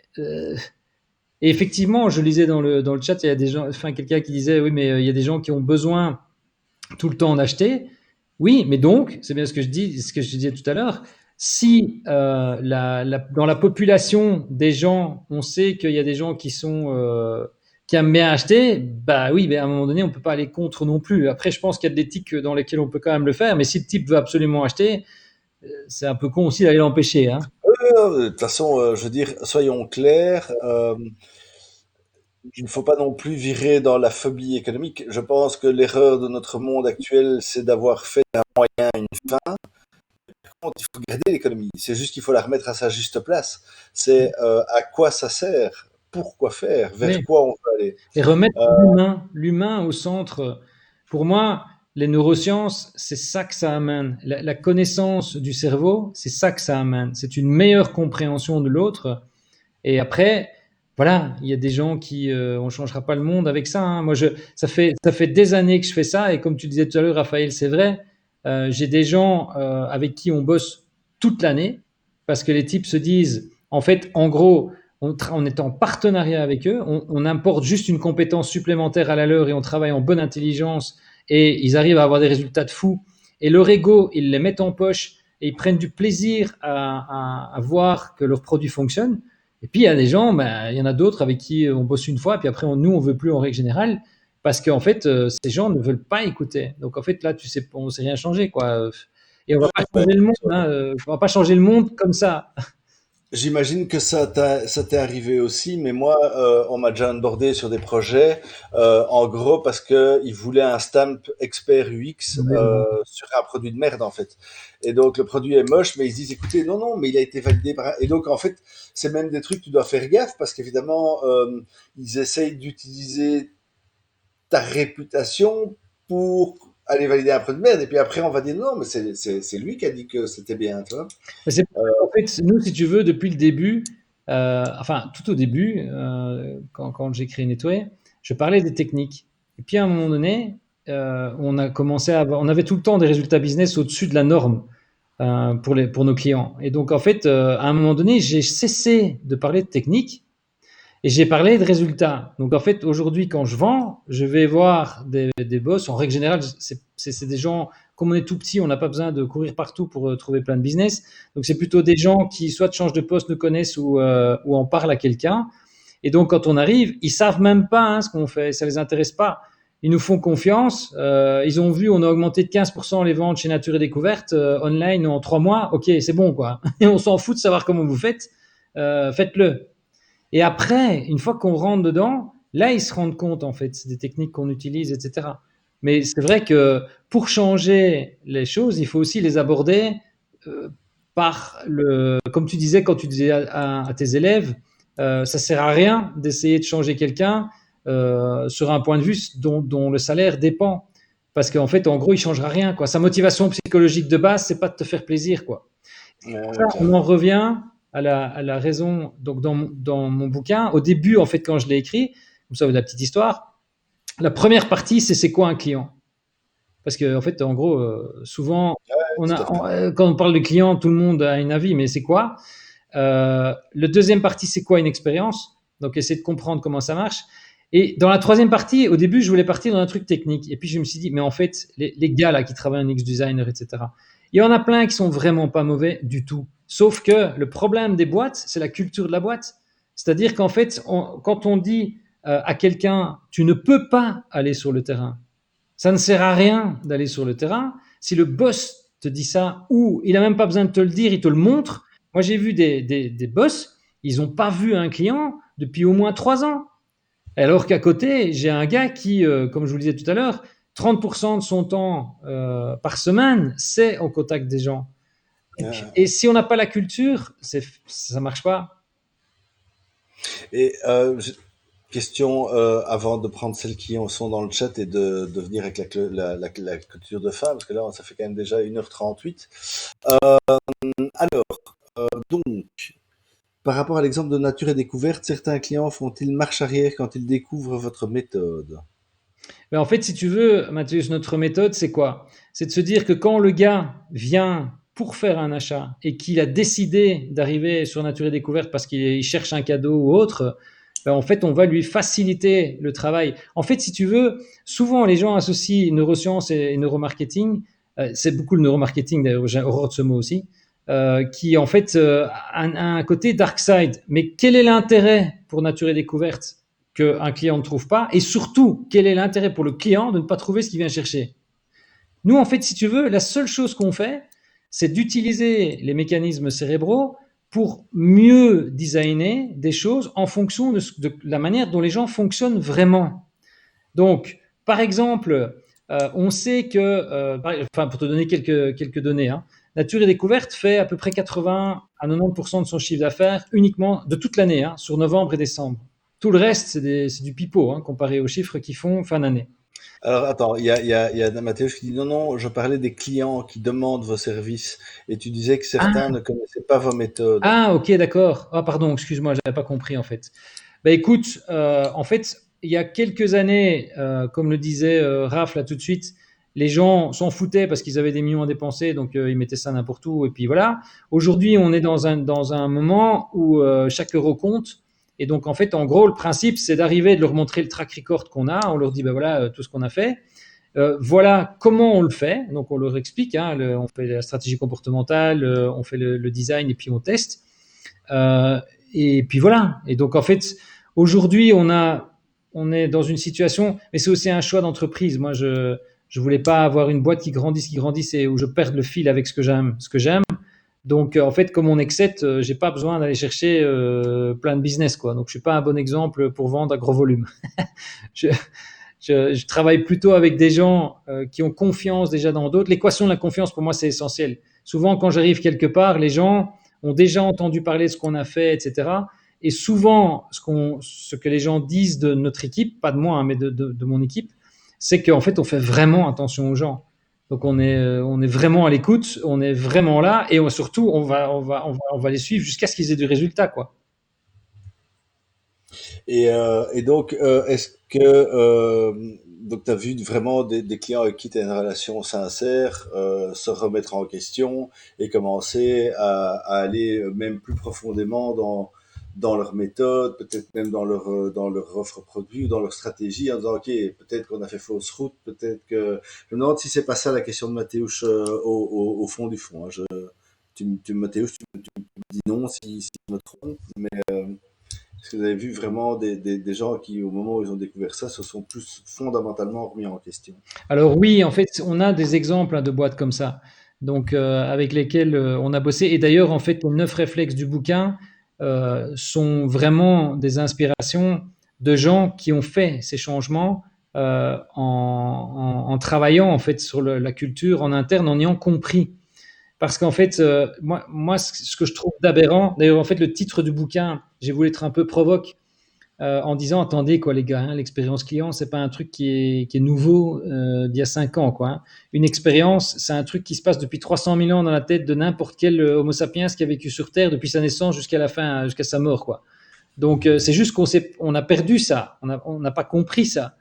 Et effectivement, je lisais dans le chat, il y a des gens, enfin quelqu'un qui disait oui, mais il y a des gens qui ont besoin tout le temps d'acheter. Oui, mais donc, c'est bien ce que je dis, ce que je disais tout à l'heure. Si dans la population des gens, on sait qu'il y a des gens qui aiment bien acheter, bah oui, mais à un moment donné, on peut pas aller contre non plus. Après, je pense qu'il y a des tics dans lesquels on peut quand même le faire, mais si le type veut absolument acheter, c'est un peu con aussi d'aller l'empêcher, hein. De toute façon, je veux dire, soyons clairs, il ne faut pas non plus virer dans la phobie économique. Je pense que l'erreur de notre monde actuel, c'est d'avoir fait un moyen une fin. Il faut garder l'économie. C'est juste qu'il faut la remettre à sa juste place. C'est à quoi ça sert, pourquoi faire, vers Oui. quoi on veut aller. Et remettre l'humain au centre. Pour moi, les neurosciences, c'est ça que ça amène. La connaissance du cerveau, c'est ça que ça amène. C'est une meilleure compréhension de l'autre. Et après, voilà, il y a des gens qui, on changera pas le monde avec ça, hein. Moi, ça fait des années que je fais ça. Et comme tu disais tout à l'heure, Raphaël, c'est vrai. J'ai des gens avec qui on bosse toute l'année parce que les types se disent, en fait, en gros, on est en partenariat avec eux, on importe juste une compétence supplémentaire à la leur et on travaille en bonne intelligence et ils arrivent à avoir des résultats de fou. Et leur ego, ils les mettent en poche et ils prennent du plaisir à voir que leur produit fonctionne. Et puis il y a des gens, ben, il y en a d'autres avec qui on bosse une fois et puis après nous on veut plus en règle générale parce qu'en fait ces gens ne veulent pas écouter. Donc en fait là tu sais, on sait rien changer quoi. Et on va pas changer le monde, hein, on va pas changer le monde comme ça. J'imagine que ça t'est arrivé aussi, mais moi, on m'a déjà onboardé sur des projets, en gros parce que ils voulaient un stamp expert UX sur un produit de merde en fait. Et donc le produit est moche, mais ils se disent écoutez, non, non, mais il a été validé par... Et donc en fait, c'est même des trucs que tu dois faire gaffe parce qu'évidemment, ils essayent d'utiliser ta réputation pour aller valider un produit de merde. Et puis après, on va dire non, mais c'est lui qui a dit que c'était bien, tu vois. C'est en fait, nous, si tu veux, depuis le début, enfin tout au début, quand j'ai créé Netway, je parlais des techniques. Et puis à un moment donné, on a commencé on avait tout le temps des résultats business au-dessus de la norme pour nos clients. Et donc en fait, à un moment donné, j'ai cessé de parler de technique et j'ai parlé de résultats. Donc en fait, aujourd'hui, quand je vends, je vais voir des boss. En règle générale, c'est des gens, comme on est tout petit, on n'a pas besoin de courir partout pour trouver plein de business. Donc c'est plutôt des gens qui soit changent de poste, nous connaissent ou en parlent à quelqu'un. Et donc quand on arrive, ils savent même pas ce qu'on fait, ça les intéresse pas. ils nous font confiance. Ils ont vu, on a augmenté de 15% les ventes chez Nature et Découverte online en 3 mois. Ok, c'est bon, quoi. Et on s'en fout de savoir comment vous faites. Faites-le. Et après, une fois qu'on rentre dedans, là, ils se rendent compte, en fait, des techniques qu'on utilise, etc. Mais c'est vrai que pour changer les choses, il faut aussi les aborder euh, par comme tu disais quand tu disais à tes élèves, ça sert à rien d'essayer de changer quelqu'un sur un point de vue dont le salaire dépend. Parce qu'en fait, en gros, il changera rien, quoi. Sa motivation psychologique de base, c'est pas de te faire plaisir, quoi. Pour ça, on Clairement. en revient à la raison. Donc, dans mon bouquin, au début, en fait, quand je l'ai écrit, comme ça, la petite histoire, la première partie, c'est quoi un client? Parce que, en fait, en gros, souvent, Tout à fait. quand on parle de client, tout le monde a un avis, mais c'est quoi? Le deuxième partie, c'est quoi une expérience? Donc, essayer de comprendre comment ça marche. Et dans la troisième partie, au début, je voulais partir dans un truc technique. Et puis, je me suis dit, mais en fait, les gars là qui travaillent en X-Designer, etc., il y en a plein qui sont vraiment pas mauvais du tout. Sauf que le problème des boîtes, c'est la culture de la boîte. C'est-à-dire qu'en fait, quand on dit à quelqu'un, tu ne peux pas aller sur le terrain, ça ne sert à rien d'aller sur le terrain. Si le boss te dit ça, ou il n'a même pas besoin de te le dire, il te le montre. Moi, j'ai vu des boss, ils n'ont pas vu un client depuis au moins 3 ans. Alors qu'à côté, j'ai un gars qui, comme je vous le disais tout à l'heure, 30% de son temps par semaine, c'est au contact des gens. Et si on n'a pas la culture, ça ne marche pas. Et question avant de prendre celles qui sont dans le chat et de venir avec la culture de fin, parce que là, ça fait quand même déjà 1h38. Alors, donc, par rapport à l'exemple de Nature et Découverte, certains clients font-ils marche arrière quand ils découvrent votre méthode? Mais en fait, si tu veux, Mathieu, notre méthode, c'est quoi? C'est de se dire que quand le gars vient pour faire un achat et qu'il a décidé d'arriver sur Nature et Découverte parce qu'il cherche un cadeau ou autre, ben en fait, on va lui faciliter le travail. En fait, si tu veux, souvent les gens associent neurosciences et neuromarketing. C'est beaucoup le neuromarketing, d'ailleurs, j'ai horreur de ce mot aussi, qui en fait a un côté dark side. Mais quel est l'intérêt pour Nature et Découverte qu'un client ne trouve pas? Et surtout, quel est l'intérêt pour le client de ne pas trouver ce qu'il vient chercher? Nous, en fait, si tu veux, la seule chose qu'on fait, c'est d'utiliser les mécanismes cérébraux pour mieux designer des choses en fonction de la manière dont les gens fonctionnent vraiment. Donc, par exemple, on sait que, enfin, pour te donner quelques données, hein, Nature et Découverte fait à peu près 80 à 90% de son chiffre d'affaires uniquement de toute l'année, hein, sur novembre et décembre. Tout le reste, c'est du pipeau, hein, comparé aux chiffres qu'ils font fin d'année. Alors, attends, il y a Mathéus qui dit non, non, je parlais des clients qui demandent vos services et tu disais que certains Ah, ne connaissaient pas vos méthodes. ok, d'accord. Ah, pardon, excuse-moi, je n'avais pas compris en fait. Bah écoute, en fait, il y a quelques années, comme le disait Raph là tout de suite, les gens s'en foutaient parce qu'ils avaient des millions à dépenser, donc ils mettaient ça n'importe où, et puis voilà. Aujourd'hui, on est dans un moment où chaque euro compte, et donc en fait, en gros, le principe, c'est d'arriver, de leur montrer le track record qu'on a, on leur dit, ben voilà, tout ce qu'on a fait. Voilà comment on le fait, donc on leur explique, hein, on fait la stratégie comportementale, on fait le design, et puis on teste. Euh, et puis voilà. Et donc en fait, aujourd'hui, on est dans une situation, mais c'est aussi un choix d'entreprise. Moi, je voulais pas avoir une boîte qui grandisse et où je perde le fil avec ce que j'aime. Donc en fait, comme on est que 7, j'ai pas besoin d'aller chercher plein de business, quoi. Donc je suis pas un bon exemple pour vendre à gros volume. je, je travaille plutôt avec des gens qui ont confiance déjà dans d'autres. L'équation de la confiance, pour moi, c'est essentiel. Souvent, quand j'arrive quelque part, les gens ont déjà entendu parler de ce qu'on a fait, etc. Et souvent, ce que les gens disent de notre équipe, pas de moi, hein, mais de mon équipe, c'est qu'en fait, on fait vraiment attention aux gens. Donc, on est vraiment à l'écoute, on est vraiment là, et surtout, on va les suivre jusqu'à ce qu'ils aient du résultat, quoi. Et donc, est-ce que donc tu as vu vraiment des clients avec qui tu as une relation sincère se remettre en question et commencer à aller même plus profondément dans leur méthode, peut-être même dans leur offre produit ou dans leur stratégie, en disant ok, peut-être qu'on a fait fausse route, peut-être que je me demande si c'est pas ça la question de Mathéus au fond du fond. Hein. Mathéus, tu me dis non si je me trompe, mais Est-ce que vous avez vu vraiment des gens qui, au moment où ils ont découvert ça, se sont plus fondamentalement remis en question? Alors oui, en fait, on a des exemples de boîtes comme ça, donc avec lesquelles on a bossé. Et d'ailleurs, en fait, les 9 réflexes du bouquin sont vraiment des inspirations de gens qui ont fait ces changements en travaillant en fait sur la culture en interne, en ayant compris. Parce qu'en fait, moi, ce que je trouve d'aberrant, d'ailleurs, en fait, le titre du bouquin, j'ai voulu être un peu provoque en disant attendez quoi les gars, hein, l'expérience client c'est pas un truc qui est nouveau d'il y a 5 ans quoi. Hein. Une expérience c'est un truc qui se passe depuis 300 000 ans dans la tête de n'importe quel Homo sapiens qui a vécu sur Terre depuis sa naissance jusqu'à la fin, jusqu'à sa mort quoi. Donc c'est juste on a perdu ça, on n'a pas compris ça.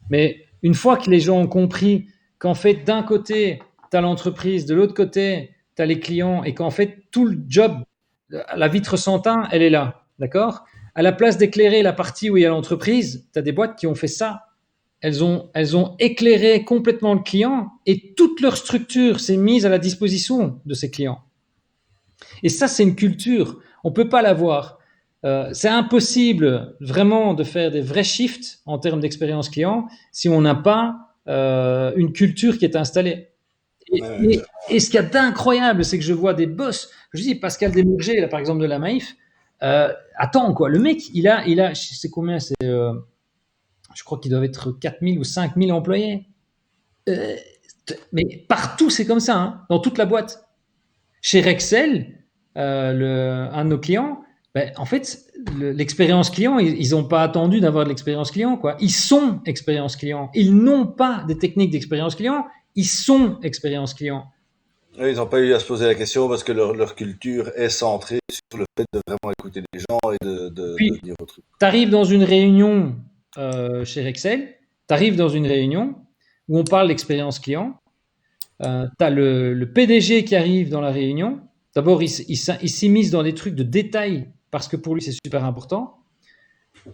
Mais une fois que les gens ont compris qu'en fait d'un côté tu as l'entreprise, de l'autre côté tu as les clients et qu'en fait tout le job, la vitre sans teint, elle est là, d'accord. À la place d'éclairer la partie où il y a l'entreprise, tu as des boîtes qui ont fait ça. Elles ont éclairé complètement le client et toute leur structure s'est mise à la disposition de ces clients. Et ça, c'est une culture. On ne peut pas l'avoir. C'est impossible vraiment de faire des vrais shifts en termes d'expérience client si on n'a pas une culture qui est installée. Et ce qu'il y a d'incroyable, c'est que je vois des boss. Je dis Pascal Desmourgers, là, par exemple, de la Maïf. Attends, quoi. Le mec, il a, je sais combien, je crois qu'il doit être 4000 ou 5000 employés. Euh, mais partout, c'est comme ça, hein, dans toute la boîte. Chez Rexel, un de nos clients, ben, en fait, l'expérience client, ils n'ont pas attendu d'avoir de l'expérience client, quoi. Ils sont expérience client. Ils n'ont pas des techniques d'expérience client. Ils sont expérience client. Oui, ils n'ont pas eu à se poser la question parce que leur culture est centrée sur le fait de vraiment écouter les gens et de Puis, dire au truc. tu arrives dans une réunion chez Rexel, tu arrives dans une réunion où on parle d'expérience client, tu as le PDG qui arrive dans la réunion. D'abord, il s'immisce dans des trucs de détails parce que pour lui, c'est super important.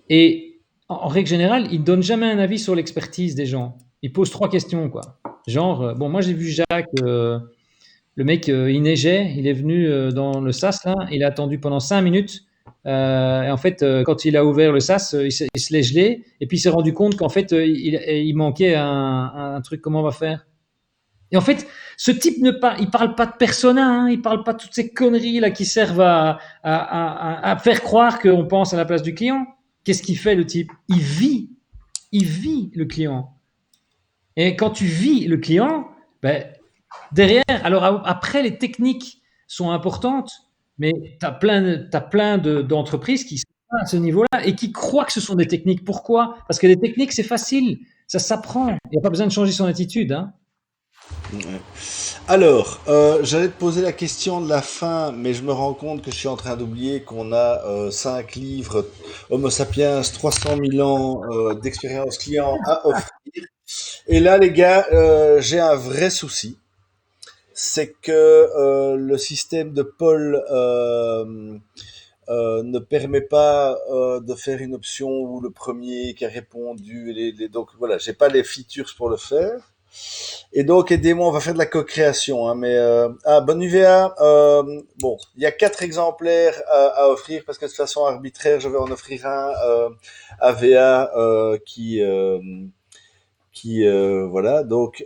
Et en règle générale, il ne donne jamais un avis sur l'expertise des gens. Il pose 3 questions, quoi. Genre, bon, moi j'ai vu Jacques, le mec, il neigeait, il est venu dans le sas, là, il a attendu pendant 5 minutes. Et en fait, quand il a ouvert le sas, il se l'est gelé, et puis il s'est rendu compte qu'en fait, il manquait un truc, comment on va faire. Et en fait, ce type il parle pas de persona, hein, il parle pas de toutes ces conneries là qui servent à faire croire qu'on pense à la place du client. Qu'est-ce qu'il fait le type? Il vit le client. Et quand tu vis le client, ben, derrière, alors après les techniques sont importantes, mais t'as plein d'entreprises qui sont pas à ce niveau-là et qui croient que ce sont des techniques. Pourquoi? Parce que les techniques c'est facile, ça s'apprend. Il n'y a pas besoin de changer son attitude. Hein. Ouais. Alors, j'allais te poser la question de la fin, mais je me rends compte que je suis en train d'oublier qu'on a 5 livres Homo sapiens, 300 000 ans d'expérience client à offrir. Et là, les gars, j'ai un vrai souci. C'est que le système de Paul ne permet pas de faire une option où le premier qui a répondu, donc voilà, j'ai pas les features pour le faire. Et donc, aidez-moi, on va faire de la co-création. Hein, mais bonne UVA, bon, il y a 4 exemplaires à offrir parce que de façon arbitraire, je vais en offrir un à VA voilà. Donc,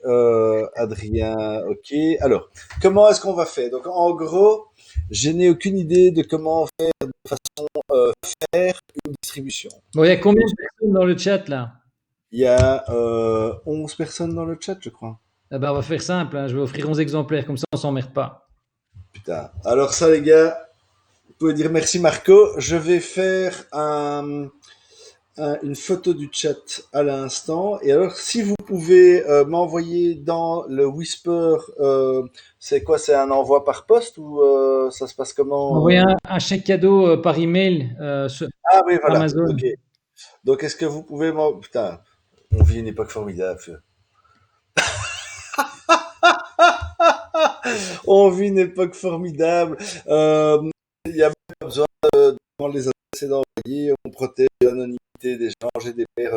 Adrien, ok. Alors, comment est-ce qu'on va faire? Donc, en gros, je n'ai aucune idée de comment faire de façon faire une distribution. Bon, il y a combien de personnes dans le chat là? Il y a 11 personnes dans le chat, je crois. Eh ben, on va faire simple, hein. Je vais offrir 11 exemplaires, comme ça on s'emmerde pas. Putain. Alors ça, les gars, vous pouvez dire merci Marco. Je vais faire une photo du chat à l'instant. Et alors, si vous pouvez m'envoyer dans le Whisper, c'est quoi? C'est un envoi par poste ou ça se passe comment Envoyer un chèque cadeau par email sur Ah oui, voilà. Amazon. Ok. Donc, est-ce que vous pouvez Putain, on vit une époque formidable. On vit une époque formidable. Il n'y a même pas besoin de prendre les adresses et d'envoyer. On protège l'anonymité des gens, GDPR.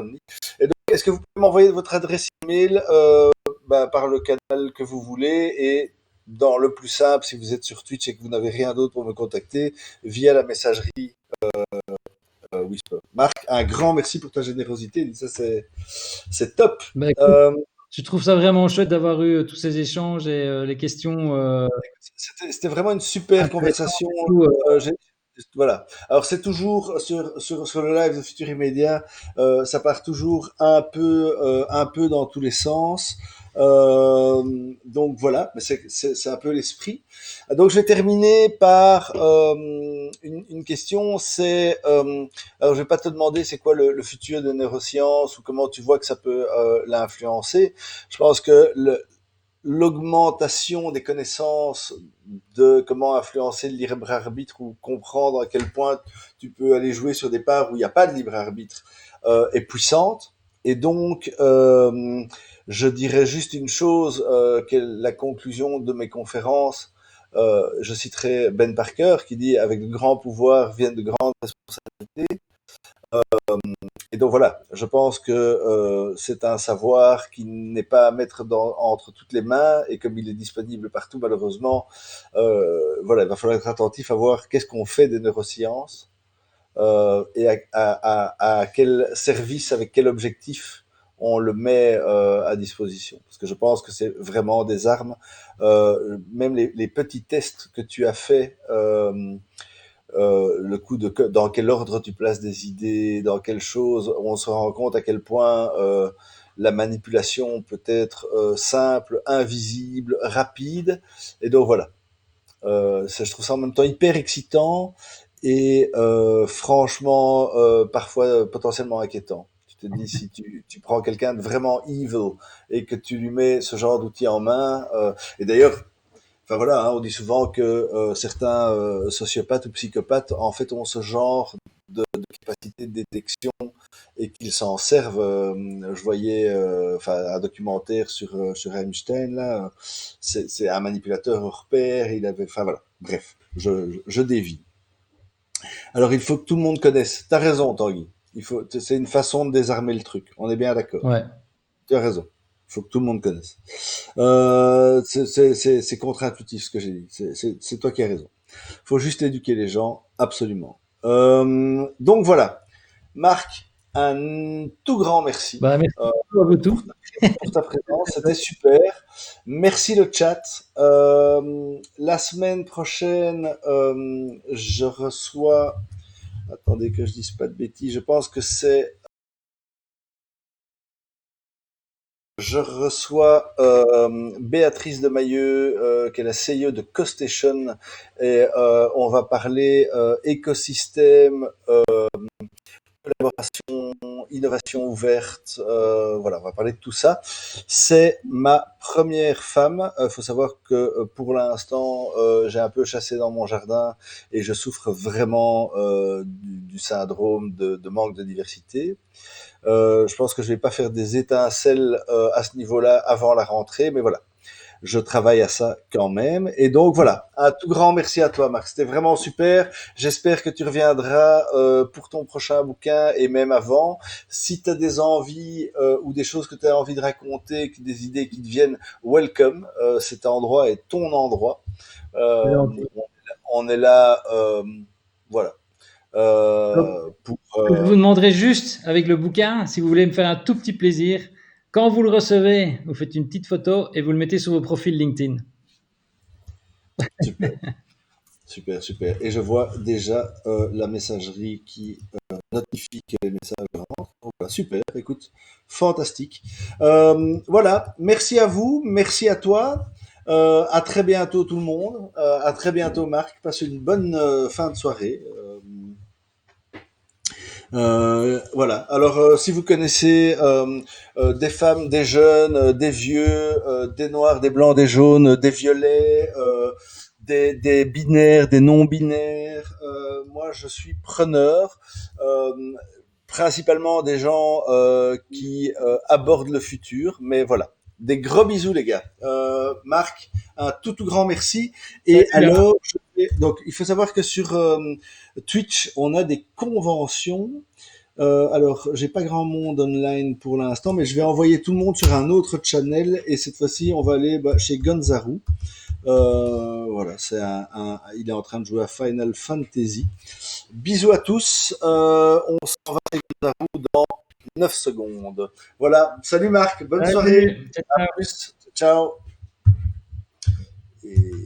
Et donc, est-ce que vous pouvez m'envoyer votre adresse email par le canal que vous voulez et dans le plus simple, si vous êtes sur Twitch et que vous n'avez rien d'autre pour me contacter, via la messagerie Whisper. Marc, un grand merci pour ta générosité. Ça, c'est top. Bah, écoute, Euh, je trouve ça vraiment chouette d'avoir eu tous ces échanges et les questions c'était vraiment une super intéressantes conversation. et tout. J'ai- voilà. Alors c'est toujours sur le live de Futur Immédiat, ça part toujours un peu dans tous les sens. Donc voilà, mais c'est un peu l'esprit. Donc je vais terminer par une question. Alors je vais pas te demander c'est quoi le futur des neurosciences ou comment tu vois que ça peut l'influencer. Je pense que l'augmentation des connaissances de comment influencer le libre arbitre ou comprendre à quel point tu peux aller jouer sur des parts où il n'y a pas de libre arbitre est puissante. Et donc, je dirais juste une chose, qui est la conclusion de mes conférences. Je citerai Ben Parker qui dit avec de grands pouvoirs viennent de grandes responsabilités. Et donc voilà, je pense que c'est un savoir qui n'est pas à mettre entre toutes les mains et comme il est disponible partout malheureusement, voilà, il va falloir être attentif à voir qu'est-ce qu'on fait des neurosciences et à quel service, avec quel objectif on le met à disposition. Parce que je pense que c'est vraiment des armes. Même les petits tests que tu as faits le coup de dans quel ordre tu places des idées, dans quelle chose, on se rend compte à quel point la manipulation peut être simple, invisible, rapide. Et donc voilà, je trouve ça en même temps hyper excitant et franchement parfois potentiellement inquiétant. Tu te dis si tu prends quelqu'un de vraiment evil et que tu lui mets ce genre d'outils en main, et d'ailleurs enfin voilà, hein, on dit souvent que certains sociopathes ou psychopathes en fait ont ce genre de capacité de détection et qu'ils s'en servent. Je voyais enfin un documentaire sur Einstein là, c'est un manipulateur hors pair. Il avait, enfin voilà, bref, je dévie. Alors il faut que tout le monde connaisse. T'as raison, Tanguy. C'est une façon de désarmer le truc. On est bien d'accord. Ouais. Tu as raison. Il faut que tout le monde connaisse. C'est contre-intuitif ce que j'ai dit. C'est toi qui as raison. Faut juste éduquer les gens, absolument. Donc voilà, Marc, un tout grand merci Bah, merci à vous tous. pour ta présence, c'était super. Merci le chat. La semaine prochaine, je reçois. Attendez que je dise pas de bêtises. Je pense que c'est Je reçois Béatrice de Mailleux, qui est la CEO de CoStation, et on va parler écosystème, collaboration, innovation ouverte. Voilà, on va parler de tout ça. C'est ma première femme. Faut savoir que pour l'instant, j'ai un peu chassé dans mon jardin et je souffre vraiment du syndrome de manque de diversité. Je pense que je vais pas faire des étincelles à ce niveau-là avant la rentrée, mais voilà, je travaille à ça quand même. Et donc voilà, un tout grand merci à toi, Marc. C'était vraiment super. J'espère que tu reviendras pour ton prochain bouquin et même avant. Si tu as des envies ou des choses que tu as envie de raconter, des idées qui te viennent, welcome. Cet endroit est ton endroit. C'est Euh, gentil. on est là, voilà, Donc, pour ce que je vous demanderai juste avec le bouquin, si vous voulez me faire un tout petit plaisir, quand vous le recevez, vous faites une petite photo et vous le mettez sur vos profils LinkedIn. super. Super, super. Et je vois déjà la messagerie qui notifie que les messages rentrent. Donc, voilà, super, écoute, fantastique. Voilà, merci à vous, merci à toi. À très bientôt tout le monde. À très bientôt Marc. Passe une bonne fin de soirée. Voilà. Alors, si vous connaissez des femmes, des jeunes, des vieux, des noirs, des blancs, des jaunes, des violets, des binaires, des non-binaires, moi, je suis preneur. Euh, Principalement des gens qui abordent le futur, mais voilà. Des gros bisous les gars. Marc, un tout grand merci. Et Salut, Bernard. alors, donc il faut savoir que sur Twitch, on a des conventions. Alors, j'ai pas grand monde online pour l'instant, mais je vais envoyer tout le monde sur un autre channel et cette fois-ci, on va aller chez Gonzaru. Voilà, il est en train de jouer à Final Fantasy. Bisous à tous. On s'en va à vous dans 9 secondes. Voilà. Salut Marc. Bonne soirée. Salut, ciao, À ciao. plus. Ciao. Et